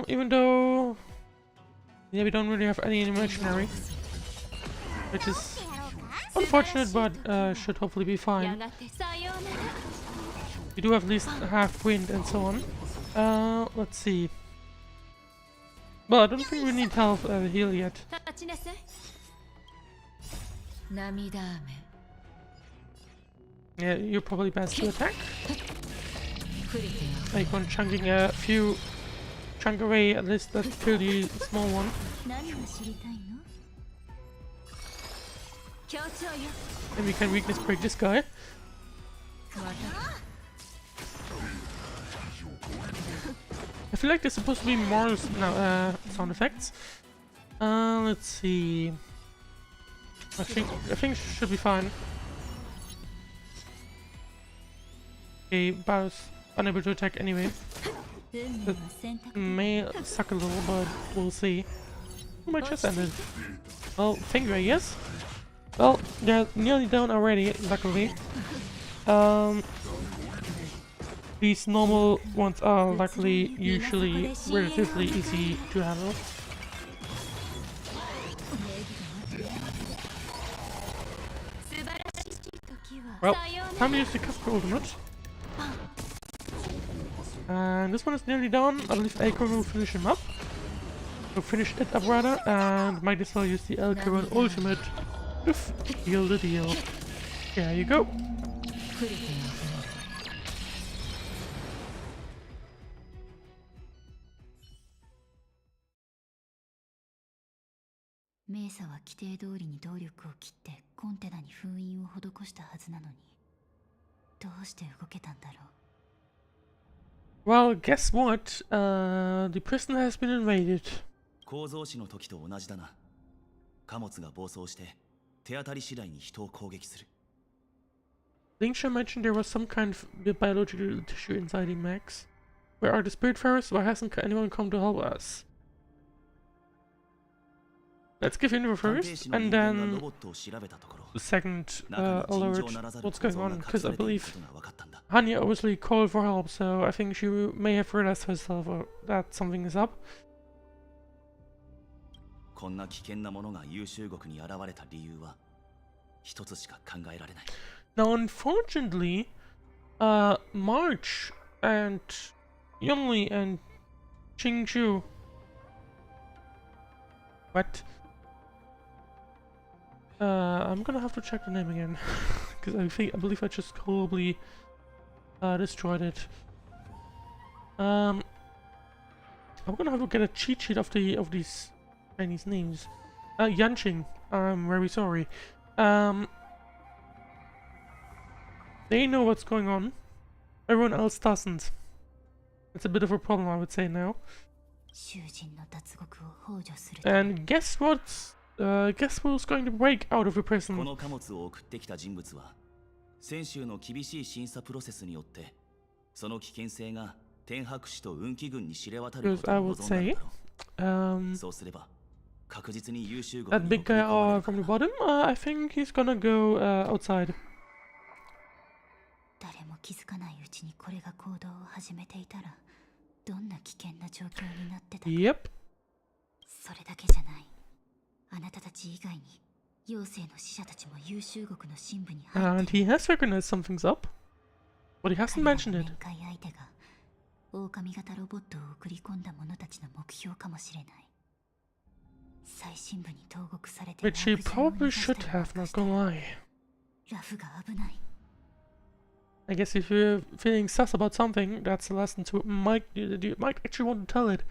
Even though, yeah, we don't really have any imaginary, which is unfortunate, but should hopefully be fine. We do have at least half wind and so on. Let's see. Well, I don't think we need health heal yet. Yeah, you're probably best to attack. Acorn chunking a few chunk away, at least that kill the small one. And we can weakness break this guy. I feel like there's supposed to be more sound effects. Let's see. I think it should be fine. Okay, Bow's unable to attack anyway. That may suck a little, but we'll see. Oh, my chest ended. Well, finger, yes. Well, they're nearly down already, luckily. These normal ones are luckily usually relatively easy to handle. Well, time to use the Casper ultimate. And this one is nearly done. I believe Acorn will finish him up. Or finish it up rather, and might as well use the Acorn ultimate to seal the deal. There you go. Mesa は規定通りに動力を切ってコンテナに封印を施したはずなのに、どうして動けたんだろう。Well, guess what? The prison has been invaded. 構造士の時と同じだな。貨物が暴走して手当たり次第に人を攻撃する。Lingsha mentioned there was some kind of biological tissue inside the mechs. Where are the Spiritfarers? Why hasn't anyone come to help us? Let's give info first, and then the second alert what's going on, because I believe Hanya obviously called for help, so I think she may have realized herself that something is up. こんな危険なものが優秀国に現れた理由は一つしか考えられない。 Now, unfortunately, March and Yunli and Qingju. What? I'm gonna have to check the name again because I believe I just probably destroyed it. I'm gonna have to get a cheat sheet of these Chinese names. Yanqing, I'm very sorry. They know what's going on. Everyone else doesn't. It's a bit of a problem, I would say now. And guess what? Guess who's going to break out of the prison? この貨物を送ってきた人物は先週の厳しい審査プロセスによってその危険性が天白氏と運気軍に知れ渡ることを望んだのだろう。そうすれば確実に優秀国 That に big 送り guy 込まれるか from ら the bottom, I think he's gonna go outside. 誰も気づかないうちにこれが行動を始めていたらどんな危険な状況になってたか。 Yep. それだけじゃない。あなたたち以外に妖精の使者たちも優秀国の深部に入 And ってい he る。 has recognized something's up, but he hasn't 彼らの mentioned 面 it. 会相手が狼型ロボットを送り込んだ者たちの目標かもしれない。最深部に投獄されて Which he probably should have, not gonna lie. ラフが危ない。 I guess if you're feeling sus about something, that's a lesson to might you might actually want to tell it.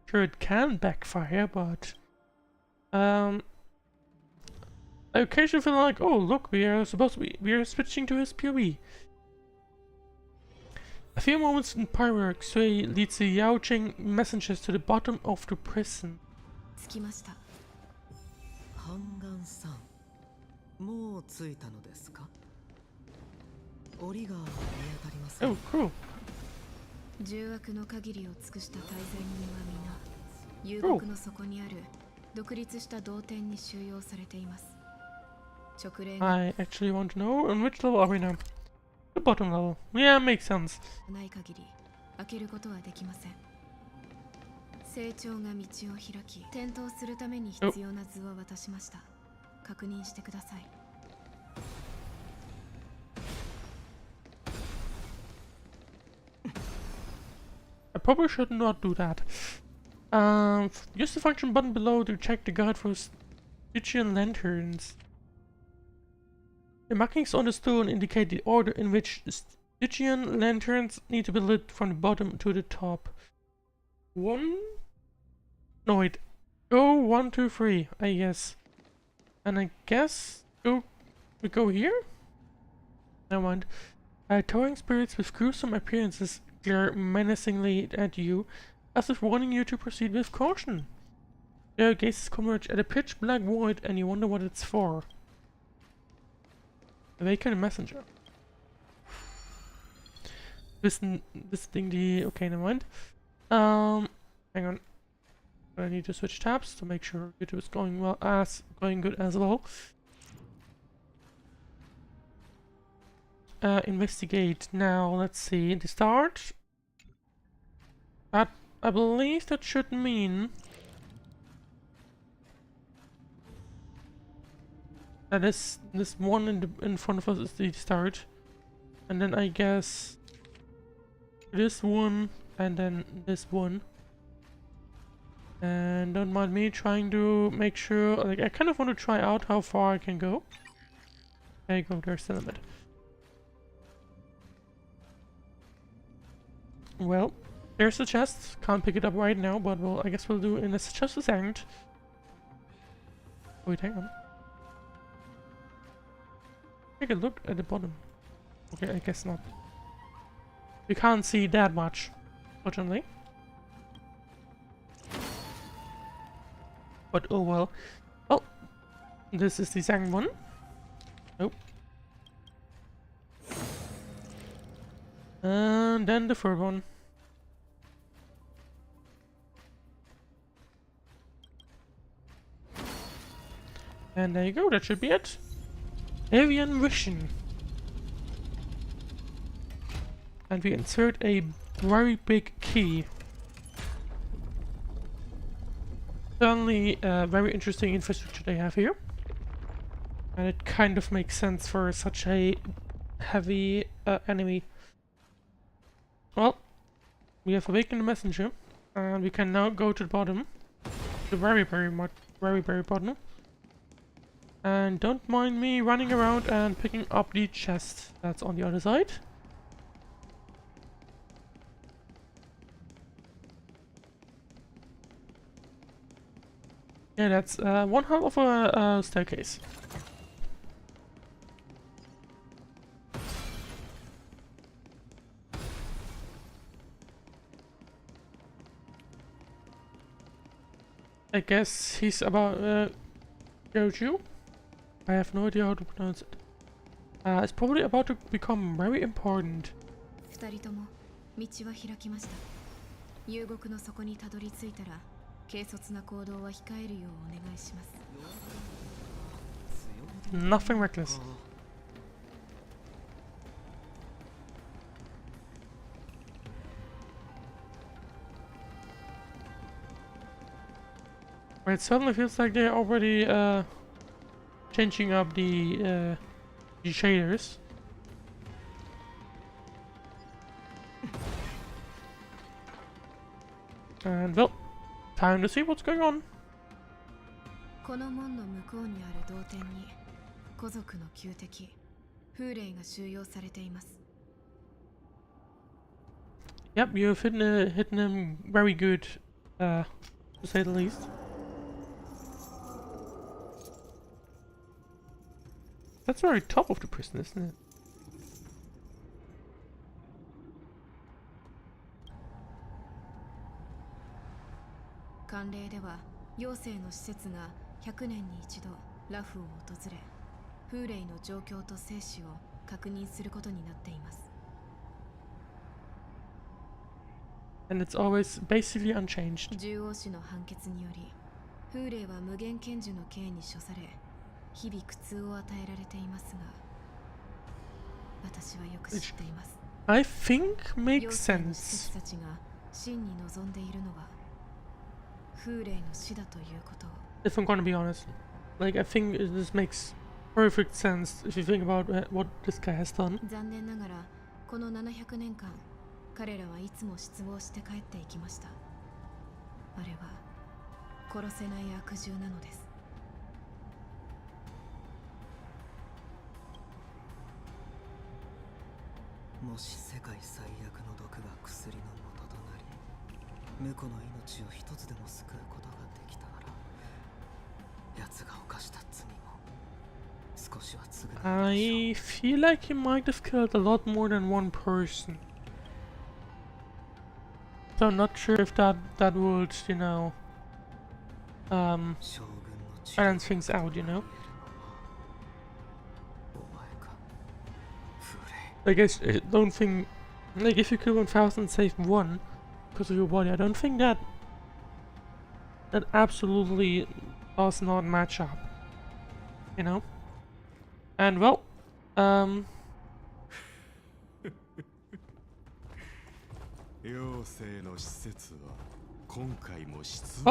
Sure, it can backfire, but I occasionally feel like, oh look, we are switching to his POV. A few moments in Pyrex, Sui leads the Yanqing messengers to the bottom of the prison. 着きました。ハンガンさん、もう着いたのですか？檻が見当たりません。 Oh, cool. 重悪の限りを尽くした大罪人は皆、遊牧の底にある独立した同点に収容されています。直令が I actually want to know on which level are we now? The bottom level. Yeah, makes sense. ない限り開けることはできません。成長が道を開き、点灯するために必要な図を渡しました。確認してください。I probably should not do that. Use the function button below to check the guide for Stygian lanterns. The markings on the stone indicate the order in which the Stygian lanterns need to be lit from the bottom to the top. No wait. Go 1, 2, 3, I guess. And I guess we go here? Never mind. Towering spirits with gruesome appearances glare menacingly at you, as if warning you to proceed with caution. Their gazes converge at a pitch black void and you wonder what it's for. Awaken a messenger. Visiting the... okay, never mind. Hang on. I need to switch tabs to make sure YouTube is going good as well. Investigate. Now, let's see. The start. That, I believe that should mean that this one in front of us is the start, and then I guess this one, and then this one. And don't mind me trying to make sure, like, I kind of want to try out how far I can go. There you go, there's the limit. Well, there's the chest. Can't pick it up right now, but I guess we'll do in just a second. Wait, hang on. Take a look at the bottom. Okay, I guess not. You can't see that much, fortunately. But oh well. Well, this is the second one. Nope. And then the third one. And there you go, that should be it. Avian Vision. And we insert a very big key. Certainly very interesting infrastructure they have here. And it kind of makes sense for such a heavy enemy. Well, we have awakened the messenger, and we can now go to the bottom, the very bottom. And don't mind me running around and picking up the chest that's on the other side. Yeah, that's one hell of a staircase. I guess he's about Joju. I have no idea how to pronounce it. It's probably about to become very important. 二人とも道は開きました。遊牧の底にたどり着いたら軽率な行動は控えるようお願いします。 Nothing reckless. It certainly feels like they're already changing up the shaders. And well, time to see what's going on. この門の向こうにある同点に古族の旧敵風霊が収容されています。 Yep, you've hit him very good, to say the least. That's very top of the prison, isn't it? 慣例では妖精の施設が100年に一度ラフを訪れ風霊の状況と生死を確認することになっています。 And it's always basically unchanged. 獣王氏の判決により風霊は無限剣樹の刑に処され日々苦痛を与えられていますが私はよく知っています。 I think makes 妖精の施 sense. 設たちが真に望んでいるのは風霊の死だということを。 If I'm gonna be honest, like I think this makes perfect sense if you think about what this guy has done. 残念ながらこの700年間彼らはいつも失望して帰っていきました。あれは殺せない悪獣なのです。 もし世界最悪の毒が薬の元となり婿の命を一つでも救うことができたなら奴が犯した罪も少しは償うでしょう。 I feel like he might have killed a lot more than one person. So I'm not sure if that would, you know, balance things out, you know? Like I don't think, like if you kill 1000 and save one because of your body, I don't think that absolutely does not match up, you know? And well, well,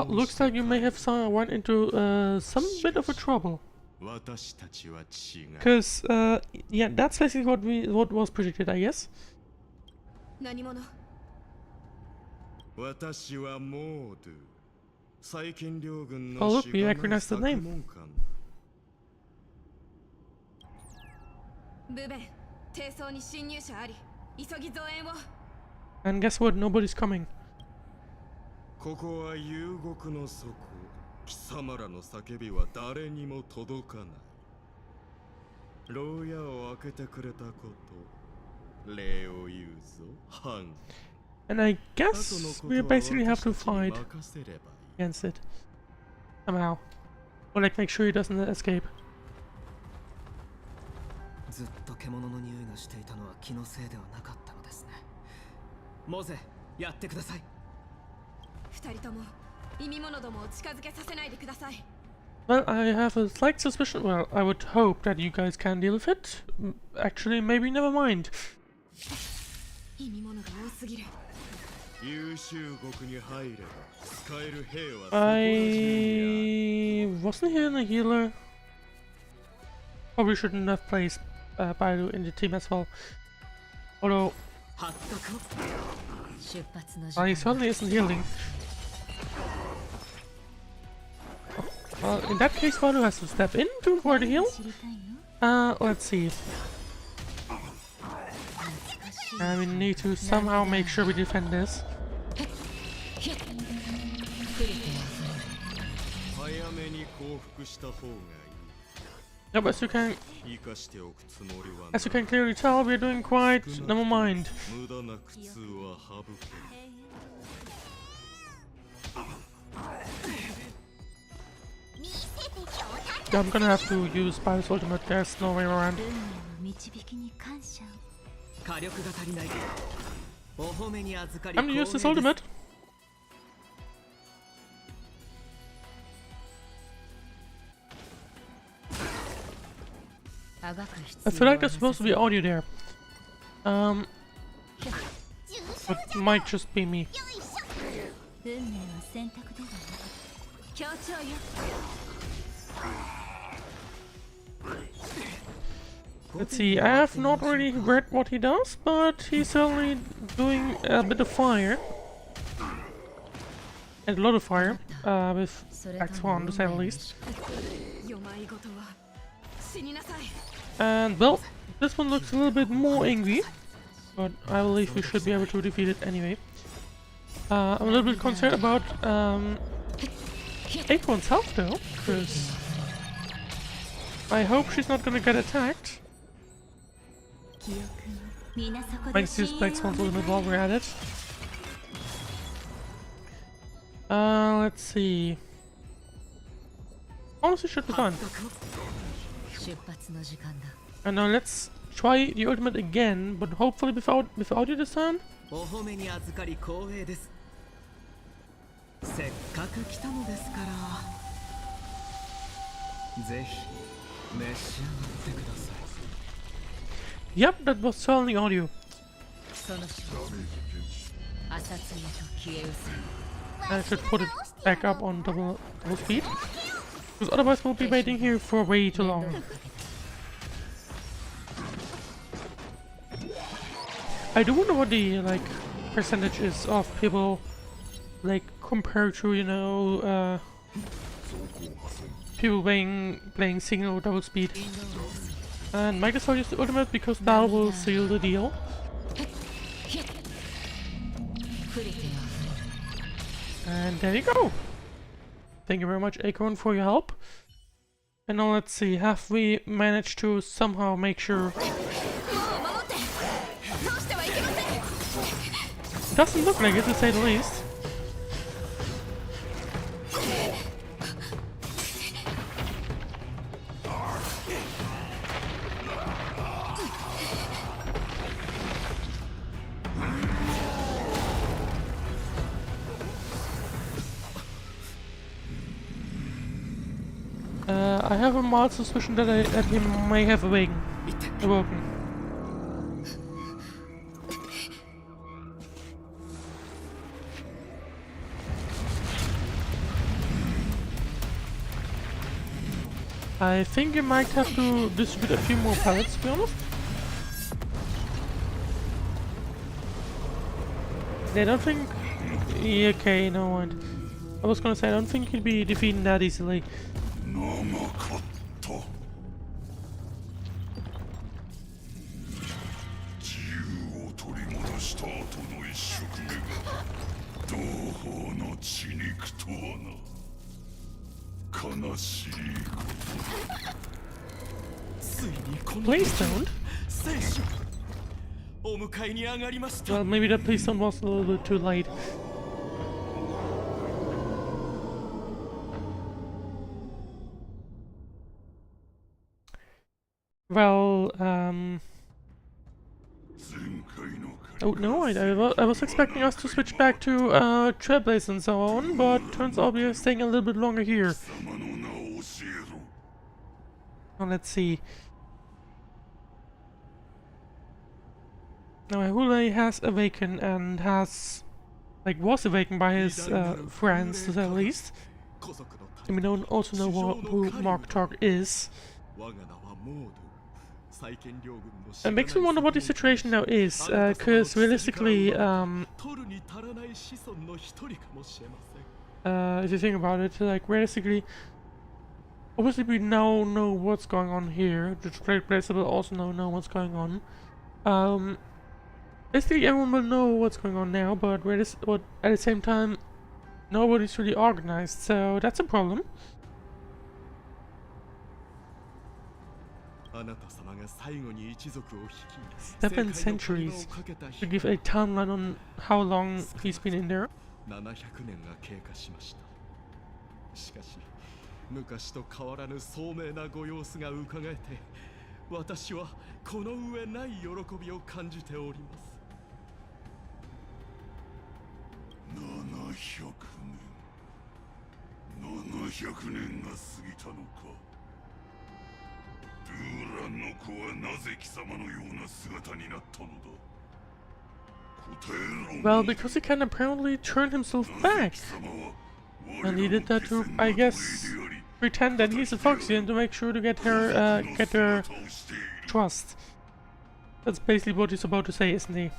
looks like you may have run into some bit of a trouble. Because, yeah, that's basically what was predicted, I guess. 何者? Oh look, we recognize the name. ブベン、低層に侵入者あり、急ぎ増援を。 And guess what? Nobody's coming. ここは遊牧の底。貴様らの叫びは誰にも届かない。牢屋を開けてくれたこと、礼を言うぞ、ハン。 And I guess we basically have to fight against it somehow, or like make sure he doesn't escape. ずっと獣の匂いがしていたのは気のせいではなかったのですね。モゼ、やってください。二人とも意味物どもを近づけさせないでください。 Well, I have a slight suspicion. Well, I would hope that you guys can deal with it. Actually, maybe never mind. 意味物が多すぎる。 I wasn't here in a healer. Probably shouldn't have placed Baidu in the team as well. Although he certainly isn't healing. Well, in that case, Baidu has to step in for the heal. Let's see. We need to somehow make sure we defend this. Yep, as you can clearly tell, we're doing quite. Never mind. Yeah, I'm gonna have to use Baidu's ultimate. There's no way around. I'm gonna use this ultimate. I feel like there's supposed to be audio there. But it might just be me. Let's see, I have not really read what he does, but he's certainly doing a bit of fire. And a lot of fire, with X1 to say the least. And well, this one looks a little bit more angry, but I believe we should be able to defeat it anyway. I'm a little bit concerned about Acorn's health though, because I hope she's not gonna get attacked. Let's use Black Swan's Ultimate while we're at it. Let's see. Honestly, should be fun. And now let's try the ultimate again, but hopefully without you this time. Yep, that was certainly audio. I should put it back up on double speed, because otherwise we'll be waiting here for way too long. I do wonder what the percentage is of people compared to, you know, people playing single or double speed. And might as well use the ultimate because that will seal the deal. And there you go. Thank you very much, Acorn, for your help. And now let's see, have we managed to somehow make sure... Doesn't look like it, to say the least. I have a mild suspicion that he may have awoken. I think you might have to distribute a few more pellets, to be honest. I don't think... Yeah, okay, no mind. I was gonna say, I don't think he'd be defeated that easily. Please don't. Well, maybe that please don't was a little bit too late. Well, oh no, I was expecting us to switch back to Trailblaze and so on, but turns out we are staying a little bit longer here. Now let's see. Now Hule has awakened and was awakened by his friends, to say the least. And we don't also know who Mark Tark is. It makes me wonder what the situation now is, because realistically, if you think about it, realistically, obviously we now know what's going on here. The Trailblazer will also know what's going on. Basically everyone will know what's going on now, but at the same time, nobody's really organized, so that's a problem. 7 centuries to give a timeline on how long he's been in there. しかし昔と変わらぬ聡明なご様子がうかがえて私はこの上ない喜びを感じております。700年が過ぎたのか。ドゥーラ Well, because he can apparently turn himself back. And he did that to, I guess, pretend that he's a foxy and to make sure to get her trust. That's basically what he's about to say, isn't he?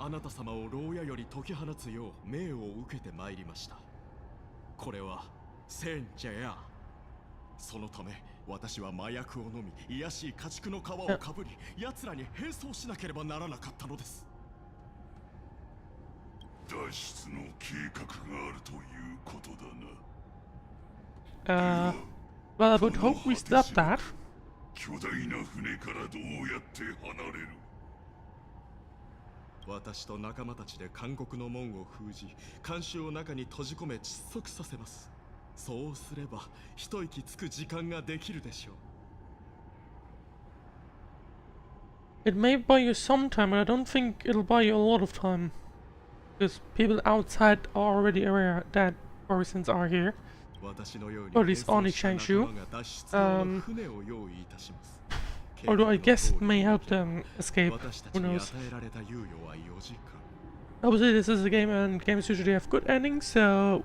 あなた様を牢屋より解き放つよう命を受けてまいりました。これは戦茶や。そのため私は麻薬を飲み、卑しい家畜の皮をかぶり、奴らに並走しなければならなかったのです。脱出の計画があるということだな。Well, I would hope we stop that. 巨大な船からどうやって離れる？私と仲間たちで監獄の門を封じ、監視を中に閉じ込め窒息させます。そうすれば一息つく時間ができるでしょう。It may buy you some time, but I don't think it'll buy you a lot of time. Because people outside are already aware that Orisons are here. Or at least on Shangshu. Although I guess it may help them escape. Who knows? Obviously this is a game and games usually have good endings, so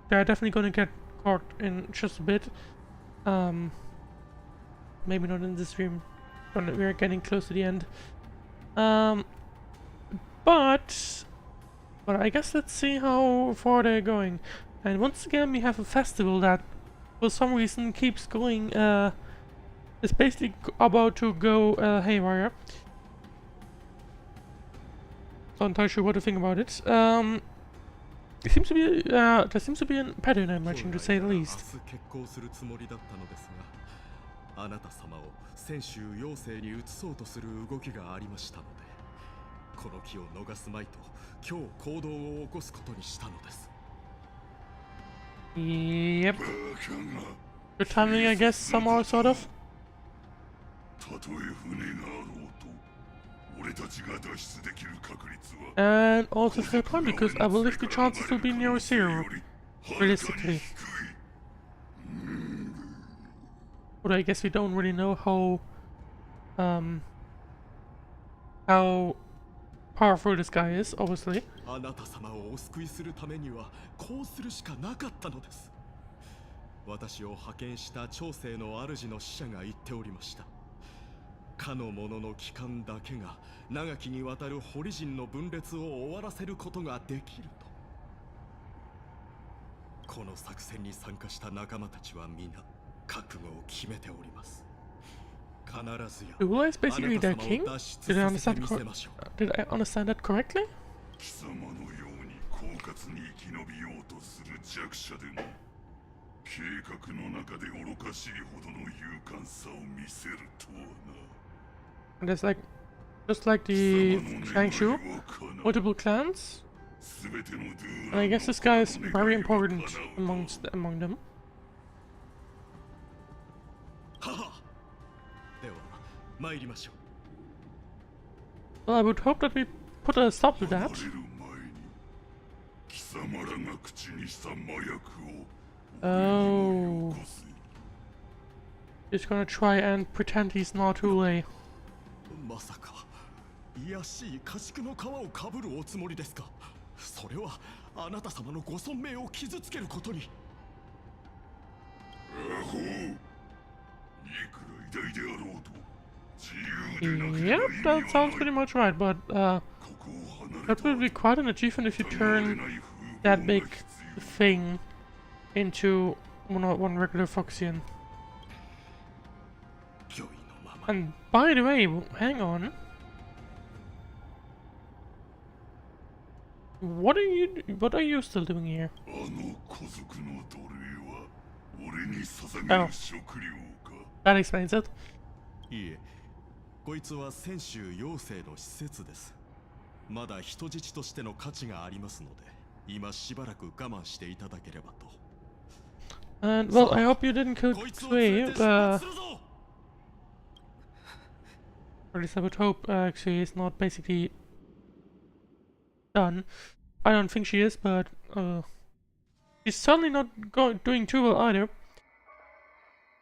they're definitely gonna get caught in just a bit. Maybe not in this stream. We're getting close to the end. But I guess let's see how far they're going. And once again we have a festival that for some reason keeps going, it's basically about to go haywire. Not entirely sure what to think about it. There seems to be a pattern I'm watching, to say the least. あなた様を泉州妖精に移そうとする動きがありましたので、この機を逃すまいと今日行動を起こすことにしたのです。 Yep. Good timing, I guess, somehow, sort of. And also fair point, because I believe the chances will be near zero, realistically. But I guess we don't really know how powerful this guy is, obviously. あなた様をお救いするためにはこうするしかなかったのです。私を派遣した長生の主の使者が言っておりました。かの者の帰還だけが長きにわたる堀人の分裂を終わらせることができると。この作戦に参加した仲間たちは皆覚悟を決めております。 Duel is basically their king? Did I understand that correctly? 貴様のように狡猾に生き延びようとする弱者でも計画の中で愚かしいほどの勇敢さを見せるとはな。 There's like, just like the Shangshu, multiple clans. And I guess this guy is very important among them. では参りましょう。 Well, I would hope that we put a stop to that. Oh. He's gonna try and pretend he's not Ule. まさか、卑しい家畜の皮をかぶるおつもりですか。それはあなた様のご尊命を傷つけることに。アホ。いくら偉大であろうと。 Yep, that sounds pretty much right, but that would be quite an achievement if you turn that big thing into one regular Foxian. And by the way, hang on. What are you still doing here? Oh, that explains it. こいつは泉州妖精の施設です。まだ人質としての価値がありますので、今しばらく我慢していただければと。And well, I hope you didn't kill Sui. Or at least I would hope actually it's not basically done. I don't think she is, but she's certainly not doing too well either.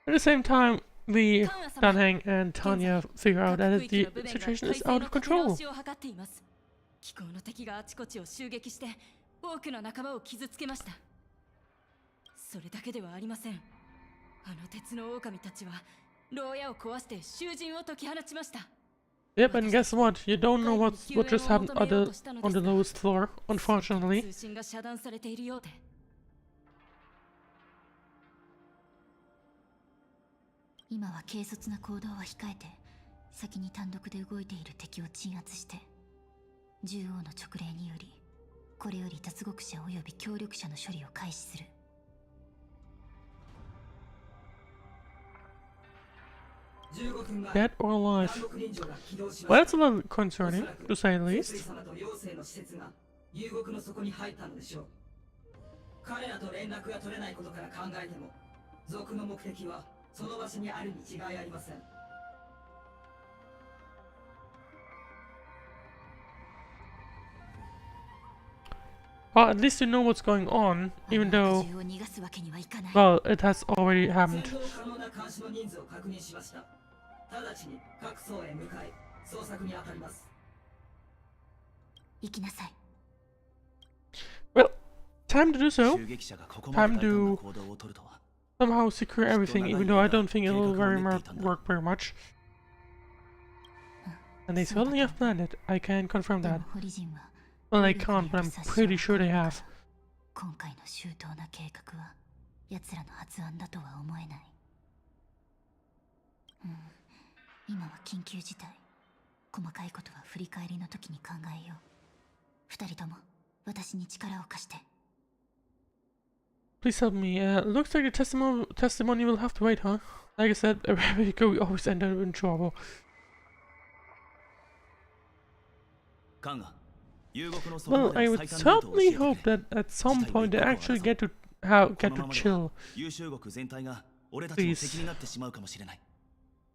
At the same time, Danheng and Tanya figure out that the situation is out of control. 気候の敵があちこちを襲撃して多くの仲間を傷つけました。それだけではありません。あの鉄の狼たちは牢屋を壊して囚人を解き放ちました。 Yep, and guess what? You don't know what just happened on the lowest floor, unfortunately. 通信が遮断されているようで。今は軽率な行動は控えて、先に単独で動いている敵を鎮圧して、獣王の勅令により、これより脱獄者及び協力者の処理を開始する。Dead or alive? Well, that's a little concerning, to say the least. 彼らと連絡が取れないことから考えても、賊の目的はその場所にあるに違いありません。 Well, at least you know what's going on, even though, well, it has already happened. Well, time to do so. Time to somehow secure everything, even though I don't think it'll work very much. And they certainly have planned it, I can confirm that. Well, I can't, but I'm pretty sure they have. 今回の周到な計画は奴らの発案だとは思えない。今は緊急事態。細かいことは振り返りの時に考えよう。二人とも私に力を貸して。Please help me. Looks like the testimony will have to wait, huh? Like I said, wherever you go, we always end up in trouble. Well, I would certainly hope that at some point they actually get to chill. Please.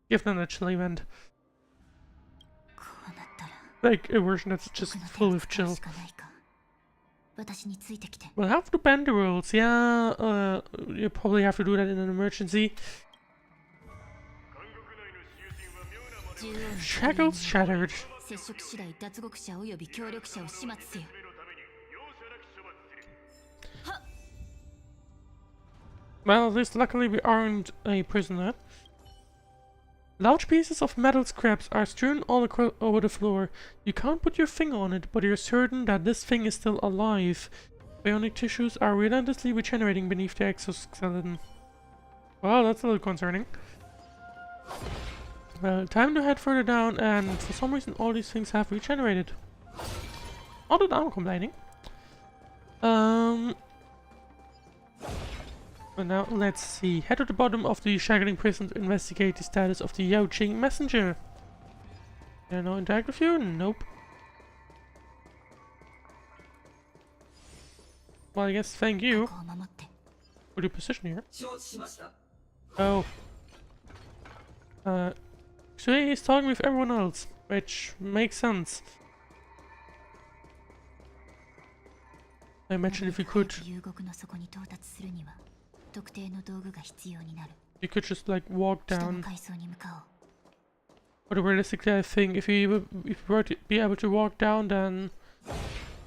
Give them a chill event. Like a version that's just full of chill. We'll have to bend the rules, yeah. You probably have to do that in an emergency. Shackles shattered. 接触次第脱獄者及び協力者を始末せよ。Well, at least luckily we aren't a prisoner. Large pieces of metal scraps are strewn all over the floor. You can't put your finger on it, but you're certain that this thing is still alive. Bionic tissues are relentlessly regenerating beneath the exoskeleton. Well, that's a little concerning. Well, time to head further down, and for some reason all these things have regenerated. Not that I'm complaining. But now, let's see. Head to the bottom of the Shackling prison to investigate the status of the Yanqing messenger. Can I now interact with you? Nope. Well, I guess thank you for your position here. Oh. So he's talking with everyone else, which makes sense. I imagine if we could... You could just like walk down. But realistically I think if we were to be able to walk down, then...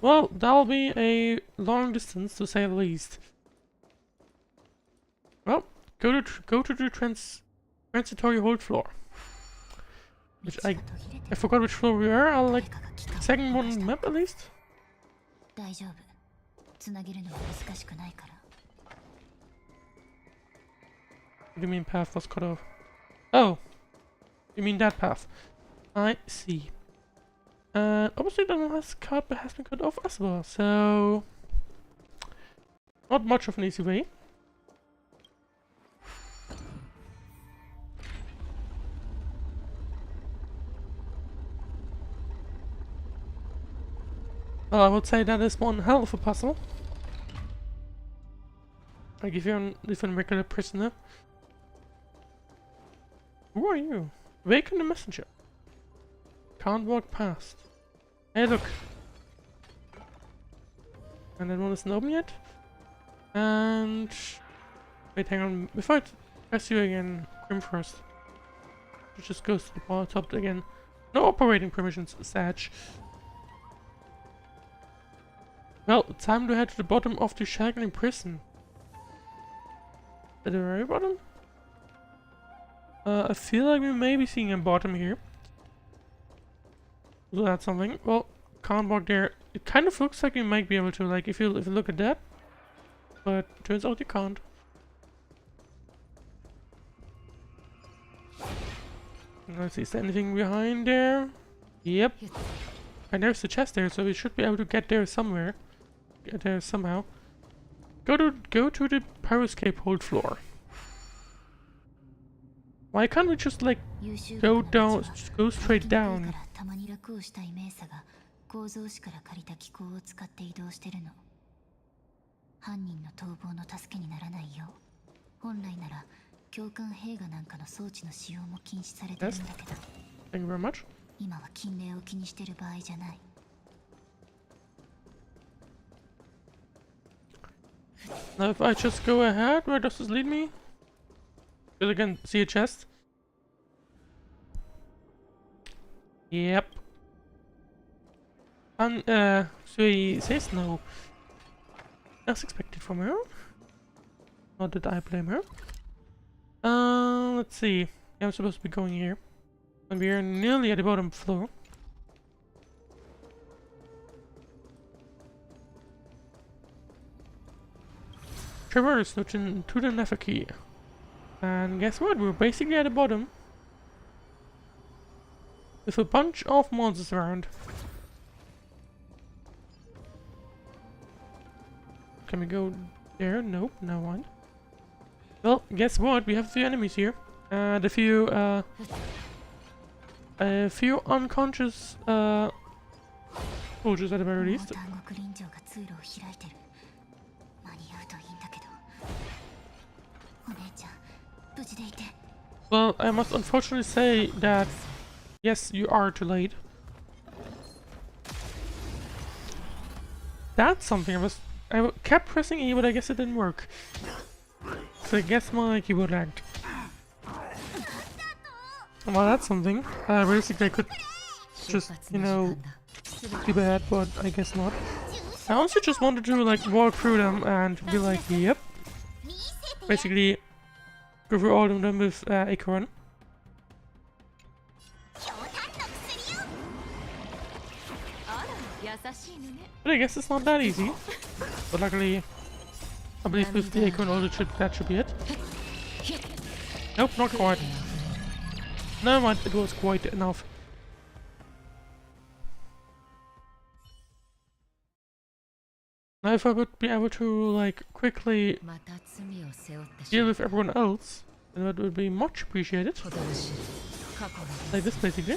Well, that'll be a long distance to say the least. Well, go to the transitory hold floor. Which I forgot which floor we were. I'll like second one on the map at least. What do you mean path was cut off? Oh, you mean that path? I see. Obviously that one has been cut off as well, so not much of an easy way. Well, I would say that is one hell of a puzzle. I give you a different regular prisoner. Who are you? Awaken the messenger. Can't walk past. Hey, look. And that one isn't open yet. And... Wait, hang on. Before I press you again, Grim first. It just goes to the top again. No operating permissions, Sag. Well, time to head to the bottom of the Shackling prison. At the very bottom? I feel like we may be seeing a bottom here. So that's something. Well, can't walk there. It kind of looks like you might be able to, like, if you look at that. But turns out you can't. Let's see, is there anything behind there? Yep. And there's the chest there, so we should be able to get there somewhere. Get there somehow. Go to the Pyroscape hold floor. Why can't we just like go down, just go straight down? たまに楽をしたいメーサが構造師から借りた機構を使って移動してるの。犯人の逃亡の助けにならないよう、本来なら共感兵がなんかの装置の使用も禁止されてるんだけど。Thank you very much. 今は禁令を気にしてる場合じゃない。Now if I just go ahead, where does this lead me? Because I can see a chest. Yep. And so he says no. As expected from her. Not that I blame her. Let's see. I'm supposed to be going here. And we are nearly at the bottom floor. Traverse to the Nefer key. And guess what? We're basically at the bottom. With a bunch of monsters around. Can we go there? Nope, no one. Well, guess what? We have a few enemies here. And a few unconscious soldiers at the very least. Well, I must unfortunately say that yes, you are too late. That's something I kept pressing E, but I guess it didn't work. So I guess my keyboard lagged. Well, that's something. Realistically, I could just, you know, do bad, but I guess not. I honestly just wanted to like walk through them and be like, yep. Basically, go through all of them with Acorn. But I guess it's not that easy. But luckily, I believe with the Acorn order that should be it. Nope, not quite. Never mind, it was quite enough. Now if I would be able to like quickly deal with everyone else, then that would be much appreciated. Like this basically.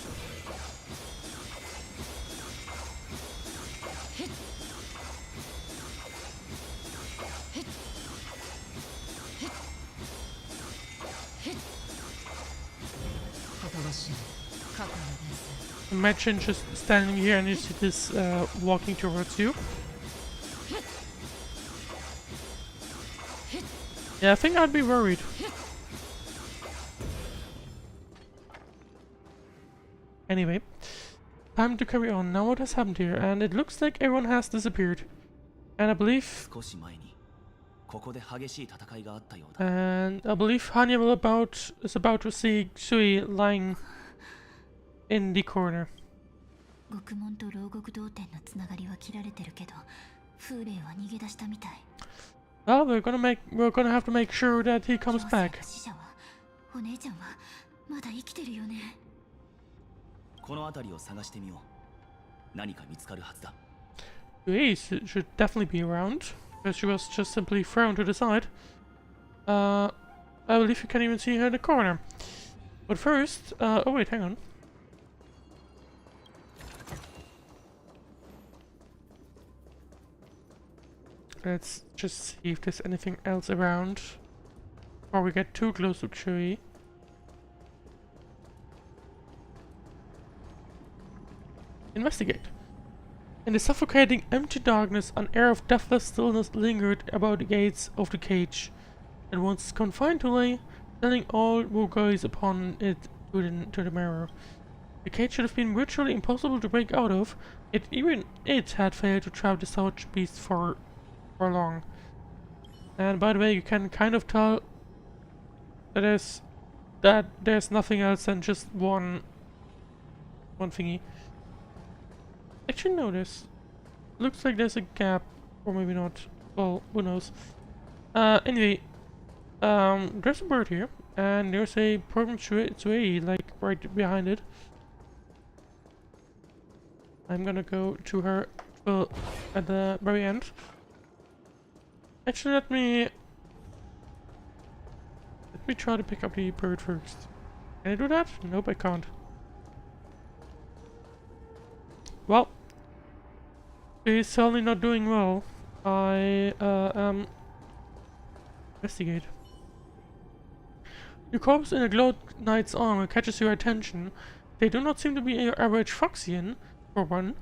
Imagine just standing here and you see this walking towards you. Yeah, I think I'd be worried. Anyway, time to carry on. Now what has happened here? And it looks like everyone has disappeared. And I believe... And I believe Hanya is about to see Sui lying in the corner. Well, we're gonna have to make sure that he comes back. Yui should definitely be around, because she was just simply thrown to the side. I believe you can even see her in the corner. But first, oh wait, hang on. Let's just see if there's anything else around before we get too close to Chui. Investigate. In the suffocating empty darkness, an air of deathless stillness lingered about the gates of the cage, and once confined to lay, telling all who gaze upon it to the mirror. The cage should have been virtually impossible to break out of, yet even it had failed to trap the savage beast for long. And by the way, you can kind of tell that there's nothing else than just one thingy. Actually, no, looks like there's a gap, or maybe not. Well, who knows? Anyway, there's a bird here, and there's a program to like right behind it. I'm gonna go to her at the very end. Actually, let me try to pick up the bird first. Can I do that? Nope, I can't. Well, he's certainly not doing well. I investigate. Your corpse in a Glow Knight's armor catches your attention. They do not seem to be your average Foxian, for one.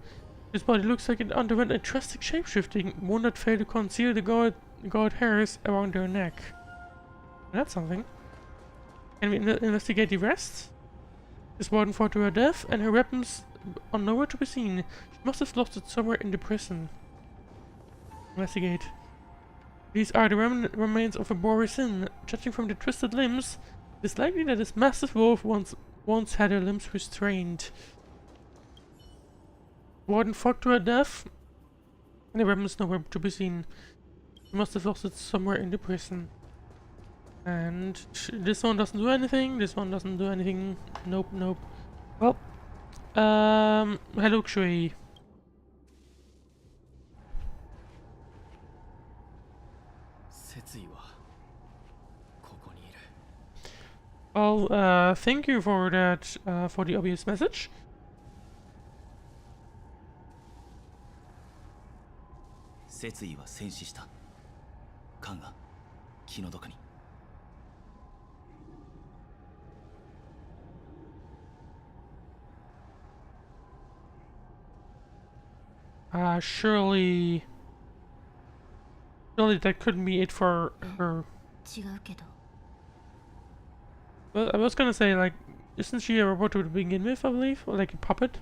His body looks like it underwent a drastic shapeshifting, one that failed to conceal the gold hairs around their neck. That's something. Can we investigate the rest? This warden fought to her death, and her weapons are nowhere to be seen. She must have lost it somewhere in the prison. Investigate. These are the remains of a Boris Inn. Judging from the twisted limbs, it is likely that this massive wolf once had her limbs restrained. Warden fought to her death, and the weapons nowhere to be seen. She must have lost it somewhere in the prison. And this one doesn't do anything. This one doesn't do anything. Nope, nope. Well, hello, Shui. Well, thank you for that, for the obvious message. Surely that couldn't be it for her. Well, I was gonna say, like, isn't she a robot to begin with, I believe? Or like a puppet?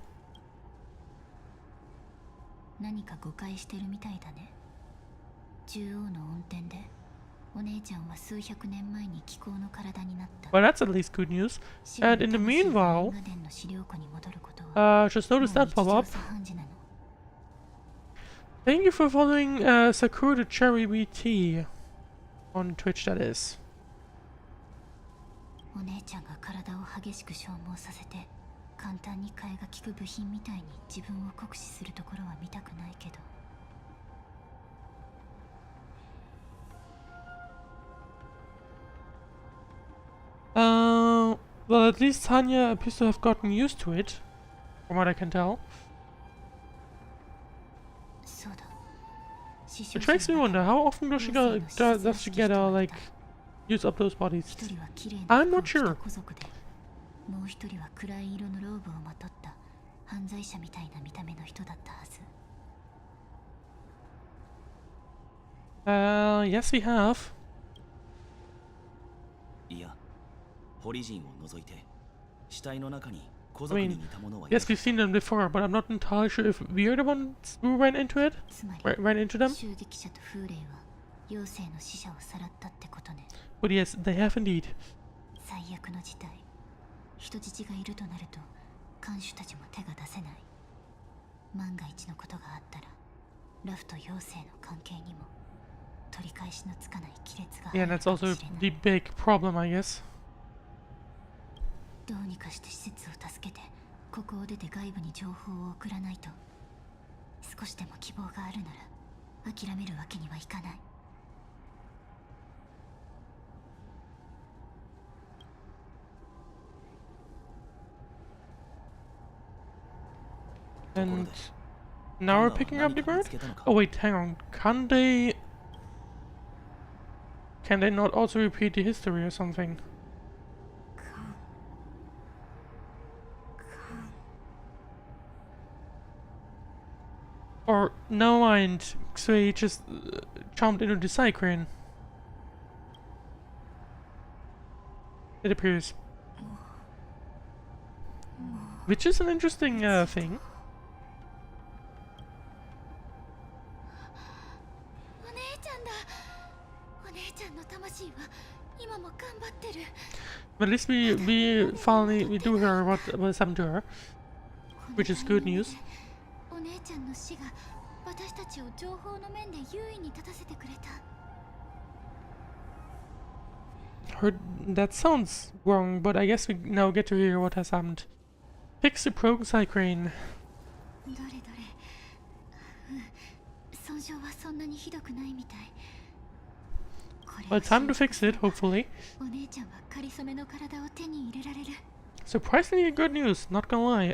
何か誤解してるみたいだね。獣王の恩典で、お姉ちゃんは数百年前に気候の体になった。Well, that's at least good news. And in the meanwhile, just noticed that pop up. Thank you for following Sakura the Cherry BT on Twitch, that is. お姉ちゃんが体を激しく消耗させて簡単に替えが利く部品みたいに自分を酷使するところは見たくないけど。Well, at least Tanya appears to have gotten used to it, from what I can tell. Which makes me wonder, how often does she get like use up those bodies? I'm not sure. Yes, we have. I mean, yes, we've seen them before, but I'm not entirely sure if we're the ones who ran into it. Ran into them. But yes, they have indeed. Yeah, that's also the big problem, I guess. どうにかして施設を助けてここを出て外部に情報を送らないと。少しでも希望があるなら諦めるわけにはいかない。And now we're picking up the bird? Oh wait, hang on. Can they not also repeat the history or something? Or, no mind, so he just jumped into the cyclone. It appears. which is an interesting thing. お姉ちゃんだ。お姉ちゃんの魂は今も頑張ってる。 But at least we finally do hear what's happened to her, which is good news. お姉ちゃんの死が私たちを情報の面で優位に立たせてくれた。 That sounds wrong, but I guess we now get to hear what has happened. Fix the broken side crane. どれどれ。損傷はそんなにひどくないみたい。 Well, time to fix it, hopefully. お姉ちゃんは仮初めの体を手に入れられる。 Surprisingly good news, not gonna lie.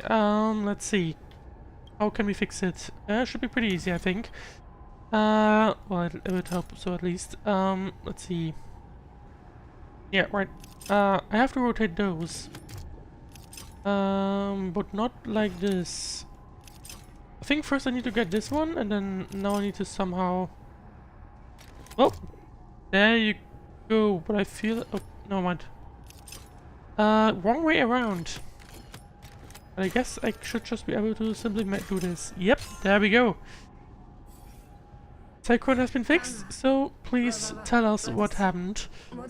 Let's see. How can we fix it? Should be pretty easy, I think. Well, it would help so at least. Let's see. Yeah, right. I have to rotate those. But not like this. I think first I need to get this one, and then now I need to somehow... Oh! There you go, but I feel... Oh, no mind. Wrong way around. But I guess I should just be able to simply do this. Yep, there we go. Cyclone has been fixed, so please tell us what happened. Or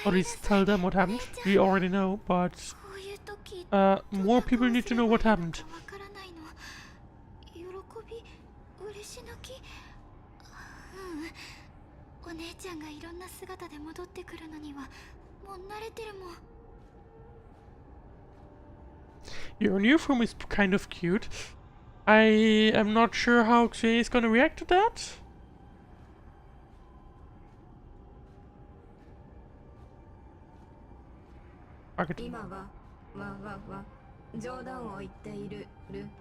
at least tell them what happened. We already know, but more people need to know what happened. お姉ちゃんがいろんな姿で戻ってくるのにはもう慣れてるもん。 Your new form is kind of cute. I am not sure how Xue is gonna react to that. Market. 今は冗談を言っている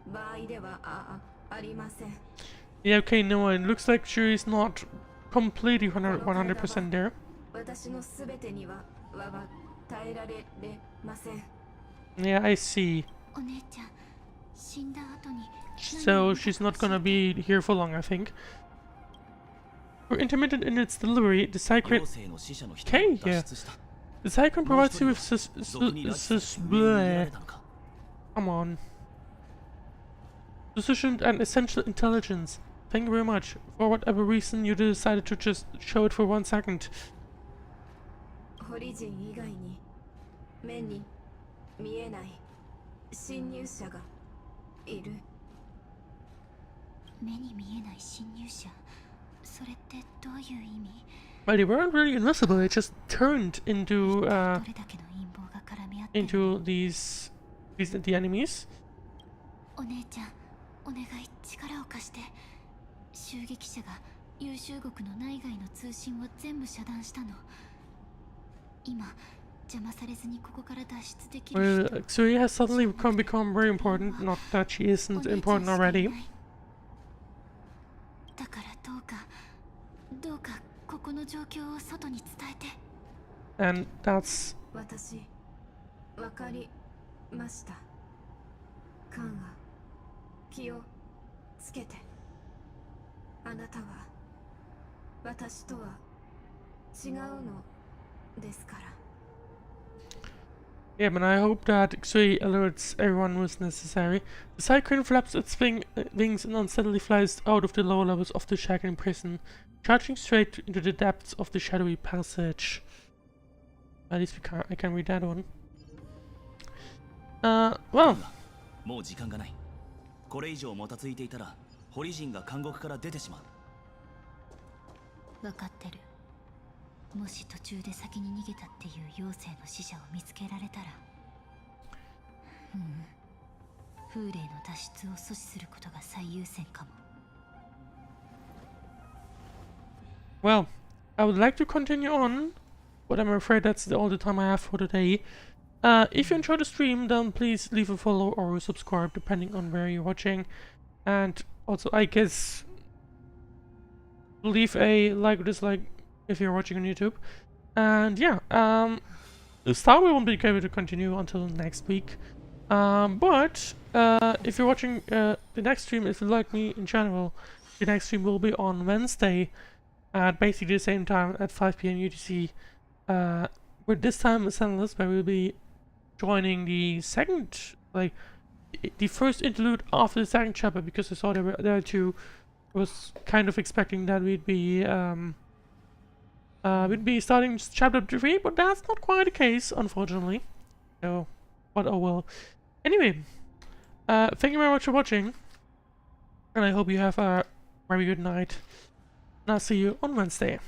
場合ではありません。 Yeah, okay, no, it looks like Xue is not completely 100% there. 私のすべてには耐えられません。 Yeah, I see. お姉ちゃん死んだ後に So she's not gonna be here for long, I think. For intermittent in its delivery, the Cyclone... Okay, yeah. The Cyclone provides you with come on. Sufficient and essential intelligence. Thank you very much. For whatever reason, you decided to just show it for 1 second. ホリジン以外に目に見えない侵入者がいる。目に見えない侵入者。それってどういう意味？ Well, they weren't really invisible. They just turned into the enemies. お姉ちゃん、お願い力を貸して。襲撃者が優秀国の内外の通信を全部遮断したの。今邪魔されずにここから脱出できる人。 Well, Xue has suddenly become very important. Not that she isn't important already. だからどうかここの状況を外に伝えて。 And that's... 私わかりました。カンが気をつけて。あなたは私とは違うのですから。 Yeah, but I hope that Xue alerts everyone who is necessary. The Cyclone flaps its wings and unsteadily flies out of the lower levels of the Shackling prison, charging straight into the depths of the shadowy passage. At least I can read that one. Well. もう時間がない。これ以上もたついていたら、ホリジンが監獄から出てしまう。分かってる。もし途中で先に逃げたっていう妖精の使者を見つけられたら、風霊の脱出を阻止することが最優先かも。 Well, I would like to continue on, but I'm afraid that's all the time I have for today. If you enjoyed the stream, then please leave a follow or subscribe depending on where you're watching. And also, I guess, leave a like or dislike if you're watching on YouTube. And yeah, Star Rail won't be able to continue until next week. But if you're watching the next stream, if you like me in general, the next stream will be on Wednesday at basically the same time at 5 PM UTC. With this time, Senless, where we'll be joining the second, like, the first interlude after the second chapter, because I saw there were there two. I was kind of expecting that we'd be starting chapter 3, but that's not quite the case, unfortunately. So, but oh well. Anyway, thank you very much for watching, and I hope you have a very good night. And I'll see you on Wednesday.